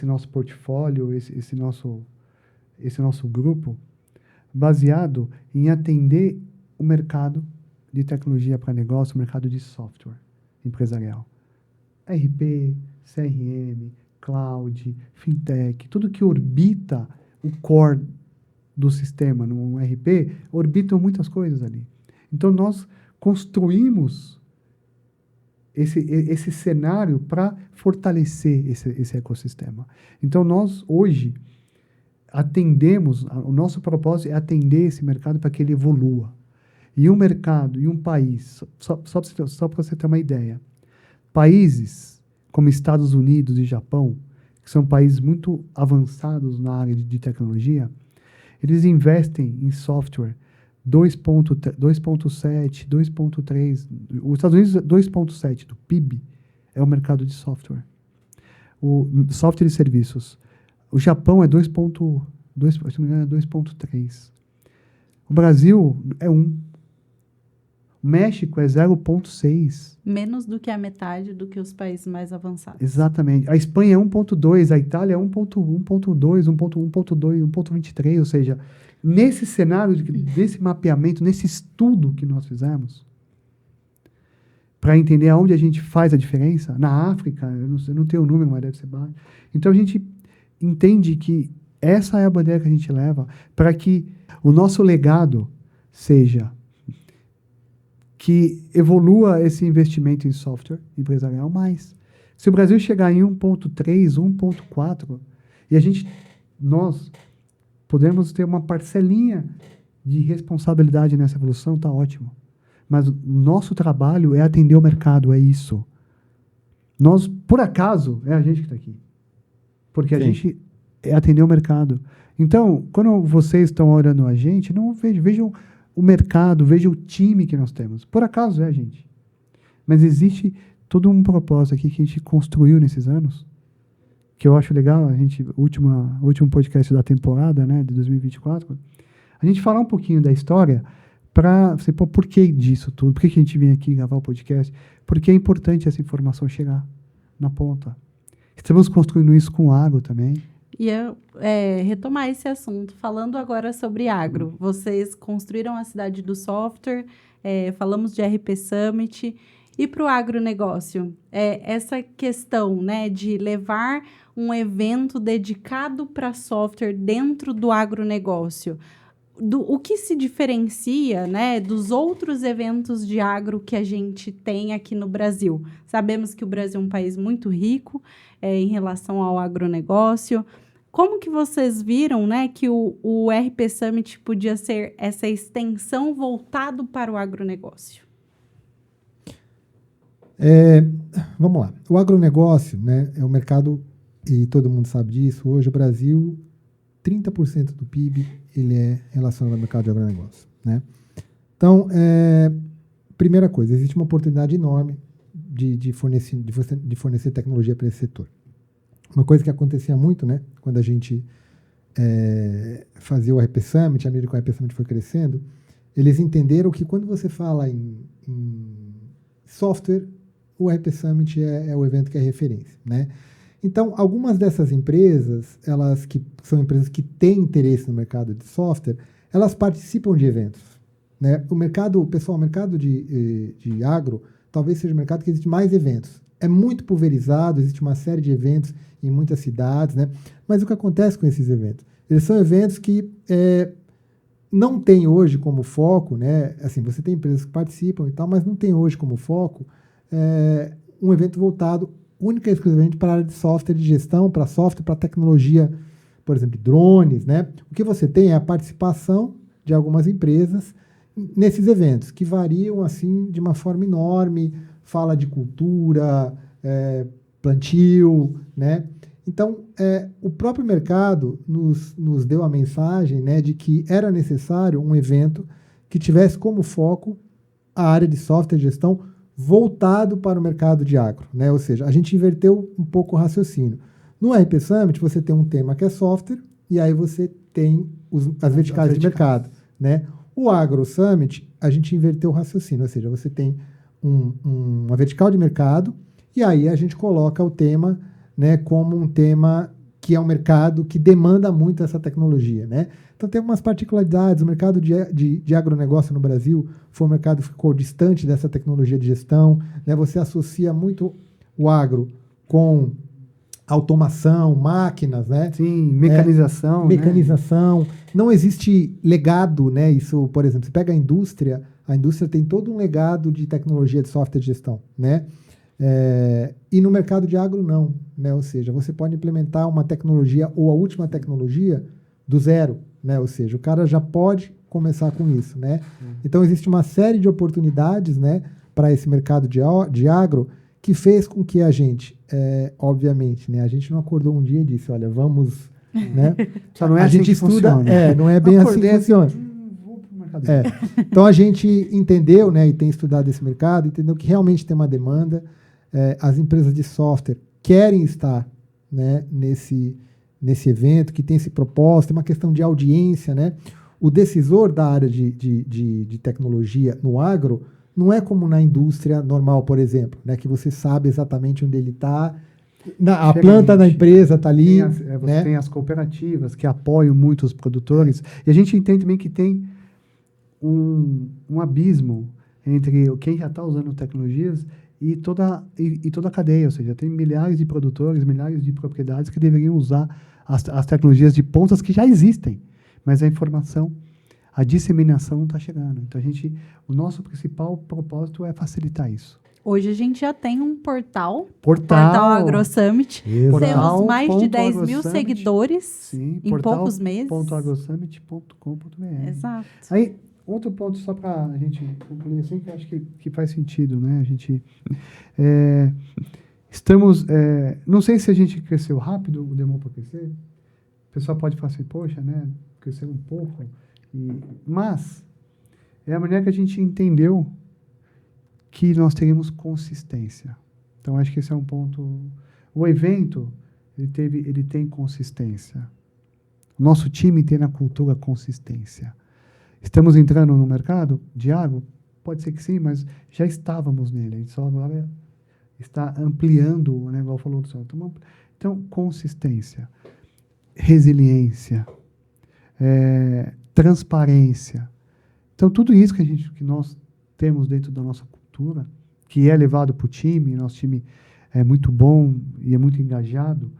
nosso portfólio, esse nosso grupo, baseado em atender o mercado de tecnologia para negócio, o mercado de software empresarial. RP, CRM, cloud, fintech, tudo que orbita o core do sistema no RP, orbitam muitas coisas ali. Então, nós construímos esse cenário para fortalecer esse ecossistema. Então, nós, hoje, o nosso propósito é atender esse mercado para que ele evolua. E um mercado, e um país, só para você ter uma ideia, países como Estados Unidos e Japão, que são países muito avançados na área de tecnologia, eles investem em software 2.7, 2.3. Os Estados Unidos, 2.7 do PIB é o mercado de software. O software e serviços. O Japão é 2.3. O Brasil é 1. O México é 0.6. Menos do que a metade do que os países mais avançados. Exatamente. A Espanha é 1.2, a Itália é 1.2, 1.2, 1.23, ou seja, nesse cenário, desse mapeamento, nesse estudo que nós fizemos, para entender aonde a gente faz a diferença, na África, eu não tenho o número, mas deve ser baixo. Então, a gente entende que essa é a bandeira que a gente leva para que o nosso legado seja que evolua esse investimento em software empresarial mais. Se o Brasil chegar em 1.3, 1.4, e nós podemos ter uma parcelinha de responsabilidade nessa evolução, está ótimo. Mas o nosso trabalho é atender o mercado, é isso. Nós, por acaso, é a gente que está aqui. Porque a gente é atender o mercado. Então, quando vocês estão olhando a gente, não vejam o mercado, vejam o time que nós temos. Por acaso é a gente. Mas existe todo um propósito aqui que a gente construiu nesses anos, que eu acho legal, último podcast da temporada, né, de 2024, a gente falar um pouquinho da história para você, por que disso tudo? Por que a gente vem aqui gravar o podcast? Porque é importante essa informação chegar na ponta. Estamos construindo isso com o agro também. E retomar esse assunto, falando agora sobre agro. Vocês construíram a cidade do software, falamos de RP Summit, e para o agronegócio, essa questão, né, de levar um evento dedicado para software dentro do agronegócio, o que se diferencia, né, dos outros eventos de agro que a gente tem aqui no Brasil? Sabemos que o Brasil é um país muito rico em relação ao agronegócio. Como que vocês viram, né, que o RP Summit podia ser essa extensão voltado para o agronegócio? Vamos lá. O agronegócio, né, é um mercado, e todo mundo sabe disso, hoje o Brasil, 30% do PIB ele é relacionado ao mercado de agronegócio, né? Então, primeira coisa, existe uma oportunidade enorme de fornecer tecnologia para esse setor. Uma coisa que acontecia muito, né, quando a gente fazia o RP Summit, à medida que o RP Summit foi crescendo, eles entenderam que quando você fala em software, o RP Summit é o evento que é referência, né? Então, algumas dessas empresas, que são empresas que têm interesse no mercado de software, elas participam de eventos, né? O mercado de agro talvez seja o mercado que existe mais eventos. É muito pulverizado, existe uma série de eventos em muitas cidades, né? Mas o que acontece com esses eventos? Eles são eventos que não tem hoje como foco, né? Assim, você tem empresas que participam e tal, mas não tem hoje como foco um evento voltado única e exclusivamente para a área de software de gestão, para software, para tecnologia, por exemplo, drones, né? O que você tem é a participação de algumas empresas nesses eventos, que variam, assim, de uma forma enorme, fala de cultura, plantio, né? Então, o próprio mercado nos deu a mensagem, né, de que era necessário um evento que tivesse como foco a área de software de gestão voltado para o mercado de agro, né? Ou seja, a gente inverteu um pouco o raciocínio. No RP Summit, você tem um tema que é software, e aí você tem as verticais de mercado, né? O Agro Summit, a gente inverteu o raciocínio, ou seja, você tem uma vertical de mercado, e aí a gente coloca o tema, né, como um tema que é um mercado que demanda muito essa tecnologia, né? Então tem algumas particularidades. O mercado de agronegócio no Brasil foi um mercado que ficou distante dessa tecnologia de gestão, né? Você associa muito o agro com automação, máquinas, né? Sim, mecanização. Mecanização. Né? Não existe legado, né? Isso, por exemplo, você pega a indústria tem todo um legado de tecnologia de software de gestão, né? E no mercado de agro, não, né? Ou seja, você pode implementar uma tecnologia ou a última tecnologia do zero, né? Ou seja, o cara já pode começar com isso, né? Então, existe uma série de oportunidades, né, para esse mercado de agro que fez com que a gente, obviamente, né, a gente não acordou um dia e disse, olha, vamos, né? Só não é a assim gente que estuda, funciona. não é bem assim que funciona. Vou pro mercado. Então, a gente entendeu, né, e tem estudado esse mercado, entendeu que realmente tem uma demanda. As empresas de software querem estar, né, nesse evento, que tem esse propósito, é uma questão de audiência, né? O decisor da área de tecnologia no agro não é como na indústria normal, por exemplo, né, que você sabe exatamente onde ele está, a planta da empresa está ali. Você tem as cooperativas que apoiam muito os produtores, e a gente entende também que tem um abismo entre quem já está usando tecnologias e toda a cadeia, ou seja, tem milhares de produtores, milhares de propriedades que deveriam usar as tecnologias de pontas que já existem, mas a informação, a disseminação não está chegando. Então, o nosso principal propósito é facilitar isso. Hoje a gente já tem um portal AgroSummit. Temos mais de 10 mil seguidores em poucos meses. .agrosummit.com.br. Exato. Aí, outro ponto, só para a gente concluir assim, que eu acho que faz sentido, né? A gente estamos... não sei se a gente cresceu rápido, o demorou para crescer. O pessoal pode falar assim, poxa, né? Cresceu um pouco. Mas é a maneira que a gente entendeu que nós teríamos consistência. Então, acho que esse é um ponto... O evento, ele tem consistência. O nosso time tem na cultura consistência. Estamos entrando no mercado de agro? Pode ser que sim, mas já estávamos nele. A gente só agora está ampliando, o negócio falou do céu. Então, consistência, resiliência, transparência. Então, tudo isso que nós temos dentro da nossa cultura, que é levado para o time, nosso time é muito bom e é muito engajado.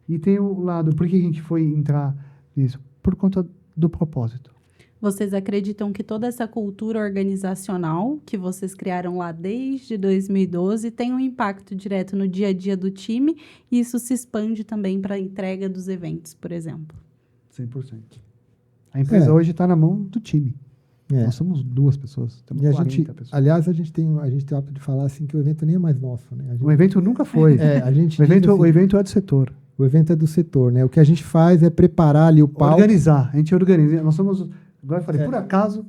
E tem o lado, por que a gente foi entrar nisso? Por conta do propósito. Vocês acreditam que toda essa cultura organizacional que vocês criaram lá desde 2012 tem um impacto direto no dia a dia do time e isso se expande também para a entrega dos eventos, por exemplo? 100%. A empresa hoje está na mão do time. Nós somos 2 pessoas, temos 40 pessoas. Aliás, a gente tem o hábito de falar assim que o evento nem é mais nosso, né? O evento nunca foi. O evento é do setor. O evento é do setor, né? O que a gente faz é preparar ali o palco. Organizar. A gente organiza. Nós somos... Agora eu falei, por acaso...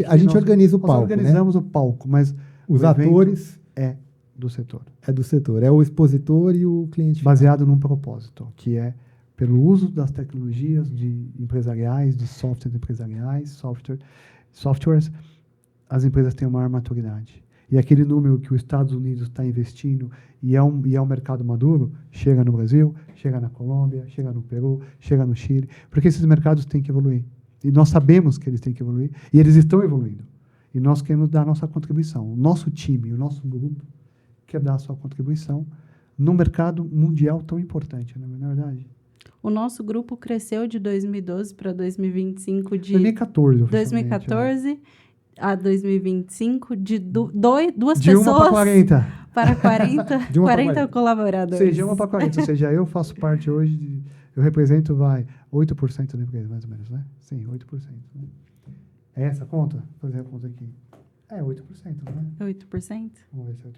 a gente organiza o palco. Nós organizamos, né, o palco, mas os atores... É do setor. É do setor. É o expositor e o cliente final. Baseado num propósito, que é pelo uso das tecnologias empresariais, de softwares empresariais, softwares, as empresas têm uma maior maturidade. E aquele número que os Estados Unidos está investindo e é um mercado maduro, chega no Brasil, chega na Colômbia, chega no Peru, chega no Chile, porque esses mercados têm que evoluir. E nós sabemos que eles têm que evoluir, e eles estão evoluindo. E nós queremos dar a nossa contribuição. O nosso time, o nosso grupo, quer dar a sua contribuição num mercado mundial tão importante, não é verdade? O nosso grupo cresceu de 2012 para 2025 de 2014, 2014 a 2025 de duas de pessoas 1 para 40. para 40, De 1 para 40 40. colaboradores. Ou seja, 1 para 40. Ou seja, eu faço parte hoje, eu represento, 8% da empresa, mais ou menos, né? Sim, 8%. Né? É essa a conta? Vou fazer a conta aqui. É 8%, né? 8%? Vamos ver se é 8%.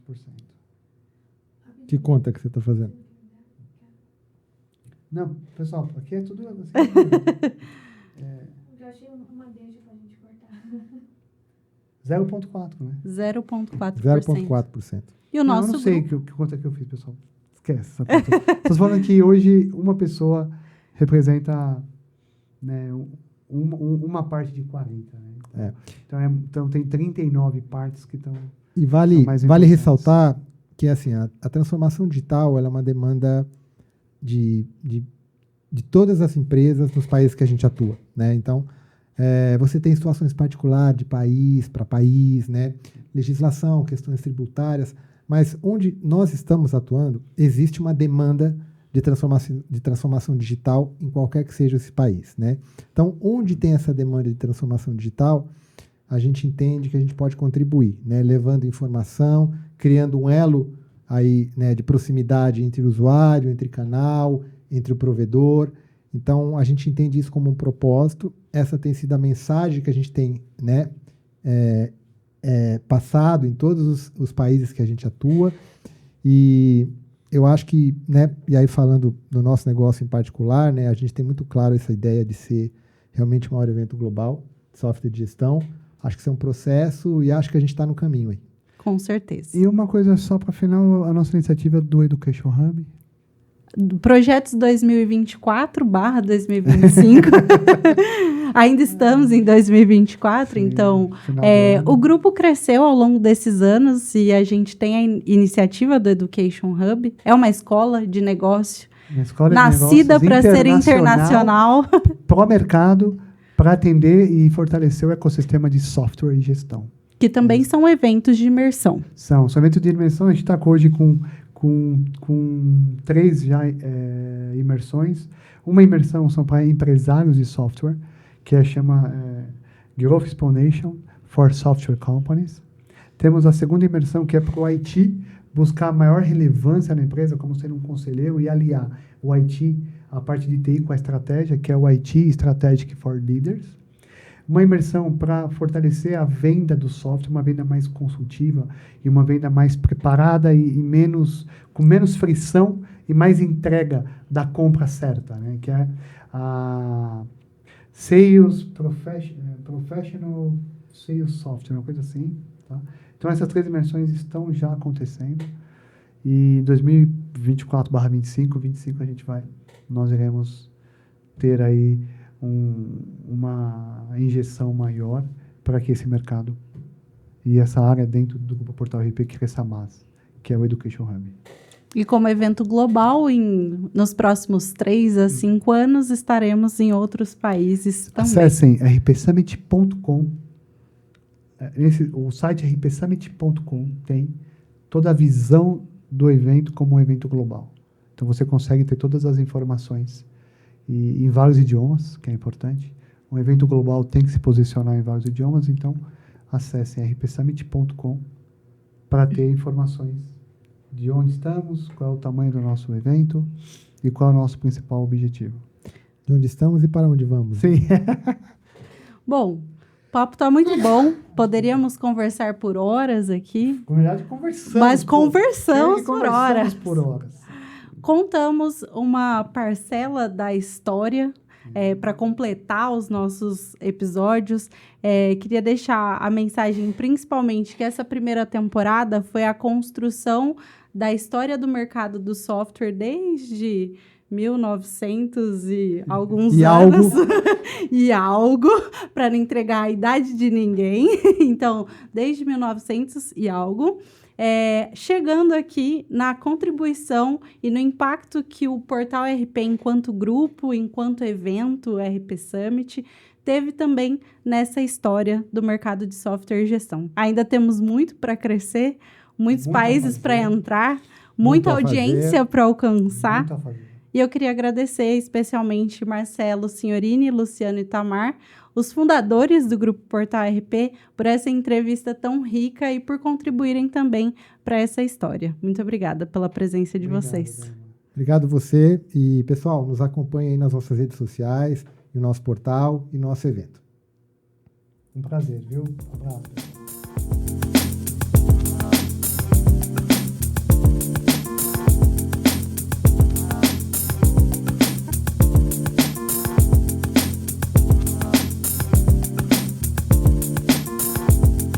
Que conta que você está fazendo? Não, pessoal, aqui é tudo assim. Eu achei uma deixa pra gente cortar. 0,4, né? 0,4%. 0,4%. E o Não, nosso eu não sei grupo... que conta que eu fiz, pessoal. Esquece essa conta. Estou falando que hoje uma pessoa representa, né, uma parte de 40. Né? Então tem 39 partes que estão... E vale mais vale importantes. ressaltar que assim, a transformação digital ela é uma demanda de todas as empresas nos países que a gente atua. Né? Então, você tem situações particulares de país para país, né? Legislação, questões tributárias, mas onde nós estamos atuando, existe uma demanda de transformação digital em qualquer que seja esse país. Né? Então, onde tem essa demanda de transformação digital, a gente entende que a gente pode contribuir, né? Levando informação, criando um elo aí, né, de proximidade entre o usuário, entre canal, entre o provedor. Então, a gente entende isso como um propósito. Essa tem sido a mensagem que a gente tem, né, passado em todos os países que a gente atua. E eu acho que, né, e aí falando do nosso negócio em particular, né, a gente tem muito claro essa ideia de ser realmente o maior evento global de software de gestão. Acho que isso é um processo e acho que a gente está no caminho aí. Com certeza. E uma coisa só para final, a nossa iniciativa do Education Hub. Projetos 2024/2025. Ainda estamos em 2024, Sim, então final do ano. o grupo cresceu ao longo desses anos e a gente tem a iniciativa do Education Hub. É uma escola de negócio Uma escola de nascida para negócios ser internacional. Para o mercado, para atender e fortalecer o ecossistema de software e gestão. Que também são eventos de imersão. São eventos de imersão, a gente está hoje com 3 já imersões. Uma imersão são para empresários de software, que chama Growth Exponential for Software Companies. Temos a segunda imersão, que é para o IT, buscar maior relevância na empresa, como ser um conselheiro e aliar o IT, a parte de TI com a estratégia, que é o IT Strategic for Leaders. Uma imersão para fortalecer a venda do software, uma venda mais consultiva e uma venda mais preparada e com menos frição e mais entrega da compra certa, né? Que é a Sales Professional Sales Software, uma coisa assim. Tá? Então, essas 3 imersões estão já acontecendo. E em 2024/25, 25 nós iremos ter aí uma injeção maior para que esse mercado e essa área dentro do Grupo Portal RP cresça mais, que é o Education Hub. E como evento global, nos próximos 3 a 5 anos, estaremos em outros países também. Acessem rpsummit.com. O site rpsummit.com tem toda a visão do evento como um evento global. Então, você consegue ter todas as informações e em vários idiomas, que é importante. Um evento global tem que se posicionar em vários idiomas, então acessem rpsummit.com para ter informações de onde estamos, qual é o tamanho do nosso evento e qual é o nosso principal objetivo. De onde estamos e para onde vamos. Sim. Bom, o papo está muito bom. Poderíamos conversar por horas aqui. Na verdade, conversamos. Mas conversamos por Conversamos horas. por horas. Contamos uma parcela da história para completar os nossos episódios. Queria deixar a mensagem, principalmente, que essa primeira temporada foi a construção da história do mercado do software desde 1900 e alguns E anos. E algo, para não entregar a idade de ninguém. Então, desde 1900 e algo. chegando aqui na contribuição e no impacto que o Portal RP, enquanto grupo, enquanto evento RP Summit, teve também nessa história do mercado de software e gestão. Ainda temos muito para crescer, muitos Muito a países para fazer. entrar, Muito muita a audiência fazer. para alcançar. Muito a fazer. E eu queria agradecer especialmente Marcelo Signorini, Luciano Itamar, os fundadores do Grupo Portal RP, por essa entrevista tão rica e por contribuírem também para essa história. Muito obrigada pela presença de Obrigado, vocês. Dama. Obrigado você. E, pessoal, nos acompanhe aí nas nossas redes sociais, no nosso portal e no nosso evento. Um prazer, viu? Um abraço.